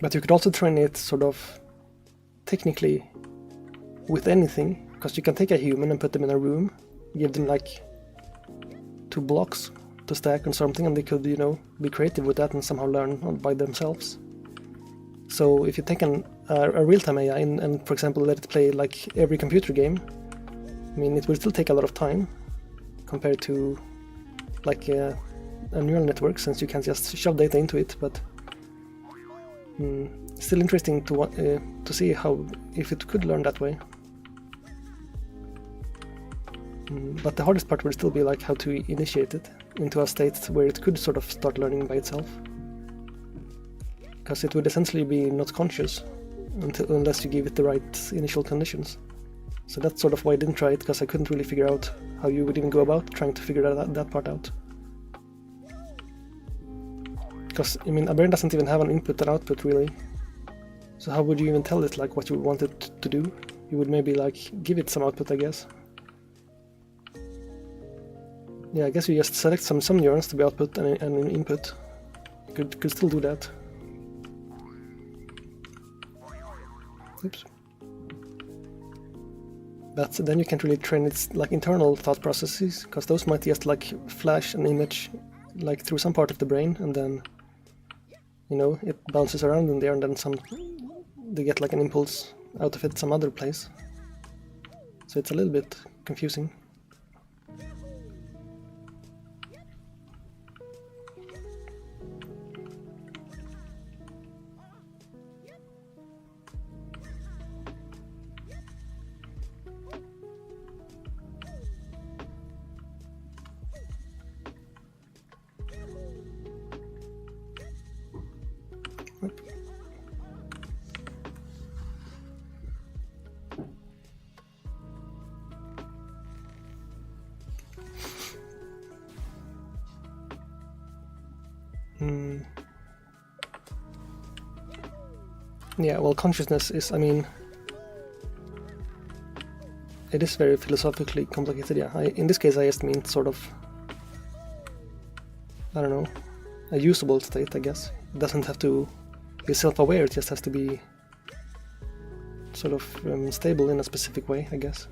But you could also train it sort of technically with anything, because you can take a human and put them in a room, give them like 2 blocks to stack on something, and they could, you know, be creative with that and somehow learn by themselves. So if you take a real-time AI and for example let it play like every computer game, I mean, it will still take a lot of time compared to like a neural network, since you can just shove data into it, but still interesting to see how, if it could learn that way. But the hardest part would still be like how to initiate it into a state where it could sort of start learning by itself. Because it would essentially be not conscious unless you give it the right initial conditions. So that's sort of why I didn't try it, because I couldn't really figure out how you would even go about trying to figure that part out. Because, I mean, a brain doesn't even have an input and output really. So how would you even tell it like what you want it to do? You would maybe like give it some output, I guess. Yeah, I guess you just select some neurons to be output and an input. You could still do that. Oops. But then you can't really train its like internal thought processes, because those might just like flash an image like through some part of the brain, and then, you know, it bounces around in there, and then they get like an impulse out of it some other place. So it's a little bit confusing. Yeah, well, consciousness is, I mean, it is very philosophically complicated, yeah. In this case I just mean sort of, I don't know, a usable state, I guess. It doesn't have to be self-aware, it just has to be sort of stable in a specific way, I guess.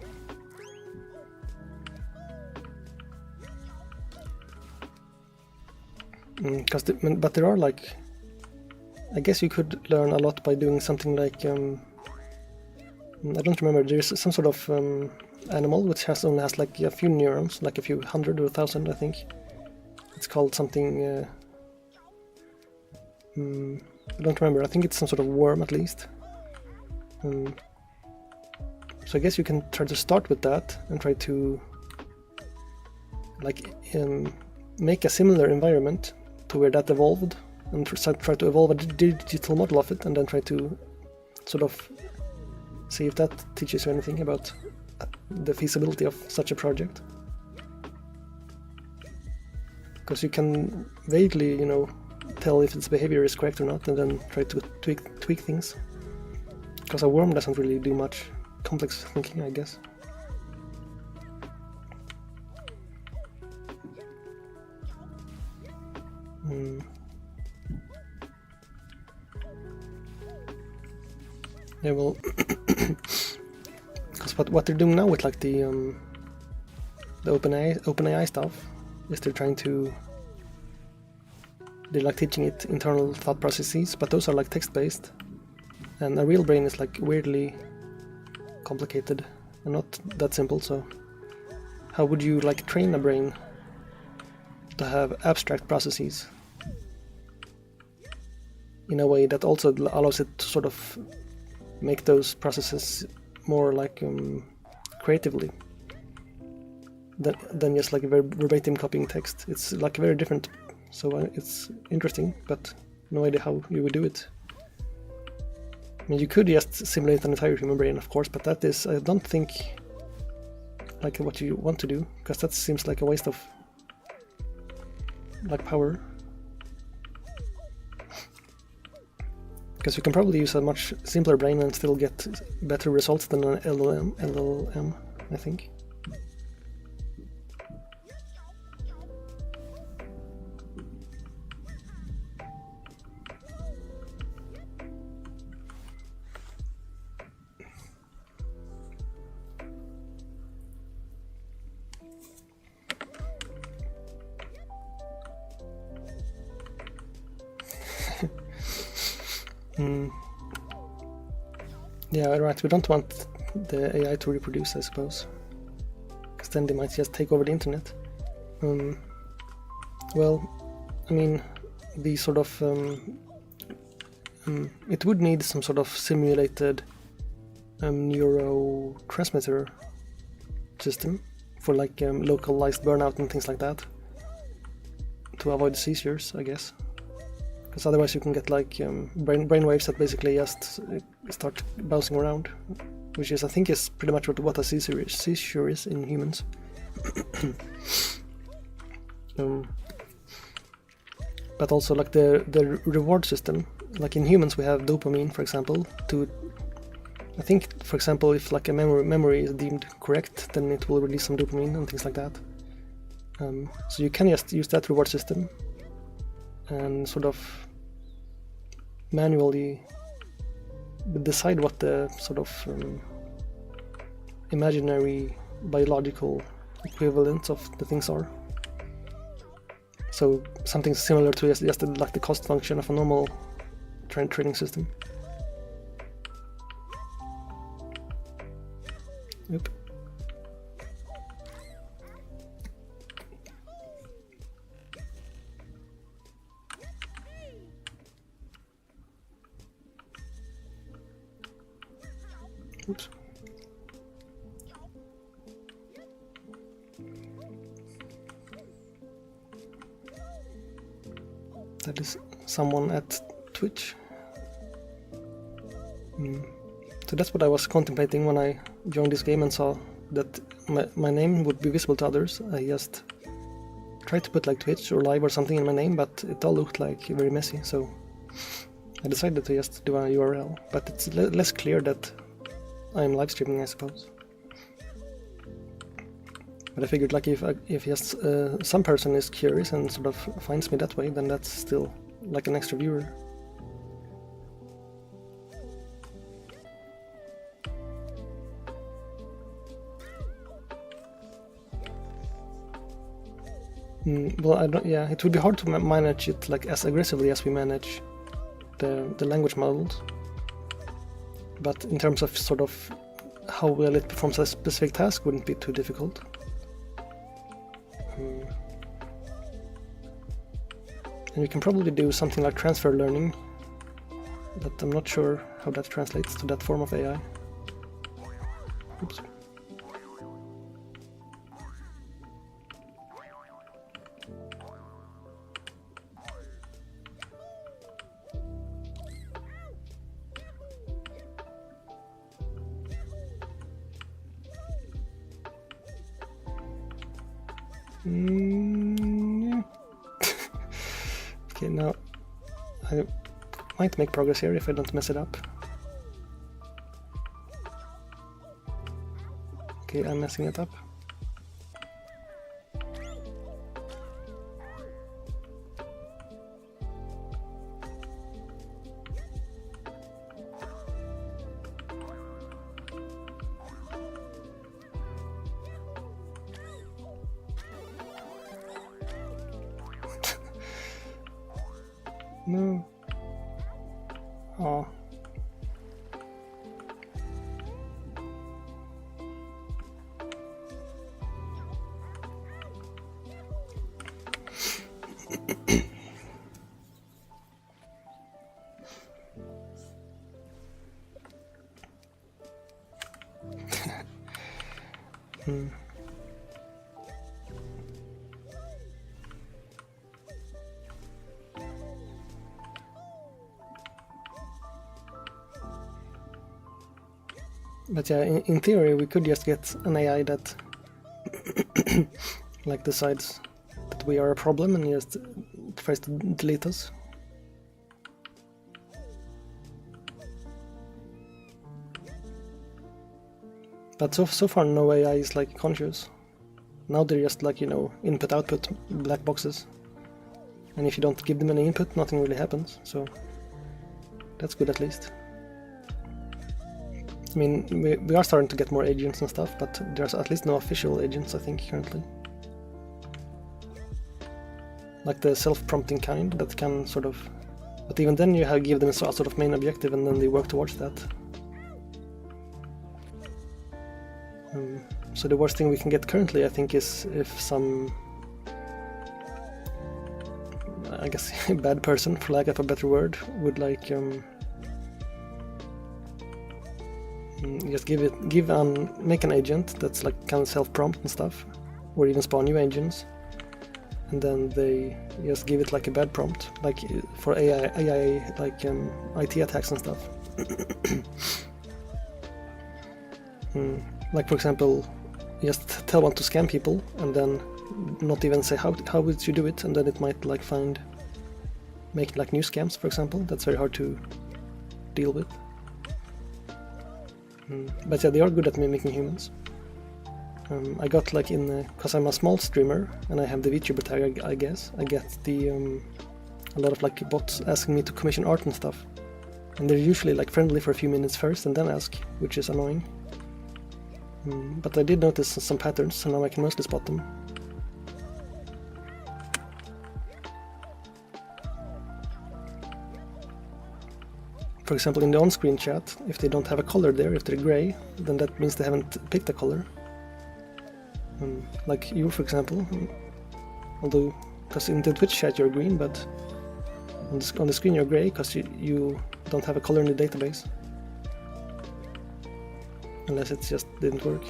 But there are like, I guess you could learn a lot by doing something like, I don't remember, there's some sort of animal which only has like a few neurons, like a few hundred or 1,000, I think. It's called something, I don't remember, I think it's some sort of worm at least. So I guess you can try to start with that and try to like make a similar environment to where that evolved, and try to evolve a digital model of it, and then try to sort of see if that teaches you anything about the feasibility of such a project. Because you can vaguely, you know, tell if its behavior is correct or not, and then try to tweak things. Because a worm doesn't really do much complex thinking, I guess. Yeah, well, because what they're doing now with like the OpenAI stuff is they're like teaching it internal thought processes, but those are like text-based, and a real brain is like weirdly complicated and not that simple. So how would you like train a brain to have abstract processes in a way that also allows it to sort of make those processes more like creatively than just like verbatim copying text? It's like very different, so it's interesting, but no idea how you would do it. I mean, you could just simulate an entire human brain, of course, but that is, I don't think, like what you want to do, because that seems like a waste of like power. Because you can probably use a much simpler brain and still get better results than an LLM, I think. Yeah, right, we don't want the AI to reproduce, I suppose, because then they might just take over the internet. Well, I mean, the sort of it would need some sort of simulated neurotransmitter system for like localized burnout and things like that to avoid seizures, I guess. Because otherwise you can get like brain waves that basically just start bouncing around, which is, I think, is pretty much what a seizure is in humans. But also like the reward system, like in humans we have dopamine, for example, I think, for example, if like a memory is deemed correct, then it will release some dopamine and things like that. So you can just use that reward system and sort of manually decide what the sort of imaginary biological equivalents of the things are. So something similar to just like the cost function of a normal training system. Yep. Oops. That is someone at Twitch. So that's what I was contemplating when I joined this game and saw that my name would be visible to others. I just tried to put like Twitch or live or something in my name, but it all looked like very messy, so I decided to just do a URL, but it's less clear that I'm live streaming, I suppose. But I figured like if just some person is curious and sort of finds me that way, then that's still like an extra viewer. Well, I don't. Yeah, it would be hard to manage it like as aggressively as we manage the language models. But in terms of sort of how well it performs a specific task, wouldn't be too difficult. And we can probably do something like transfer learning, but I'm not sure how that translates to that form of AI. Oops. Okay, now I might make progress here if I don't mess it up. Okay, I'm messing it up. No. Oh. But yeah, in theory we could just get an AI that like decides that we are a problem and just tries to delete us. But so far no AI is like conscious. Now they're just like, you know, input-output black boxes. And if you don't give them any input, nothing really happens, so that's good at least. I mean, we are starting to get more agents and stuff, but there's at least no official agents, I think, currently. Like the self-prompting kind that can sort of... But even then you have give them a sort of main objective and then they work towards that. So the worst thing we can get currently, I think, is if some... I guess bad person, for lack of a better word, would like... just make an agent that's like kind of self-prompt and stuff, or even spawn new agents, and then they just give it like a bad prompt, like for AI like IT attacks and stuff. Like for example, just tell one to scam people and then not even say how would you do it, and then it might like make like new scams, for example. That's very hard to deal with. But yeah, they are good at mimicking humans. I got like because I'm a small streamer and I have the VTuber tag, I guess, I get a lot of like bots asking me to commission art and stuff. And they're usually like friendly for a few minutes first and then ask, which is annoying. But I did notice some patterns, so now I can mostly spot them. For example, in the on-screen chat, if they don't have a color there, if they're gray, then that means they haven't picked a color. Like you, for example, although, because in the Twitch chat you're green, but on the screen you're gray because you don't have a color in the database. Unless it just didn't work.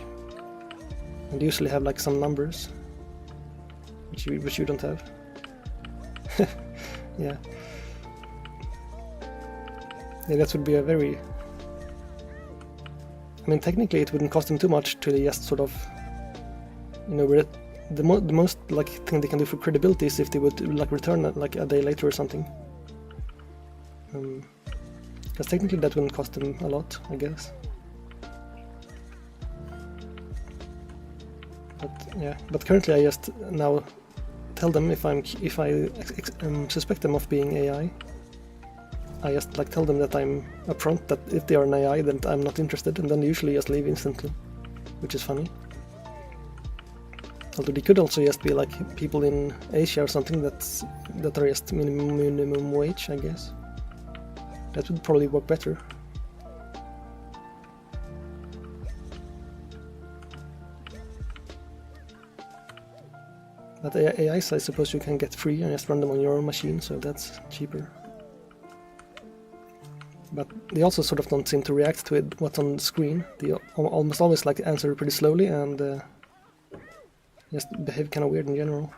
And you usually have like some numbers, which you don't have. Yeah. Yeah, that would be a very... I mean, technically it wouldn't cost them too much to just sort of... You know, the most like thing they can do for credibility is if they would like return like a day later or something. Because technically that wouldn't cost them a lot, I guess. But yeah, but currently I just now tell them if I suspect them of being AI. I just like tell them that I'm upfront that if they are an AI, then I'm not interested, and then they usually just leave instantly, which is funny. Although they could also just be like people in Asia or something that are just minimum wage, I guess. That would probably work better. But AIs, I suppose you can get free and just run them on your own machine, so that's cheaper. But they also sort of don't seem to react to it, what's on the screen. They almost always like answer pretty slowly and just behave kind of weird in general.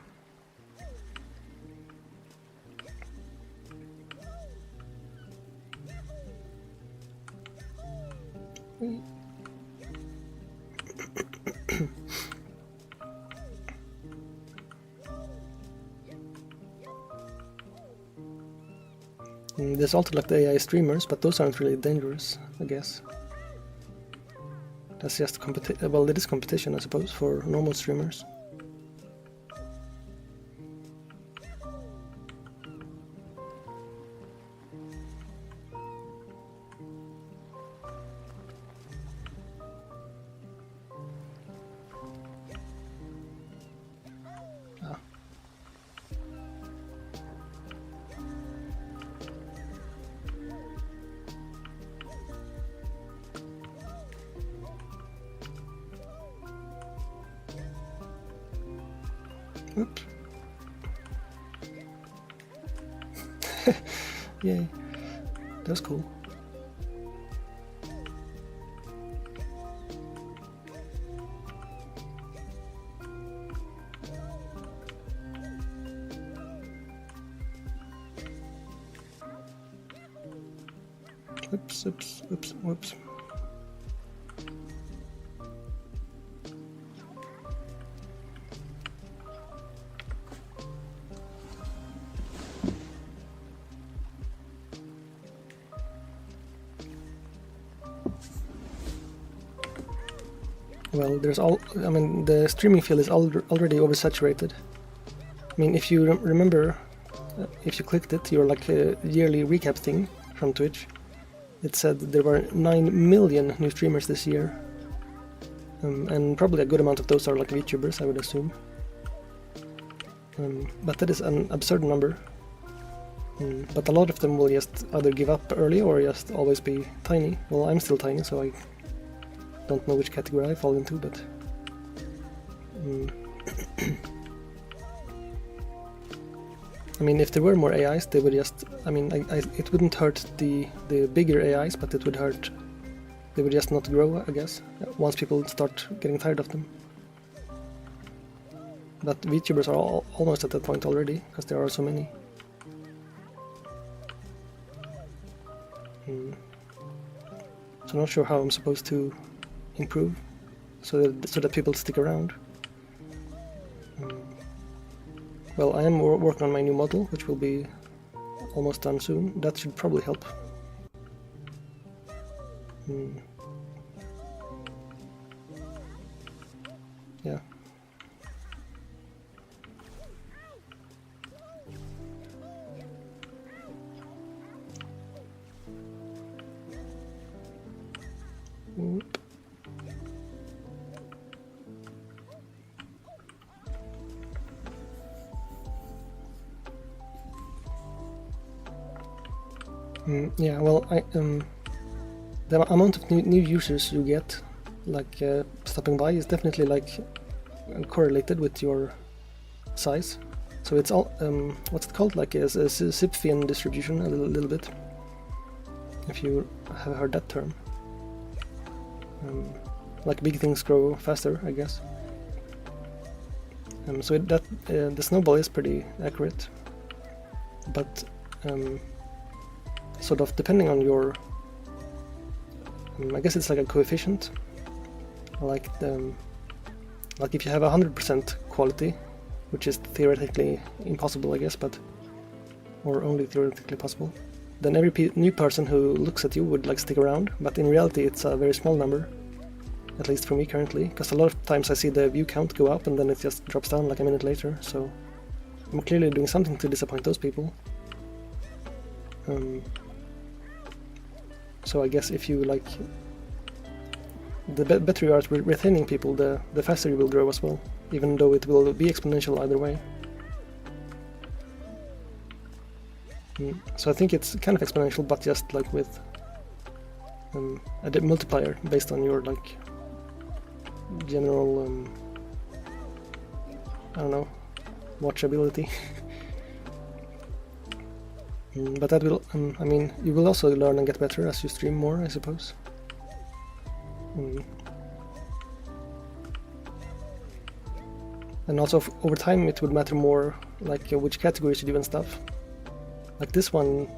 There's also like the AI streamers, but those aren't really dangerous, I guess. That's just well, it is competition, I suppose, for normal streamers. Oops. Yay. That was cool. Oops, oops, oops, whoops. Well, I mean, the streaming field is already oversaturated. I mean, if you remember, if you clicked it, your like yearly recap thing from Twitch, it said there were 9 million new streamers this year. And probably a good amount of those are like VTubers, I would assume. But that is an absurd number. But a lot of them will just either give up early or just always be tiny. Well, I'm still tiny, so I don't know which category I fall into, but I mean, if there were more AIs, they would just, I mean, it wouldn't hurt the bigger AIs, but it would hurt, they would just not grow, I guess, once people start getting tired of them. But VTubers are almost at that point already, because there are so many. So I'm not sure how I'm supposed to improve so that people stick around. Well, I am working on my new model, which will be almost done soon. That should probably help. Yeah. Oop. Yeah, well, the amount of new users you get, like stopping by, is definitely like correlated with your size. So it's all what's it called? Like a Zipfian distribution, a little bit. If you have heard that term, like big things grow faster, I guess. So the snowball is pretty accurate, but sort of depending on your, I guess it's like a coefficient, like if you have 100% quality, which is theoretically impossible, I guess, but or only theoretically possible. then every new person who looks at you would like stick around, but in reality it's a very small number, at least for me currently, because a lot of times I see the view count go up and then it just drops down like a minute later, so I'm clearly doing something to disappoint those people. So I guess if you like, the better you are at retaining people, the faster you will grow as well, even though it will be exponential either way. So I think it's kind of exponential, but just like with a multiplier based on your like general I don't know, watchability. But that will, I mean, you will also learn and get better as you stream more, I suppose. And also over time it would matter more like which categories you do and stuff. Like this one,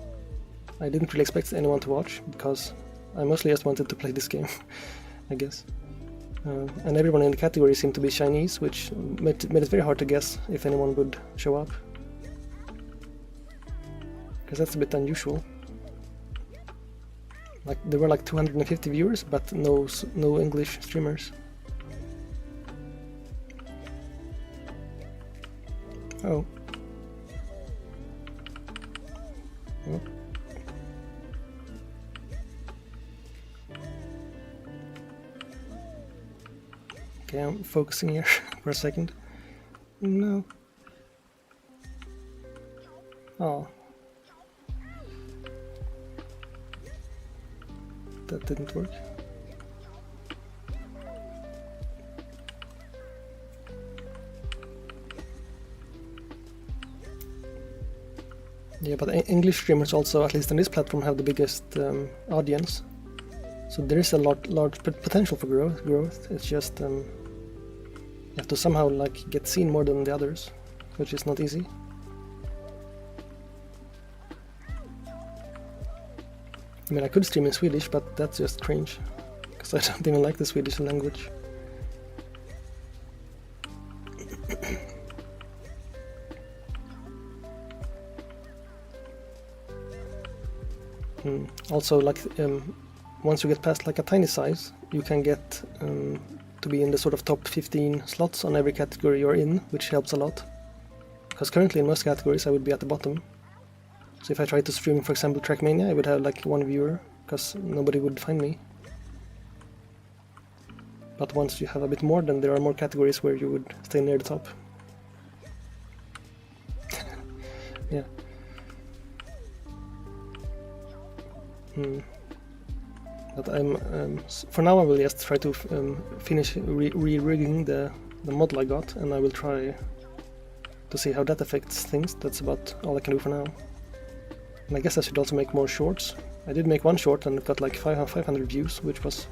I didn't really expect anyone to watch, because I mostly just wanted to play this game, I guess. And everyone in the category seemed to be Chinese, which made it very hard to guess if anyone would show up. Because that's a bit unusual. Like there were like 250 viewers, but no English streamers. Oh. Oh. Okay, I'm focusing here for a second. No. Oh. That didn't work. Yeah, but English streamers also, at least on this platform, have the biggest audience. So there is a large potential for growth. It's just you have to somehow like get seen more than the others, which is not easy. I mean, I could stream in Swedish, but that's just cringe, because I don't even like the Swedish language. Also, like once you get past like a tiny size, you can get to be in the sort of top 15 slots on every category you're in, which helps a lot. Because currently in most categories I would be at the bottom. So if I try to stream, for example, Trackmania, I would have like one viewer, because nobody would find me. But once you have a bit more, then there are more categories where you would stay near the top. Yeah. But for now I will just try to finish re-rigging the model I got, and I will try to see how that affects things. That's about all I can do for now. And I guess I should also make more shorts. I did make one short and it got like 500 views, which was,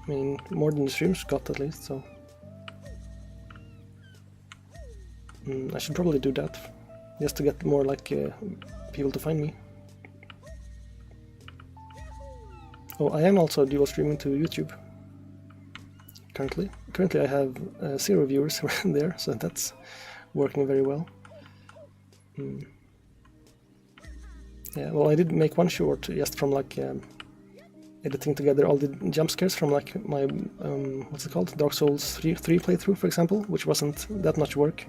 I mean, more than the streams got at least, so I should probably do that, just to get more like people to find me. Oh, I am also dual streaming to YouTube currently. Currently I have 0 viewers there, so that's working very well. Yeah, well, I did make one short just from like editing together all the jump scares from like my what's it called, Dark Souls 3 playthrough, for example, which wasn't that much work.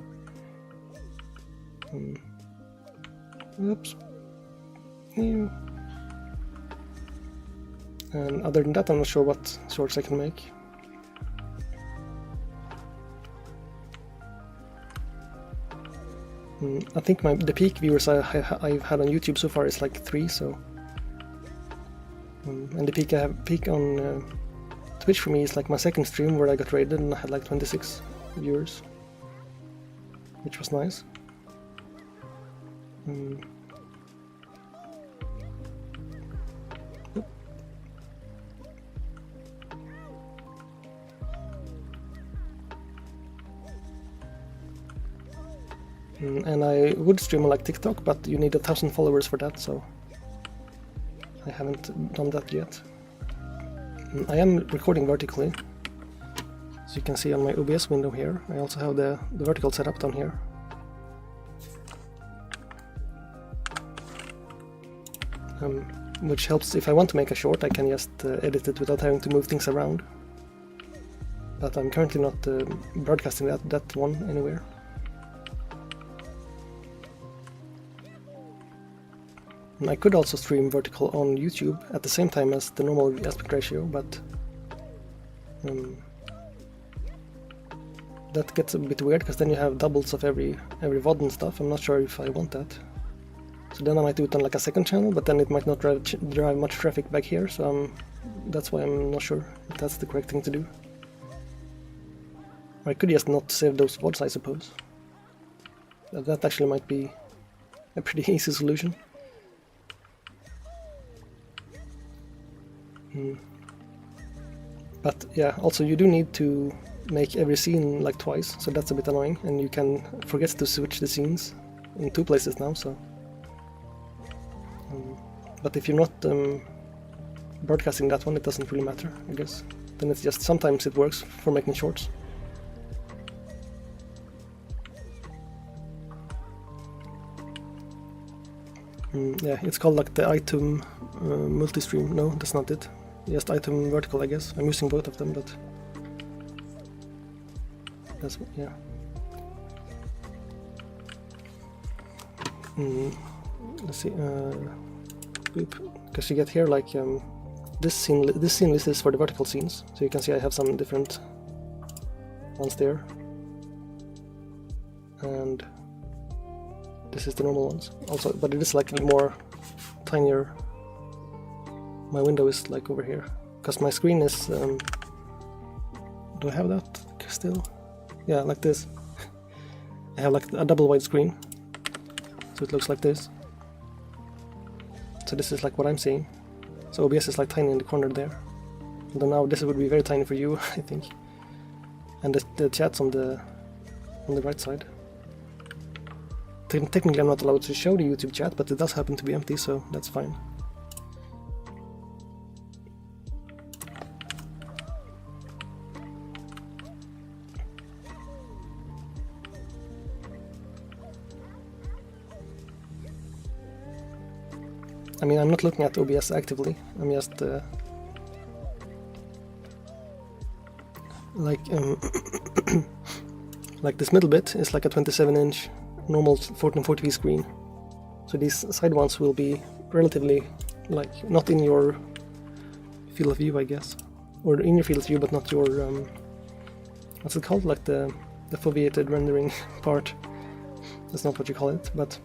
Oops. Yeah. And other than that, I'm not sure what shorts I can make. I think the peak viewers I've had on YouTube so far is like 3, so and the peak on Twitch for me is like my second stream where I got raided and I had like 26 viewers, which was nice. And I would stream on like TikTok, but you need 1,000 followers for that, so I haven't done that yet. I am recording vertically, as you can see on my OBS window here. I also have the vertical setup down here. which helps if I want to make a short. I can just edit it without having to move things around. But I'm currently not broadcasting that one anywhere. And I could also stream vertical on YouTube at the same time as the normal aspect ratio, but that gets a bit weird because then you have doubles of every VOD and stuff. I'm not sure if I want that. So then I might do it on like a second channel, but then it might not drive much traffic back here, so that's why I'm not sure if that's the correct thing to do. Or I could just not save those VODs, I suppose. That actually might be a pretty easy solution. But yeah, also you do need to make every scene like twice, so that's a bit annoying, and you can forget to switch the scenes in 2 places now, so... but if you're not broadcasting that one, it doesn't really matter, I guess. Then it's just sometimes it works for making shorts. Yeah, it's called like the item multi-stream. No, that's not it. Just item vertical, I guess. I'm using both of them, but that's, yeah. Let's see. Because you get here like this scene list is for the vertical scenes, so you can see I have some different ones there, and this is the normal ones also, but it is like a more tinier. My window is like over here because my screen is do I have that still? Yeah, like this. I have like a double wide screen, so it looks like this. So this is like what I'm seeing. So OBS is like tiny in the corner there. Although now this would be very tiny for you, I think. And the chat's on the right side. Technically I'm not allowed to show the YouTube chat, but it does happen to be empty, so that's fine. I mean, I'm not looking at OBS actively, I'm just like like this middle bit is like a 27-inch normal 1440p screen, so these side ones will be relatively like not in your field of view, I guess, or in your field of view, but not your what's it called, like the foveated rendering part. That's not what you call it, but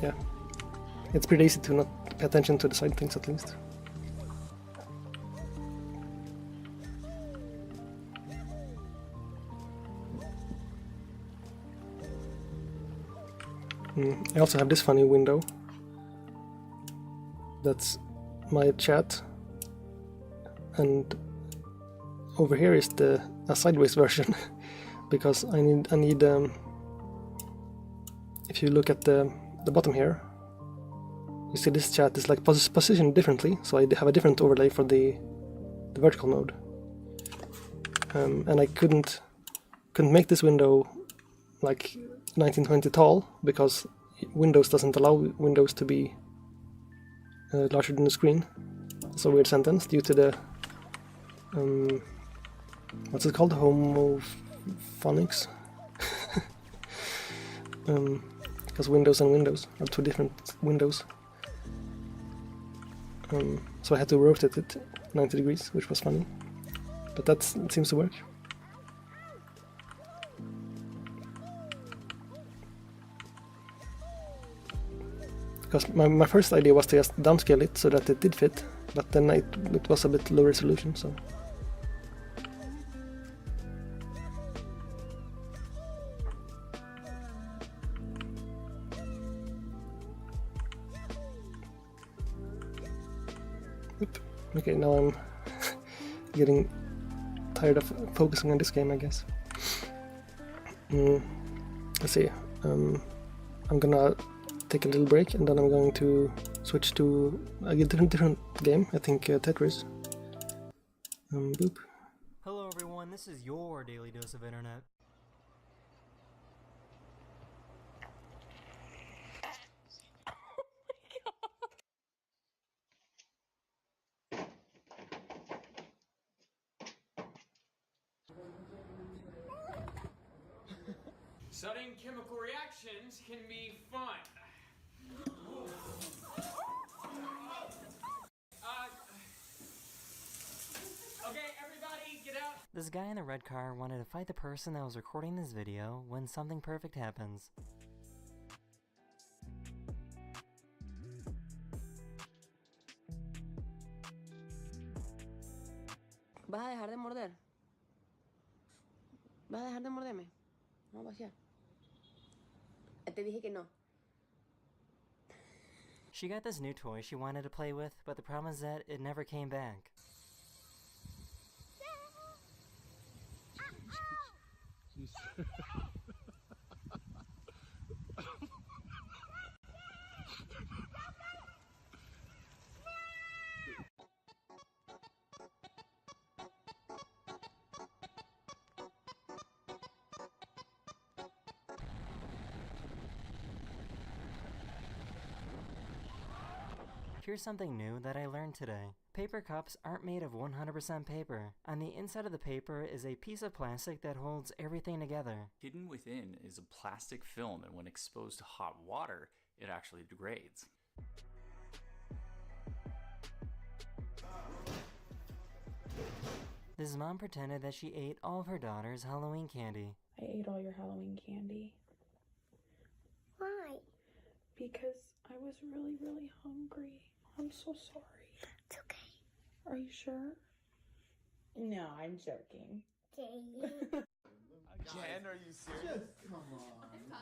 yeah. It's pretty easy to not pay attention to the side things, at least. I also have this funny window. That's my chat, and over here is a sideways version because I need if you look at the bottom here, you see this chat is like positioned differently, so I have a different overlay for the vertical mode, and I couldn't make this window like 1920 tall because Windows doesn't allow windows to be larger than the screen. It's a weird sentence due to the what's it called, homophonics. Because Windows and Windows are 2 different windows. So I had to rotate it 90 degrees, which was funny, but that seems to work. Because my first idea was to just downscale it so that it did fit, but then it was a bit low resolution, so... Okay, now I'm getting tired of focusing on this game, I guess. Let's see. I'm gonna take a little break, and then I'm going to switch to a different game. I think Tetris. Boop. Hello everyone, this is your daily dose of internet. Sudden chemical reactions can be fun. Okay, everybody, get out. This guy in the red car wanted to fight the person that was recording this video when something perfect happens. ¿Vas a dejar de morder? ¿Vas a dejar de morderme? Vamos a pasear. Te dije que no. She got this new toy she wanted to play with, but the problem is that it never came back. Here's something new that I learned today. Paper cups aren't made of 100% paper. On the inside of the paper is a piece of plastic that holds everything together. Hidden within is a plastic film, and when exposed to hot water, it actually degrades. This mom pretended that she ate all of her daughter's Halloween candy. I ate all your Halloween candy. Why? Because I was really, really hungry. I'm so sorry. It's okay. Are you sure? No, I'm joking. Okay. Again, are you serious? Just come on.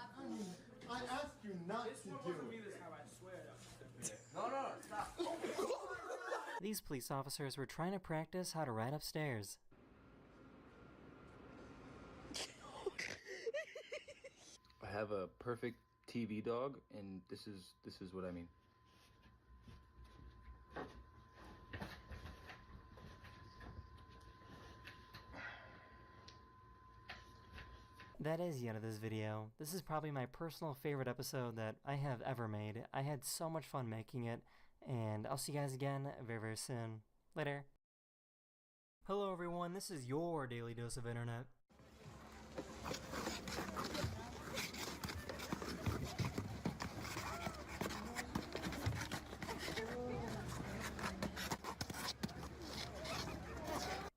I asked you not to do it. No, stop. These police officers were trying to practice how to ride upstairs. I have a perfect TV dog, and this is what I mean. That is the end of this video. This is probably my personal favorite episode that I have ever made. I had so much fun making it, and I'll see you guys again very, very soon. Later. Hello everyone, this is your daily dose of internet.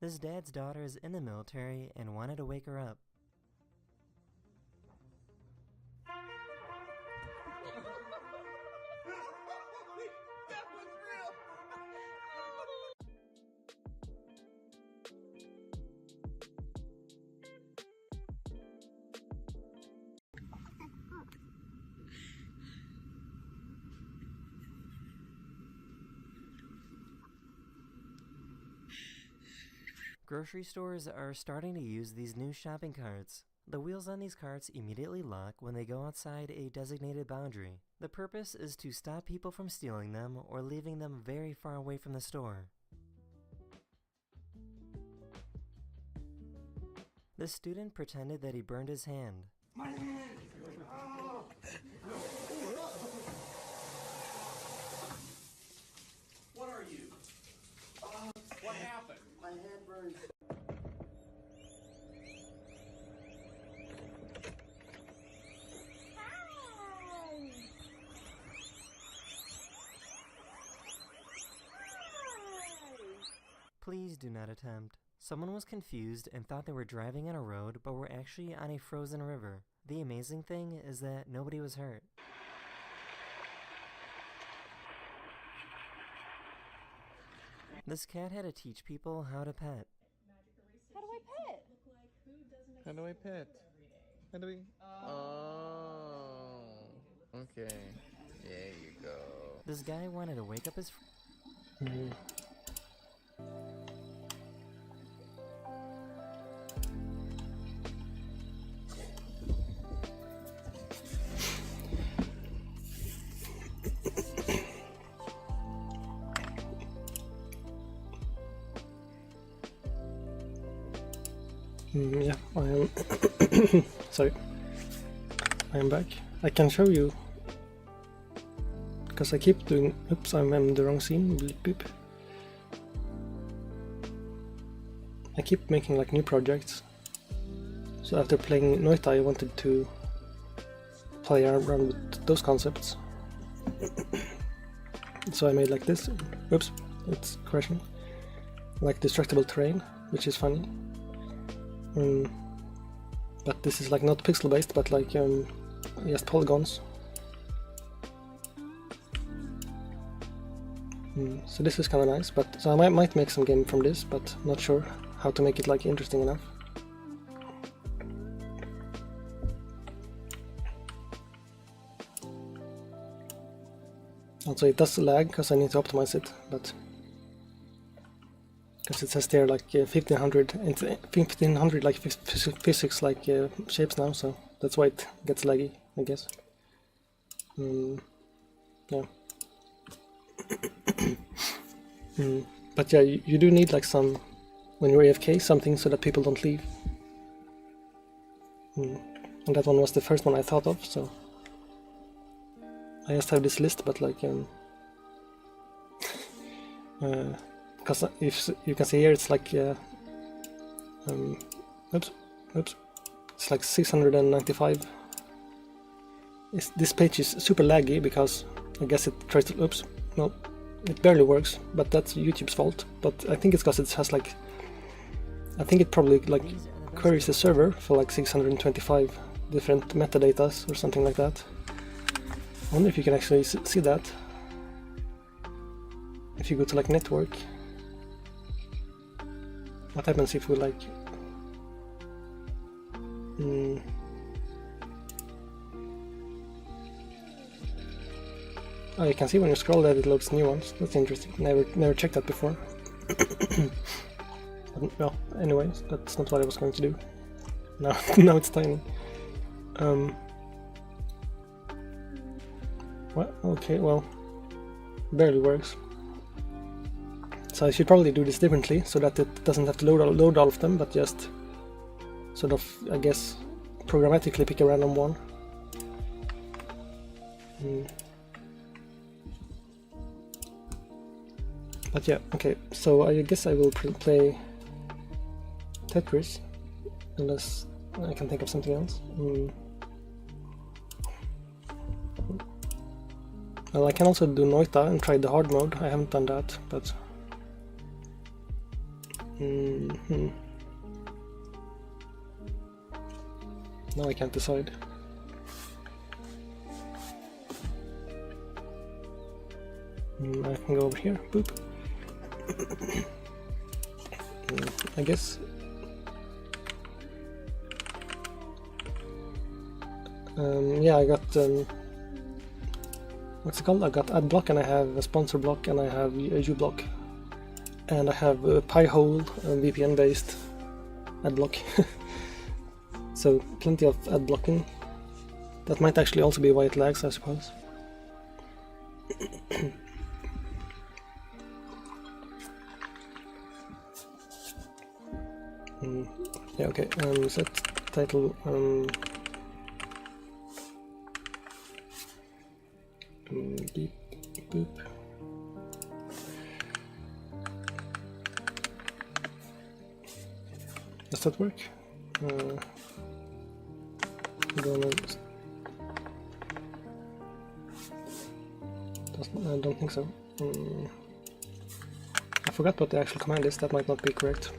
This dad's daughter is in the military and wanted to wake her up. Grocery stores are starting to use these new shopping carts. The wheels on these carts immediately lock when they go outside a designated boundary. The purpose is to stop people from stealing them or leaving them very far away from the store. The student pretended that he burned his hand. My hand! Oh. What are you? What happened? My hand burned. Please do not attempt. Someone was confused and thought they were driving on a road but were actually on a frozen river. The amazing thing is that nobody was hurt. This cat had to teach people how to pet. How do I pet? How do I pet? How do we? Oh. Okay. There you go. This guy wanted to wake up his Yeah, I am. Sorry. I am back. I can show you. Because I keep doing. Oops, I'm in the wrong scene. Bleep, beep. I keep making like new projects. So after playing Noita, I wanted to play around with those concepts. So I made like this. Oops, it's crashing. Like destructible terrain, which is funny. But this is like not pixel based, but like just polygons. So this is kind of nice, but so I might make some game from this, but not sure how to make it like interesting enough. Also, it does lag because I need to optimize it, but because it says there like 1500 and 1500 like physics like shapes now, so that's why it gets laggy, I guess. Yeah. But yeah, you do need like some, when you're AFK, something so that people don't leave. And that one was the first one I thought of, so I just have this list, but like because if you can see here, it's like oops, it's like 695. This page is super laggy because I guess it tries to, oops, no, it barely works, but that's YouTube's fault. But I think it's because it has like, I think it probably like queries the server for like 625 different metadatas or something like that. I wonder if you can actually see that. If you go to like network, what happens if we like oh, you can see when you scroll that it loads new ones. That's interesting. Never checked that before. Well, anyways, that's not what I was going to do. Now it's tiny. What? Okay, well, barely works. So I should probably do this differently so that it doesn't have to load all of them, but just sort of, I guess, programmatically pick a random one. But yeah, okay, so I guess I will play Tetris, unless I can think of something else. Well, I can also do Noita and try the hard mode. I haven't done that, but now I can't decide. I can go over here, boop. I guess yeah, I got what's it called? I got ad block, and I have a sponsor block, and I have a U block, and I have a Pi-hole VPN based ad block. So plenty of ad blocking. That might actually also be why it lags, I suppose. Yeah, okay, set title beep boop. Does that work? I don't think so. I forgot what the actual command is. That might not be correct.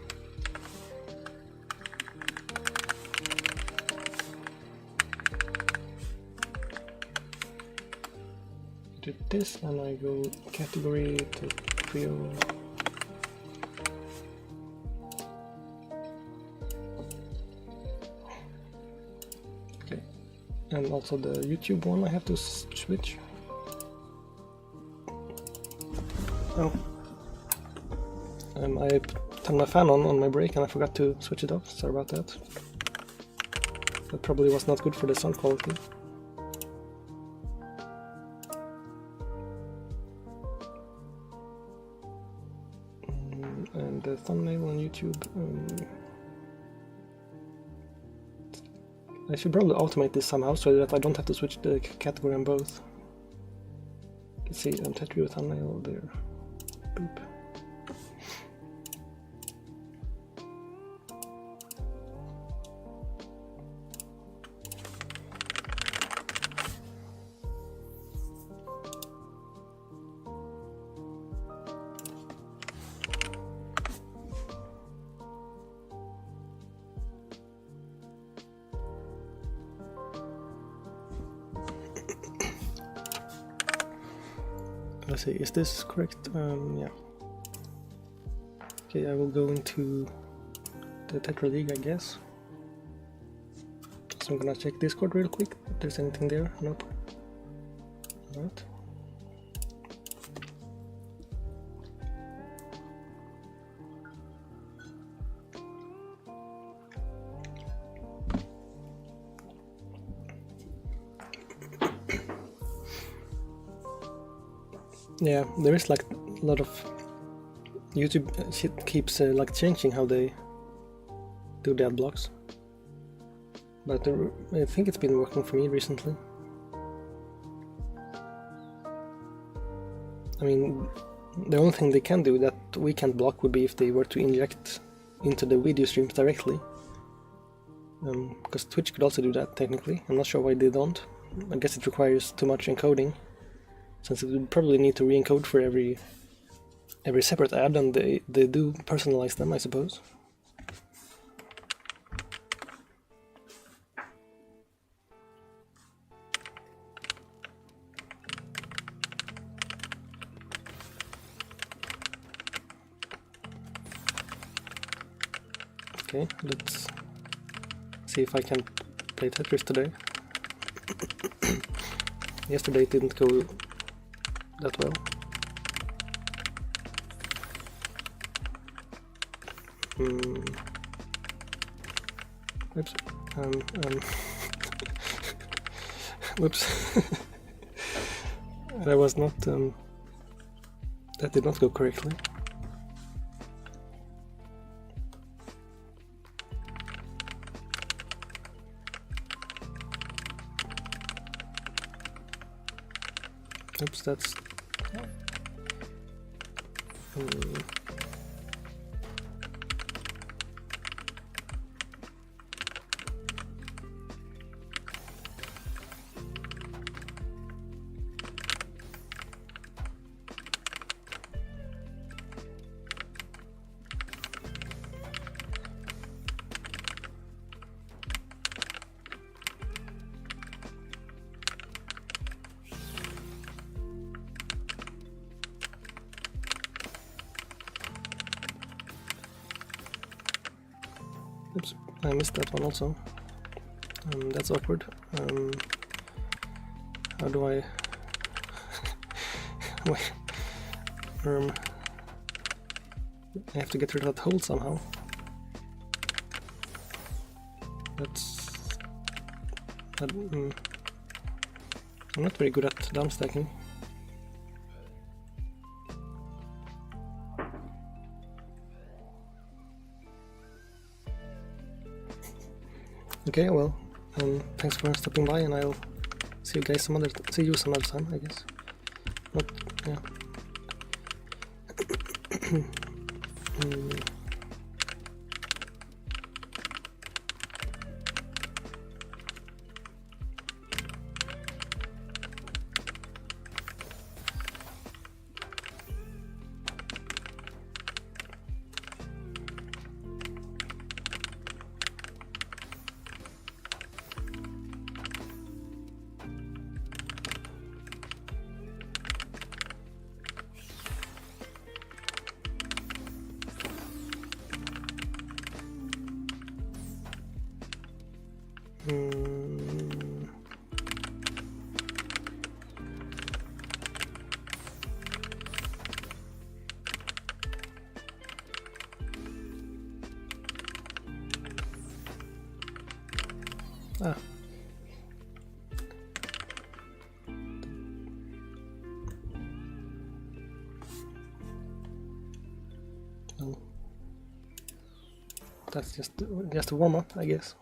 Do this, and I go category to trio. Okay, and also the YouTube one I have to switch. Oh, I turned my fan on my break and I forgot to switch it off. Sorry about that. That probably was not good for the sound quality. And the thumbnail on YouTube. I should probably automate this somehow so that I don't have to switch the category on both. Let's see, touch view thumbnail there. Boop. Let's see, is this correct? Yeah. Okay, I will go into the Tetra League, I guess. So I'm gonna check Discord real quick, if there's anything there. Nope. Alright. Yeah, there is like a lot of YouTube shit keeps like changing how they do the ad blocks, but I think it's been working for me recently. I mean, the only thing they can do that we can't block would be if they were to inject into the video streams directly, because Twitch could also do that technically. I'm not sure why they don't. I guess it requires too much encoding, since it would probably need to re-encode for every separate ad, and they do personalize them, I suppose. Okay, let's see if I can play Tetris today. Yesterday it didn't go that well. Oops. Whoops. That was not. That did not go correctly. Oops, that's. Oops, I missed that one also. That's awkward. How do I... Wait. I have to get rid of that hole somehow. That's... I'm not very good at downstacking. Okay, well, thanks for stopping by, and I'll see you guys some other time, I guess. But yeah. Ah. Well, that's just a warm up, I guess.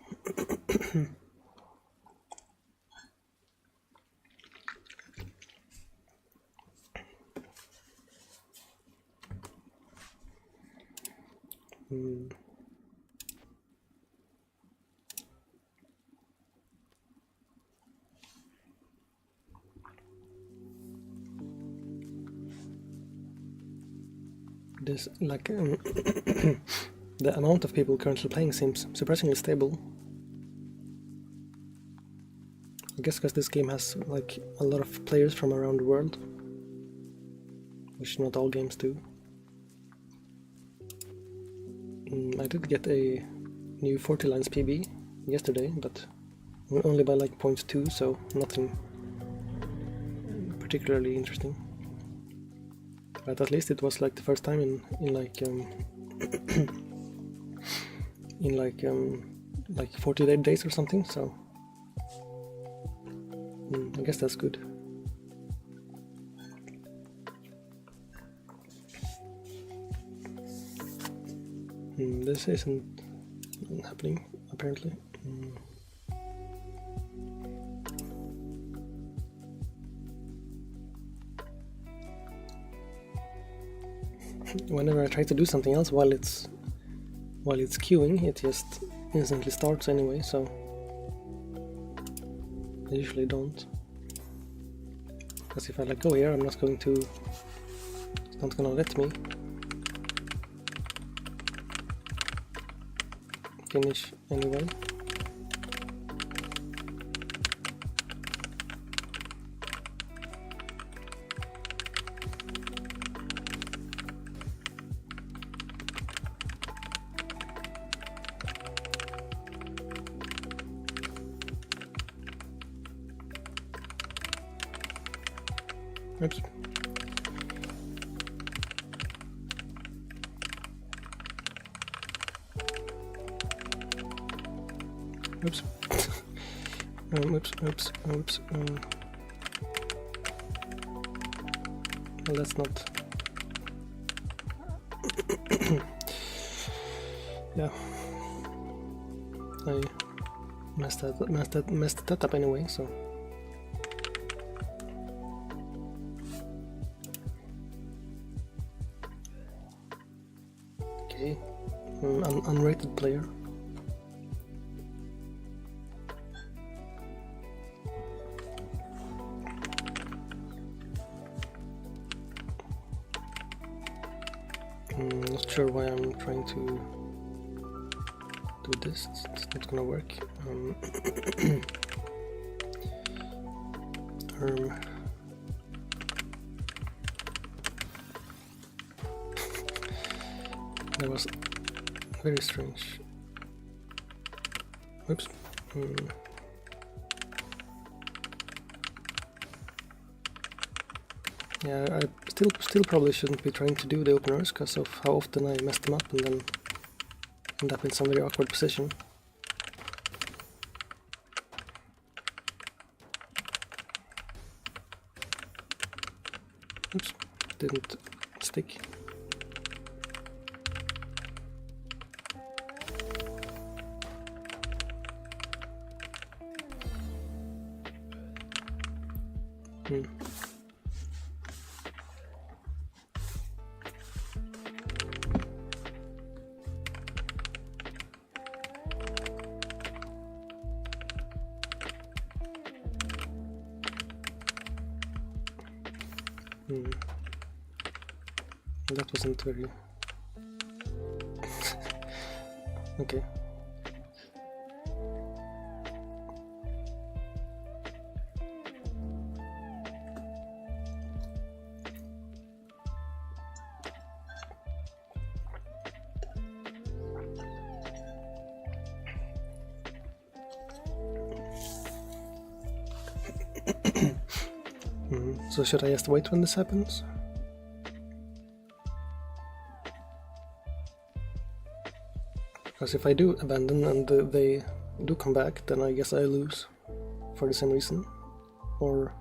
There's like the amount of people currently playing seems surprisingly stable. I guess because this game has like a lot of players from around the world. which not all games do. I did get a new 40 lines PB yesterday, but only by like 0.2, so nothing particularly interesting. But at least it was like the first time in like in like 48 days or something, so I guess that's good. This isn't happening apparently. Whenever I try to do something else while it's queuing, it just instantly starts anyway, so I usually don't. Because if I let go here, it's not gonna let me finish anyway. Oops. Oops. Oops. Well, that's not. Yeah. I messed that up anyway, so. Okay. Unrated player. Not sure why I'm trying to do this. It's not gonna work. That was very strange. Oops. Yeah, I still probably shouldn't be trying to do the openers because of how often I mess them up and then end up in some very awkward position. Oops, didn't stick. That wasn't very okay. So should I just wait when this happens? Because if I do abandon and they do come back, then I guess I lose for the same reason. Or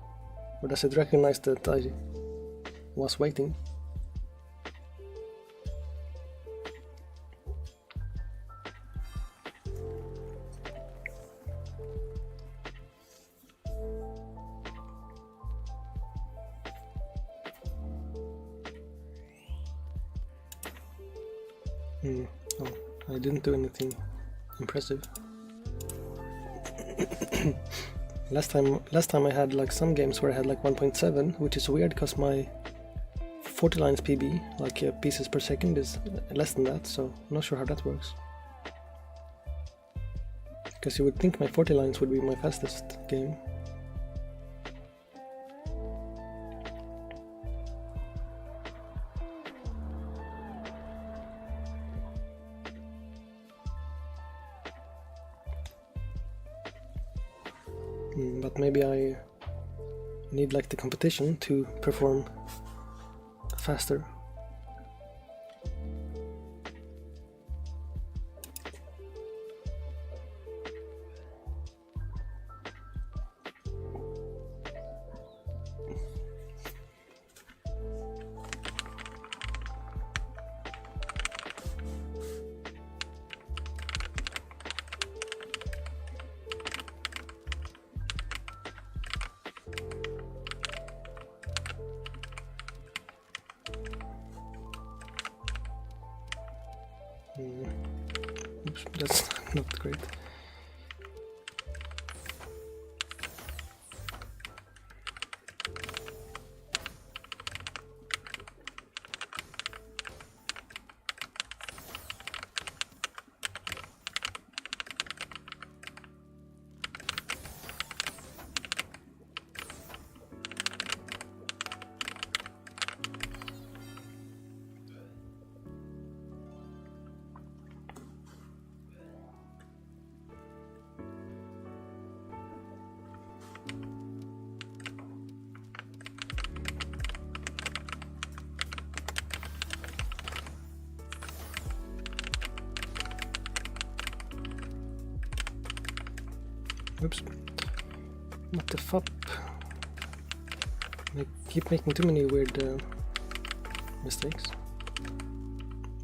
does it recognize that I was waiting? Oh, I didn't do anything impressive. Last time I had like some games where I had like 1.7, which is weird because my 40 lines PB, like pieces per second, is less than that, so I'm not sure how that works. Because you would think my 40 lines would be my fastest game. But maybe I need like the competition to perform faster. Oops, that's not great. Oops. What the fuck? I keep making too many weird mistakes.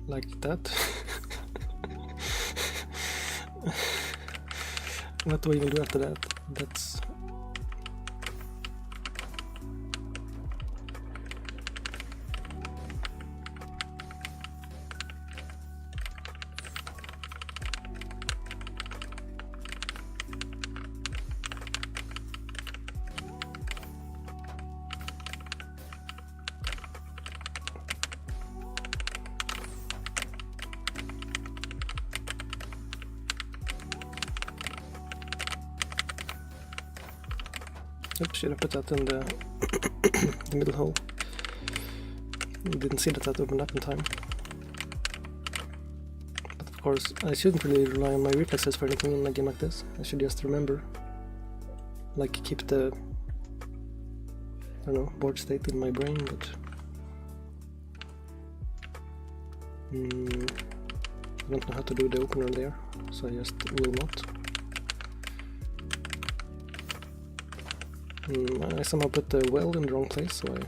Like that. What do I even do after that? That's... Oops, should have put that in the, the middle hole. Didn't see that that opened up in time. But of course, I shouldn't really rely on my reflexes for anything in a game like this. I should just remember. Like, keep the, I don't know, board state in my brain, but... I don't know how to do the opener there, so I just will not. I somehow put the well in the wrong place, so I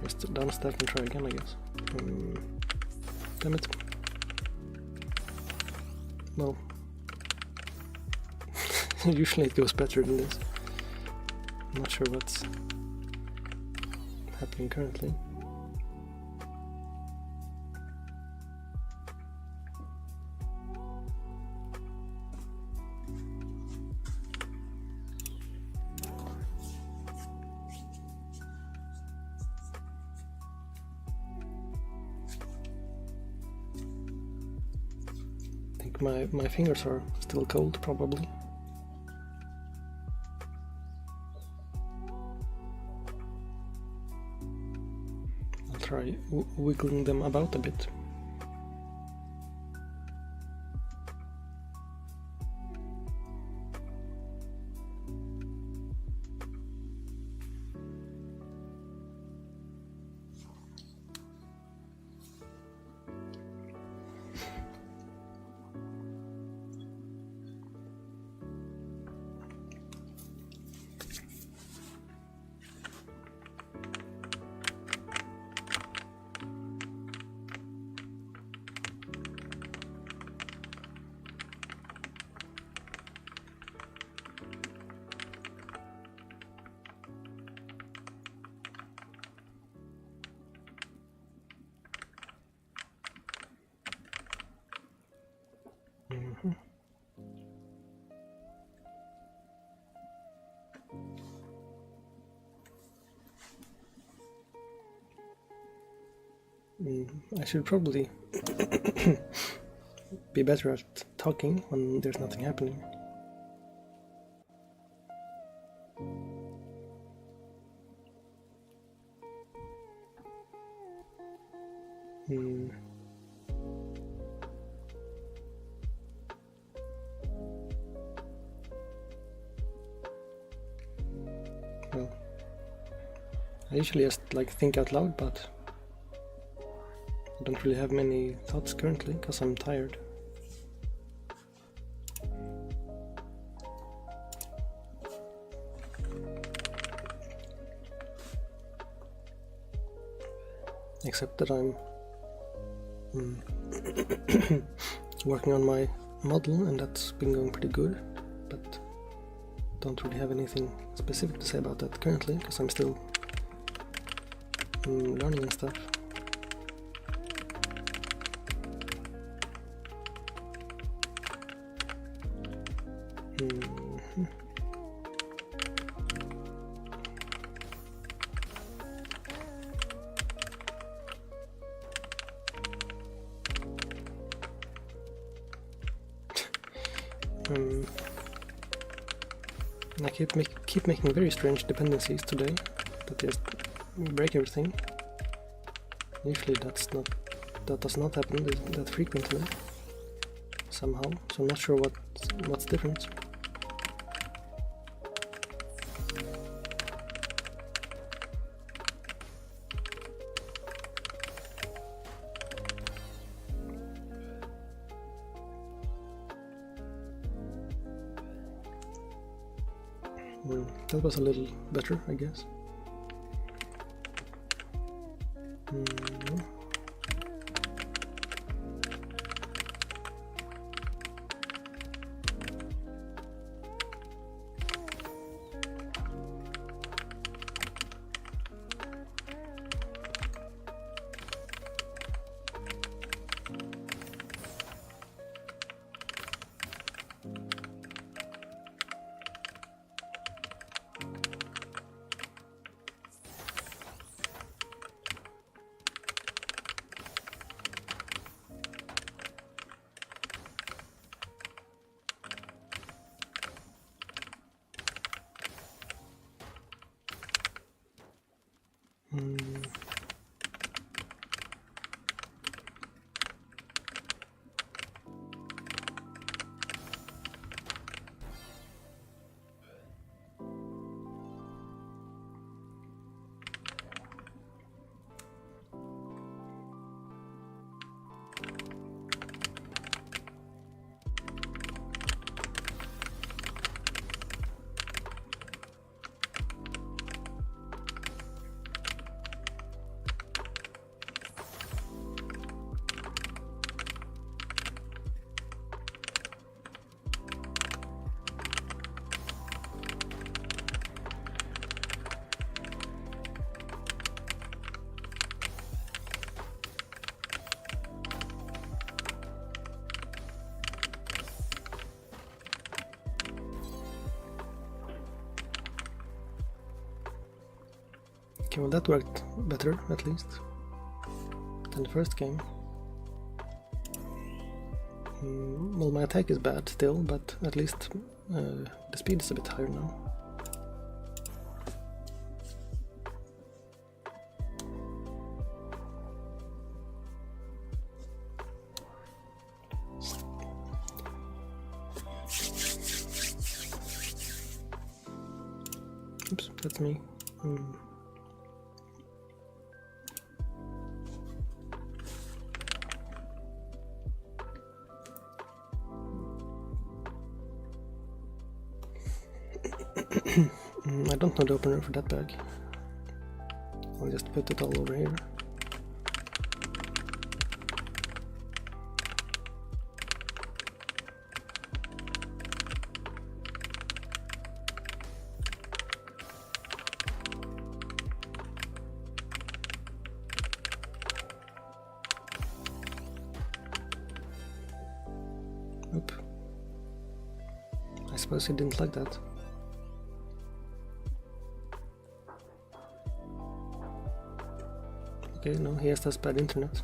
just downs that and try again, I guess. Damn it. Well, usually it goes better than this. I'm not sure what's happening currently. My fingers are still cold, probably. I'll try wiggling them about a bit. I should probably be better at talking when there's nothing happening. I usually just like think out loud, but I don't really have many thoughts currently because I'm tired. Except that I'm working on my model, and that's been going pretty good, but don't really have anything specific to say about that currently because I'm still learning and stuff. I keep making very strange dependencies today that just break everything. Usually that does not happen that frequently somehow, so I'm not sure what's different. That was a little better, I guess. Okay, well that worked better, at least, than the first game. Well, my attack is bad still, but at least the speed is a bit higher now. Oops, that's me. I don't know the opener for that bag. I'll just put it all over here. Oop. I suppose he didn't like that. Okay, no, he has bad internet.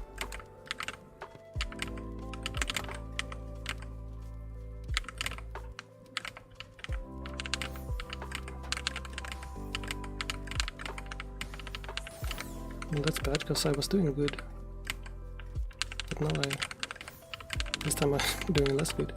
Well, that's bad, because I was doing good. But now this time I'm doing less good.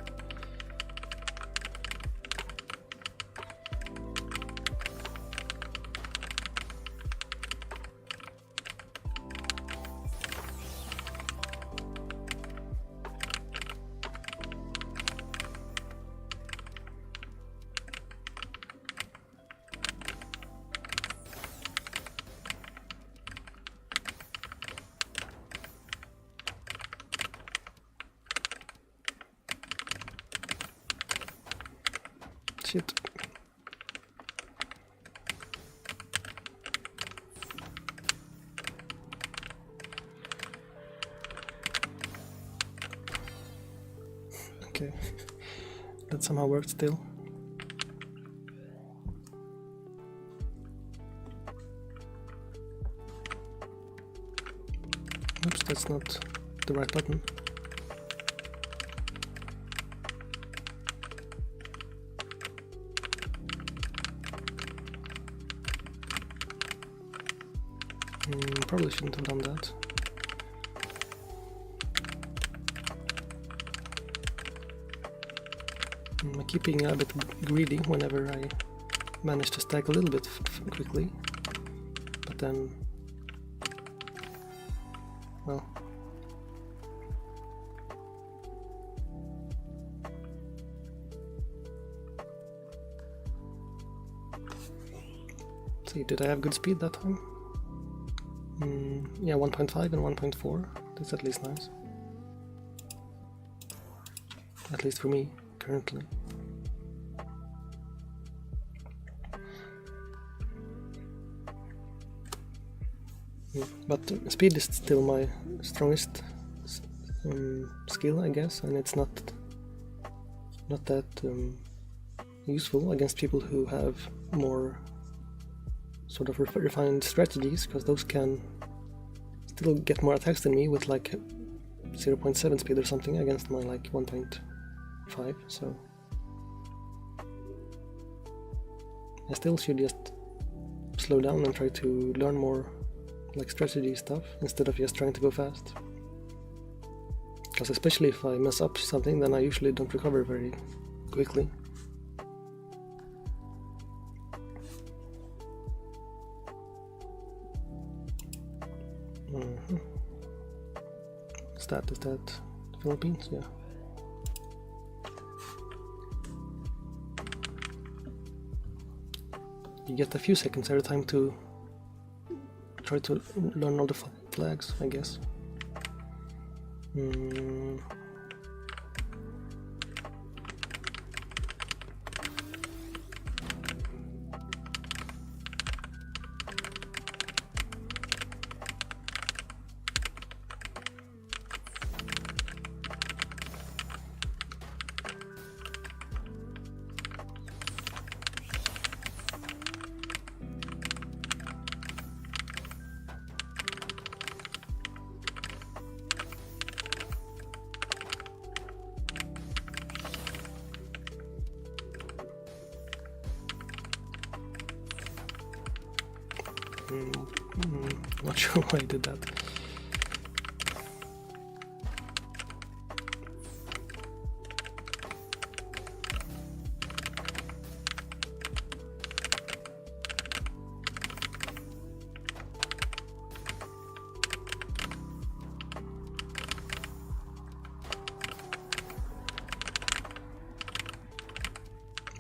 Shit. Okay, that somehow worked still. Oops, that's not the right button. Probably shouldn't have done that. I keep being a bit greedy whenever I manage to stack a little bit quickly, but then, well, let's see, did I have good speed that time? Yeah, 1.5 and 1.4, that's at least nice. At least for me, currently. But speed is still my strongest skill, I guess, and it's not that useful against people who have more sort of refined strategies, because those can still get more attacks than me with like 0.7 speed or something against my like 1.5, so I still should just slow down and try to learn more like strategy stuff instead of just trying to go fast, because especially if I mess up something, then I usually don't recover very quickly. Is that the Philippines? Yeah. You get a few seconds every time to try to learn all the flags, I guess. Not sure why I did that.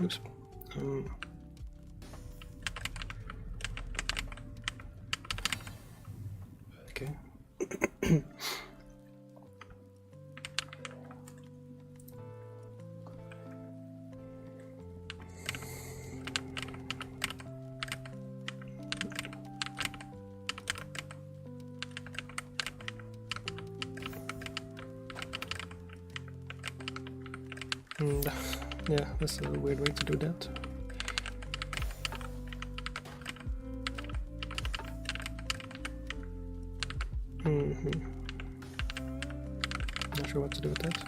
Oops. Okay. Yeah, that's a weird way to do that. Not sure what to do with that.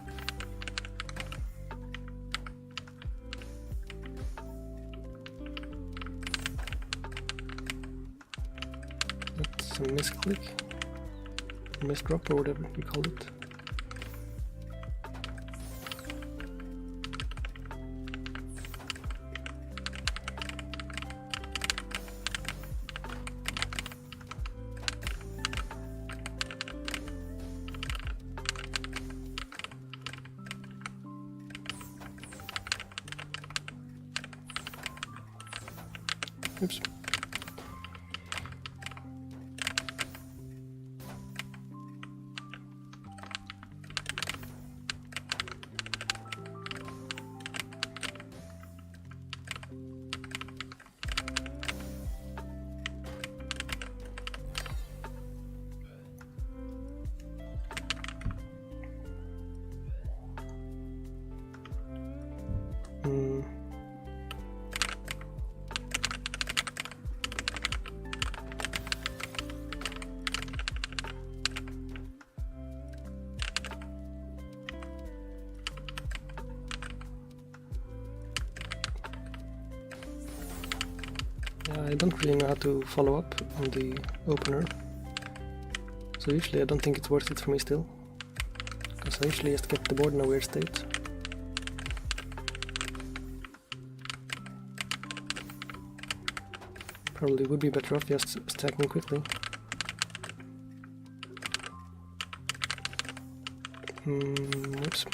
That's a misclick, misdrop, or whatever you call it. Oops. I don't really know how to follow up on the opener, so usually I don't think it's worth it for me still, because I usually just get the board in a weird state. Probably would be better off just stacking quickly. Whoops.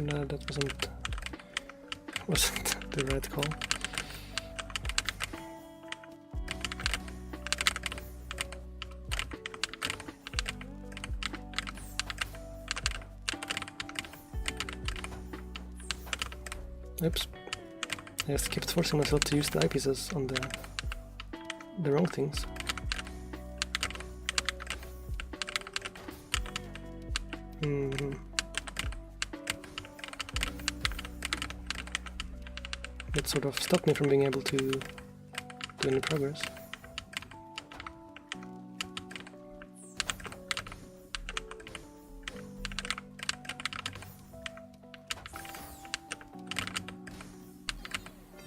No, that wasn't the right call. Oops. I just kept forcing myself to use the eyepieces on the wrong things. It sort of stopped me from being able to do any progress.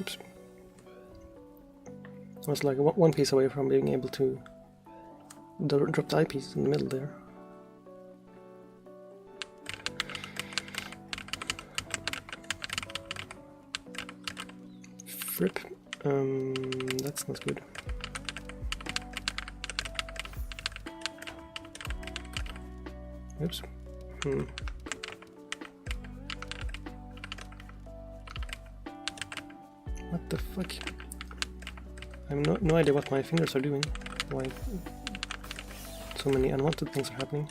Oops. I was like one piece away from being able to drop the eyepiece in the middle there. Rip. That's not good. Oops. What the fuck? I have no idea what my fingers are doing. Why so many unwanted things are happening.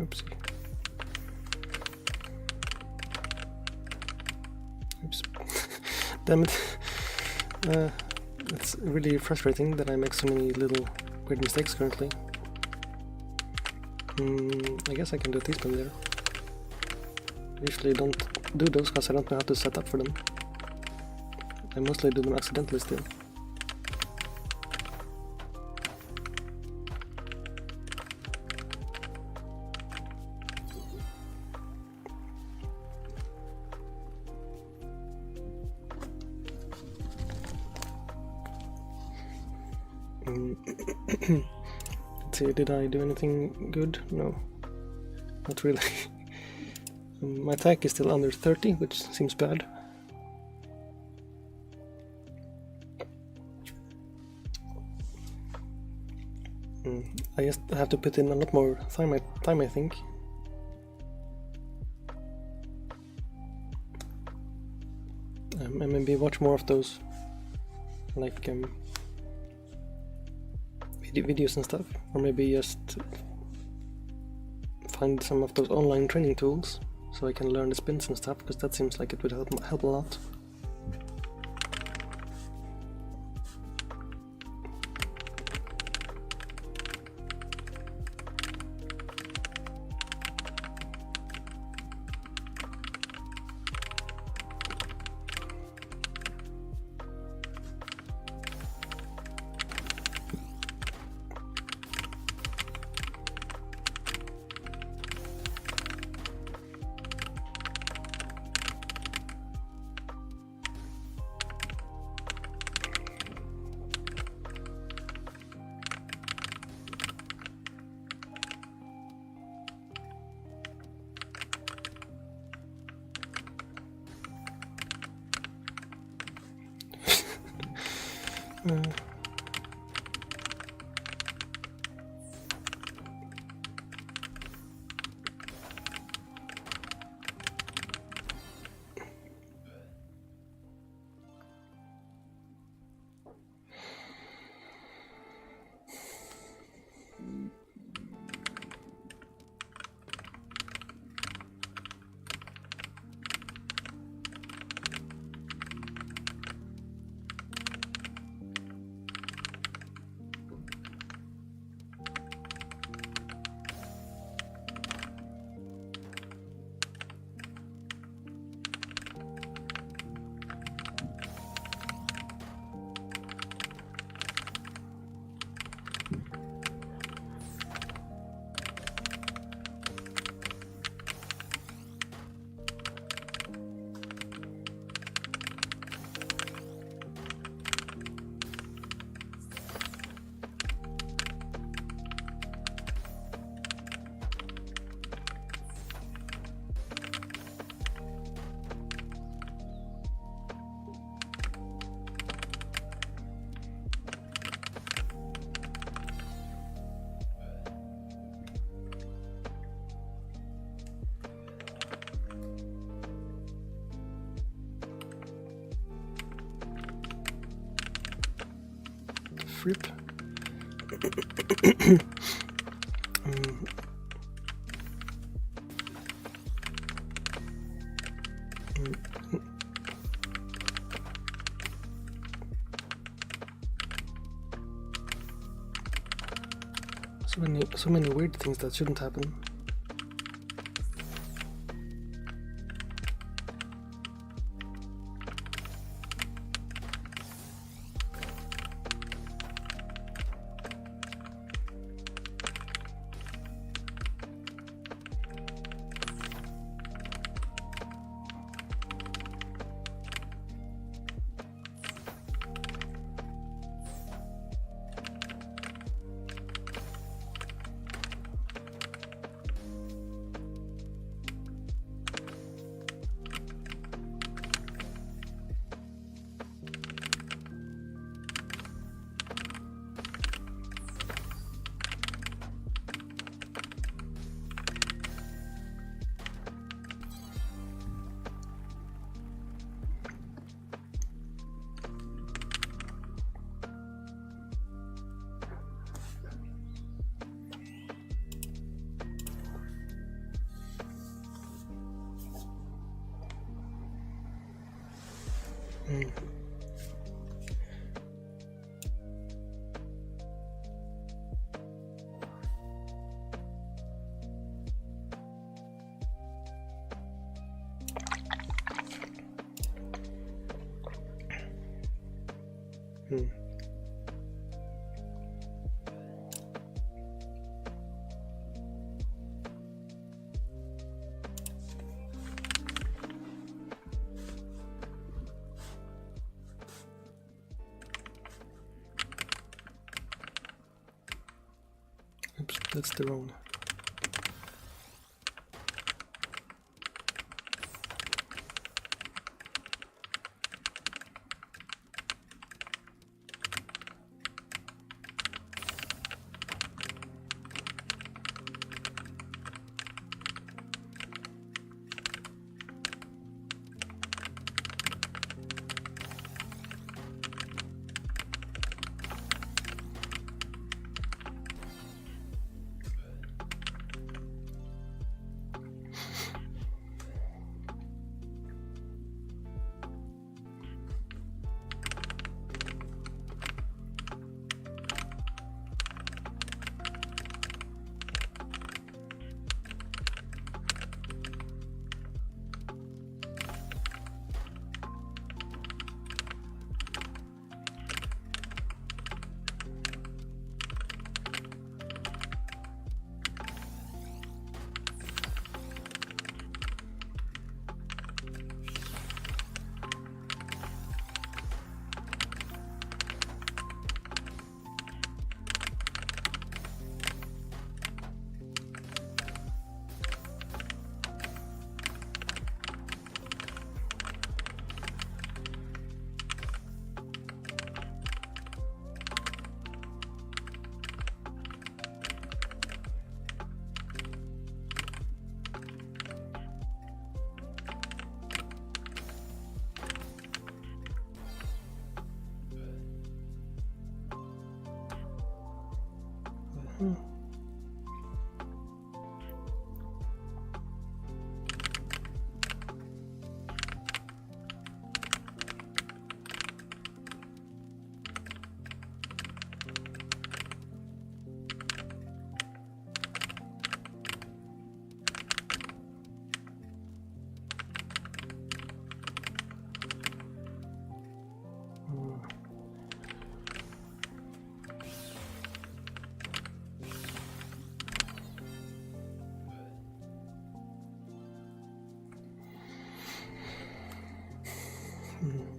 Oopsie. Oops. Damn it. It's really frustrating that I make so many little weird mistakes currently. I guess I can do a teaspoon there. I usually don't do those because I don't know how to set up for them. I mostly do them accidentally still. Let's see, did I do anything good? No, not really. My attack is still under 30, which seems bad. I just have to put in a lot more time, I think. and maybe watch more of those, like videos and stuff, or maybe just find some of those online training tools so I can learn the spins and stuff, because that seems like it would help a lot. Fripp. So many weird things that shouldn't happen. Oops, that's the wrong.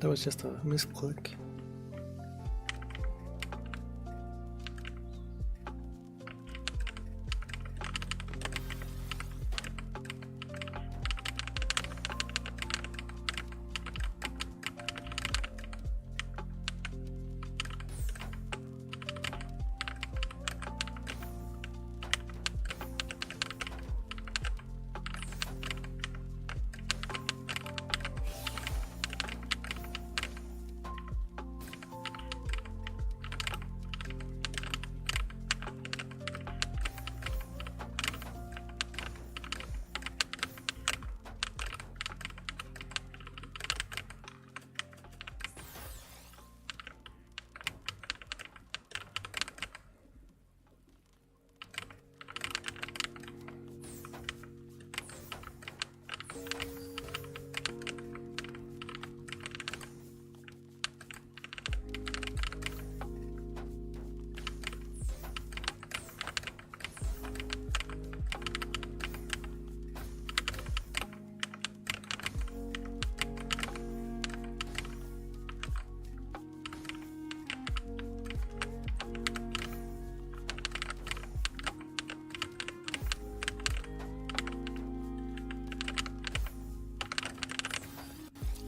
That was just a misclick.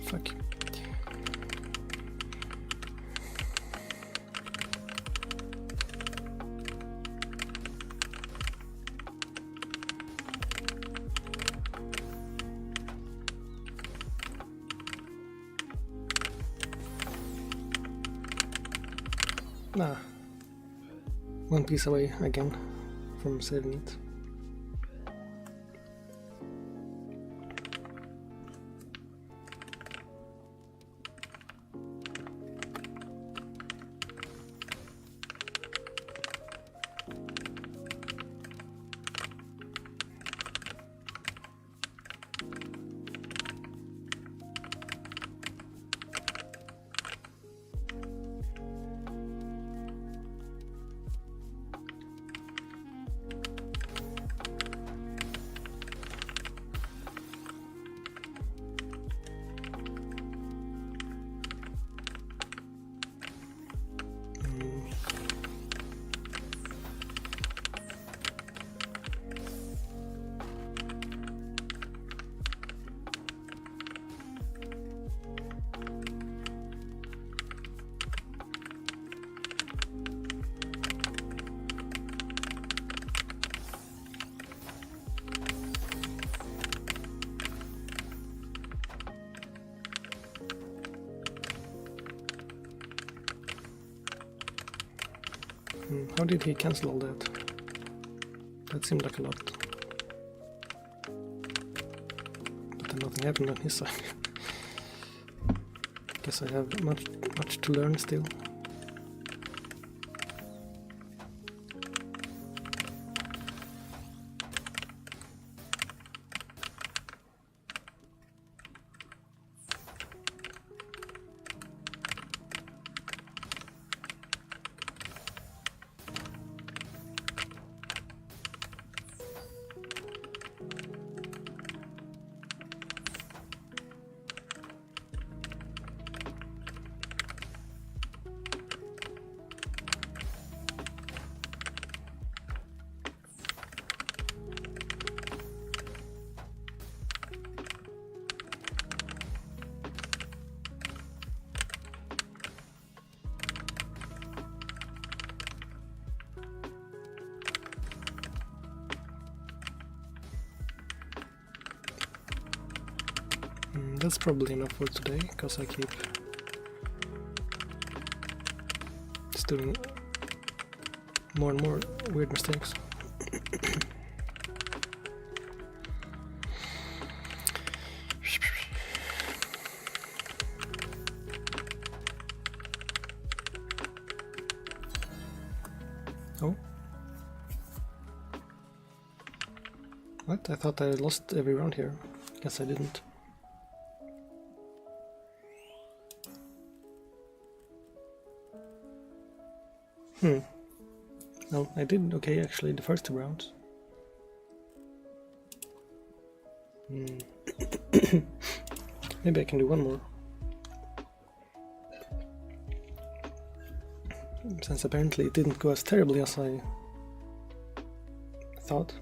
Fuck. Nah. One piece away again from saving it. How did he cancel all that? That seemed like a lot. But then nothing happened on his side. Guess I have much to learn still. That's probably enough for today, because I keep just doing more and more weird mistakes. Oh. What? I thought I lost every round here. Guess I didn't. No, I did okay actually the first 2 rounds. Maybe I can do one more. since apparently it didn't go as terribly as I thought.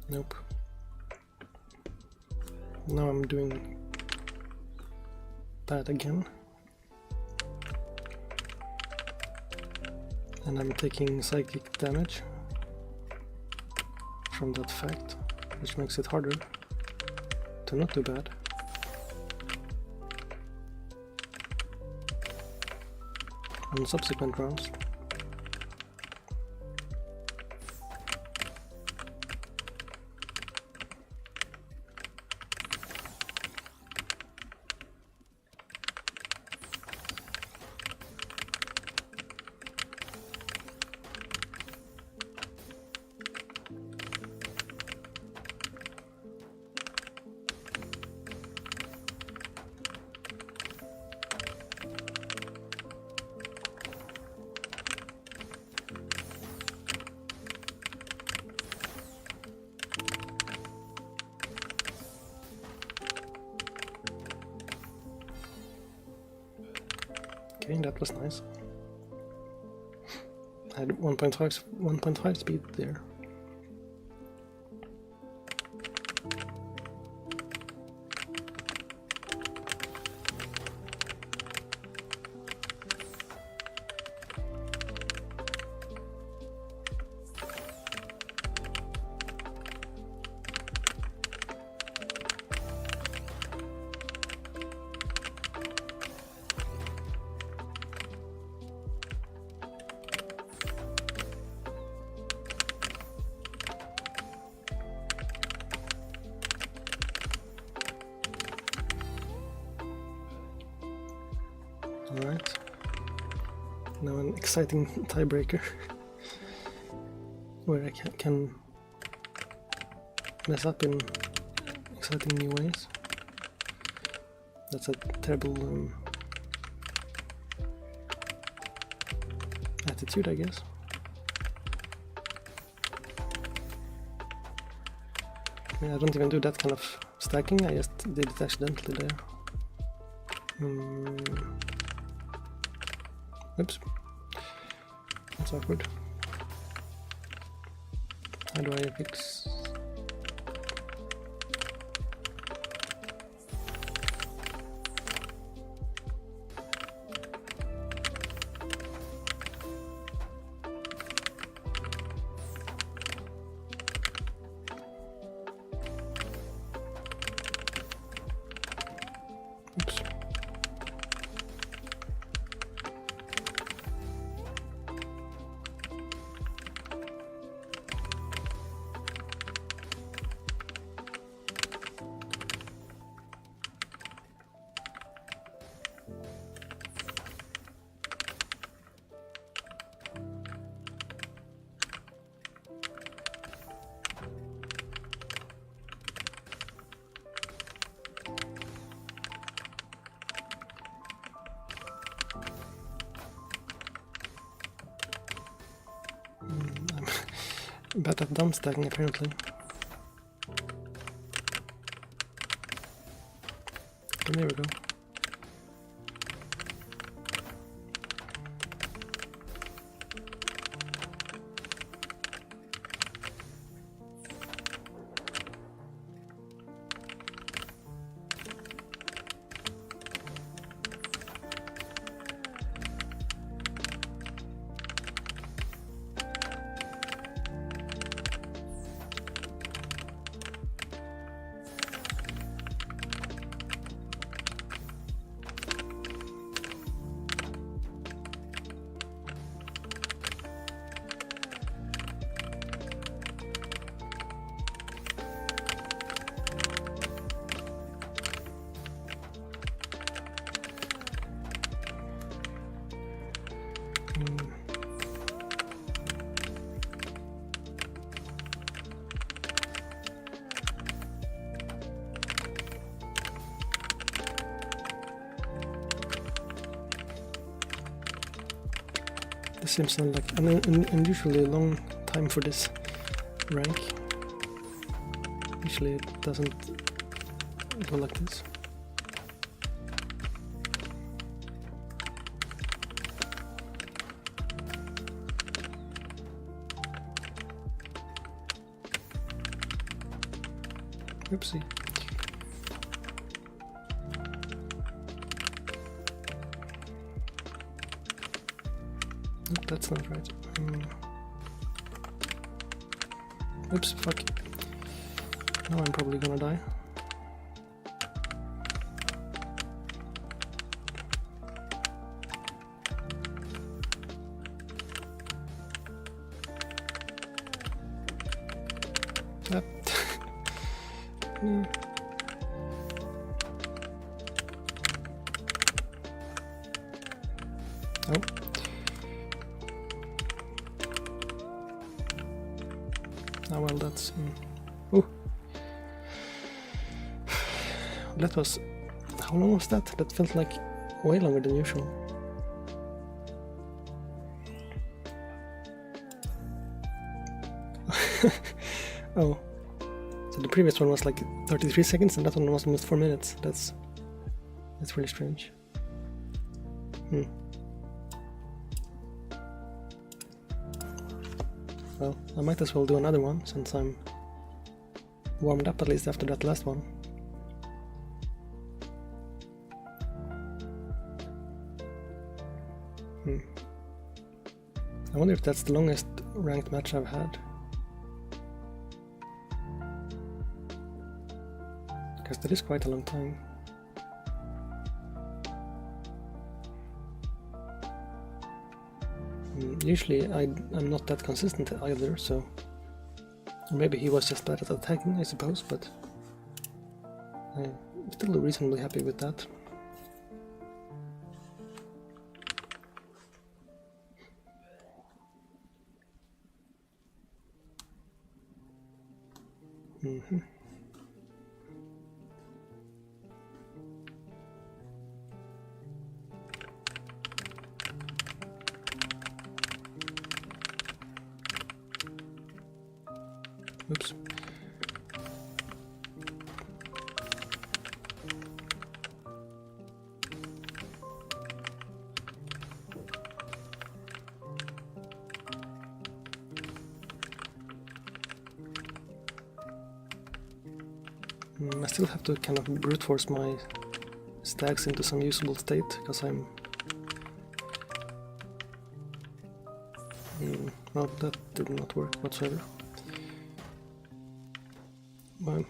Nope. Now I'm doing that again. And I'm taking psychic damage from that fact, which makes it harder to not do bad. On subsequent rounds. Okay, that was nice. I had 1.5 speed there. Alright, now an exciting tiebreaker. where I can mess up in exciting new ways. That's a terrible attitude, I guess. Yeah, I don't even do that kind of stacking, I just did it accidentally there. Oops. That's awkward. How do I fix? Oops. I'm bad at dump stacking apparently. And there we go. This seems like an unusually long time for this rank. Usually it doesn't go like this. Oopsie. Nope, that's not right. Oops, fuck. Now I'm probably gonna die. Yep. Oh. Oh well, that's... Ooh. That was... How long was that? That felt like way longer than usual. Oh. So the previous one was like 33 seconds and that one was almost 4 minutes. That's really strange. Well, I might as well do another one since I'm warmed up at least after that last one. I wonder if that's the longest ranked match I've had. Because that is quite a long time. Usually I'm not that consistent either, so maybe he was just bad at attacking, I suppose, but I'm still reasonably happy with that. Mm-hmm. Oops. I still have to kind of brute force my stacks into some usable state, because I'm... well, that did not work whatsoever. Well,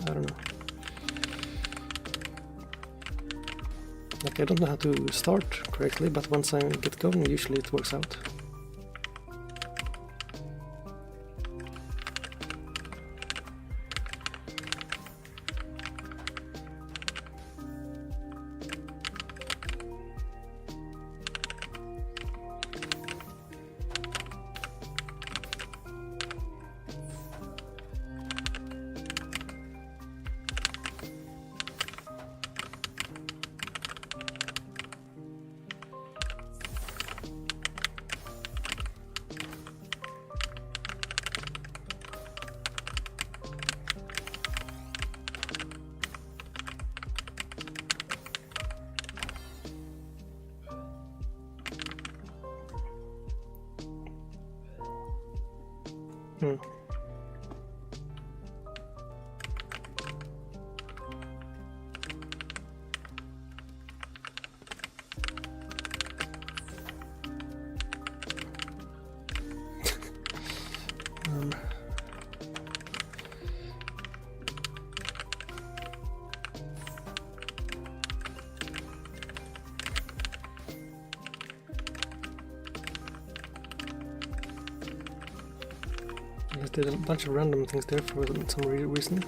I don't know. Like, I don't know how to start correctly, but once I get going, usually it works out. Hmm. I just did a bunch of random things there for some reason.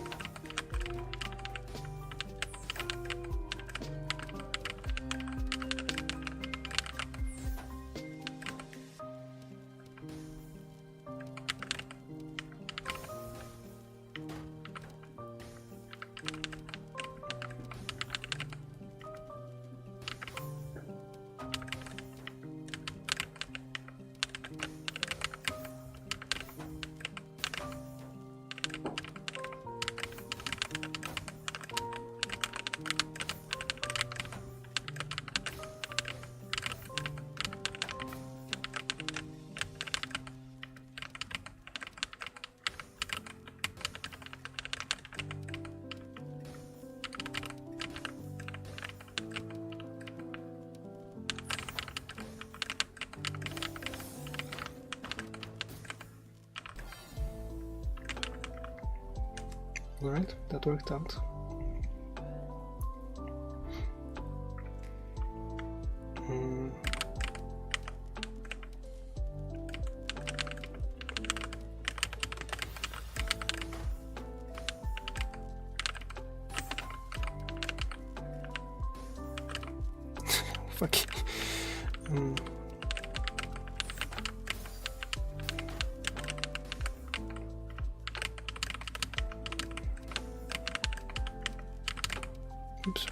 Alright, that worked out. Fuck. Oops.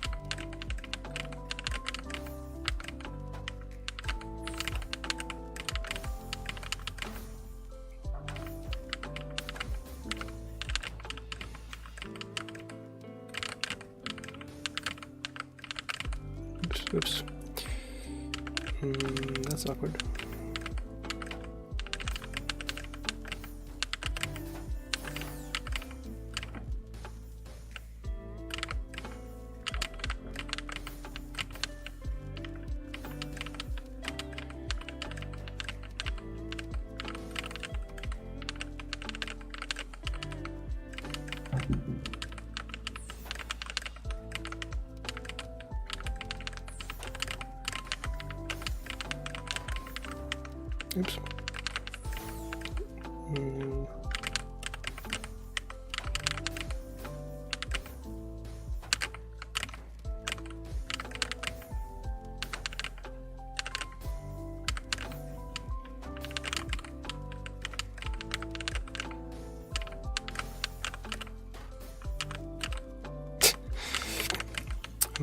Oops. That's awkward. Oops.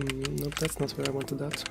Nope, that's not where I wanted that.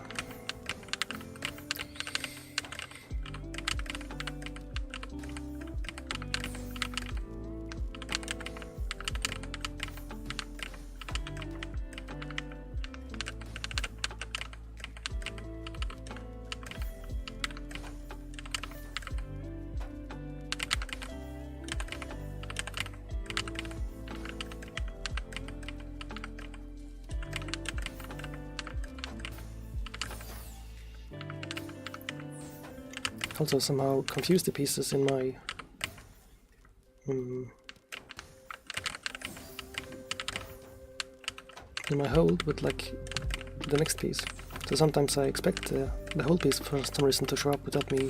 Also somehow confused the pieces in my hold with like the next piece. So sometimes I expect the whole piece for some reason to show up without me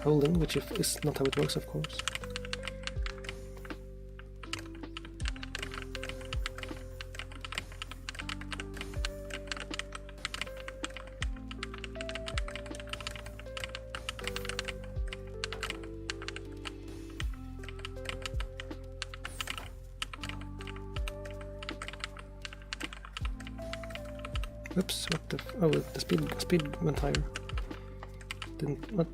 holding, which is not how it works, of course. Oops, what the oh, the speed went higher. Didn't, what,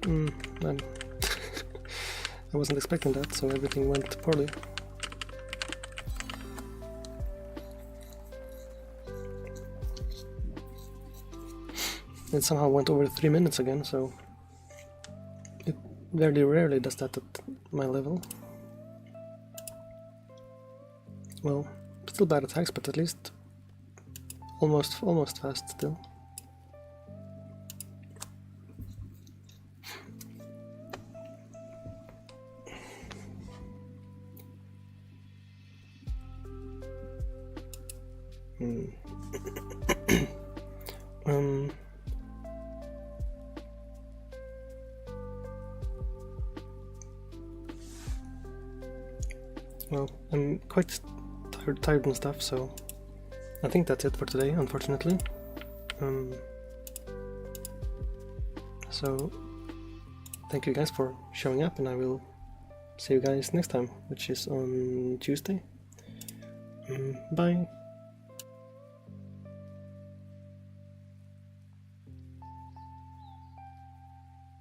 I wasn't expecting that, so everything went poorly. It somehow went over 3 minutes again, so it very rarely does that at my level. Well, still bad attacks, but at least almost fast still. Well, I'm quite tired and stuff, so I think that's it for today, unfortunately. So thank you guys for showing up, and I will see you guys next time, which is on Tuesday. Bye!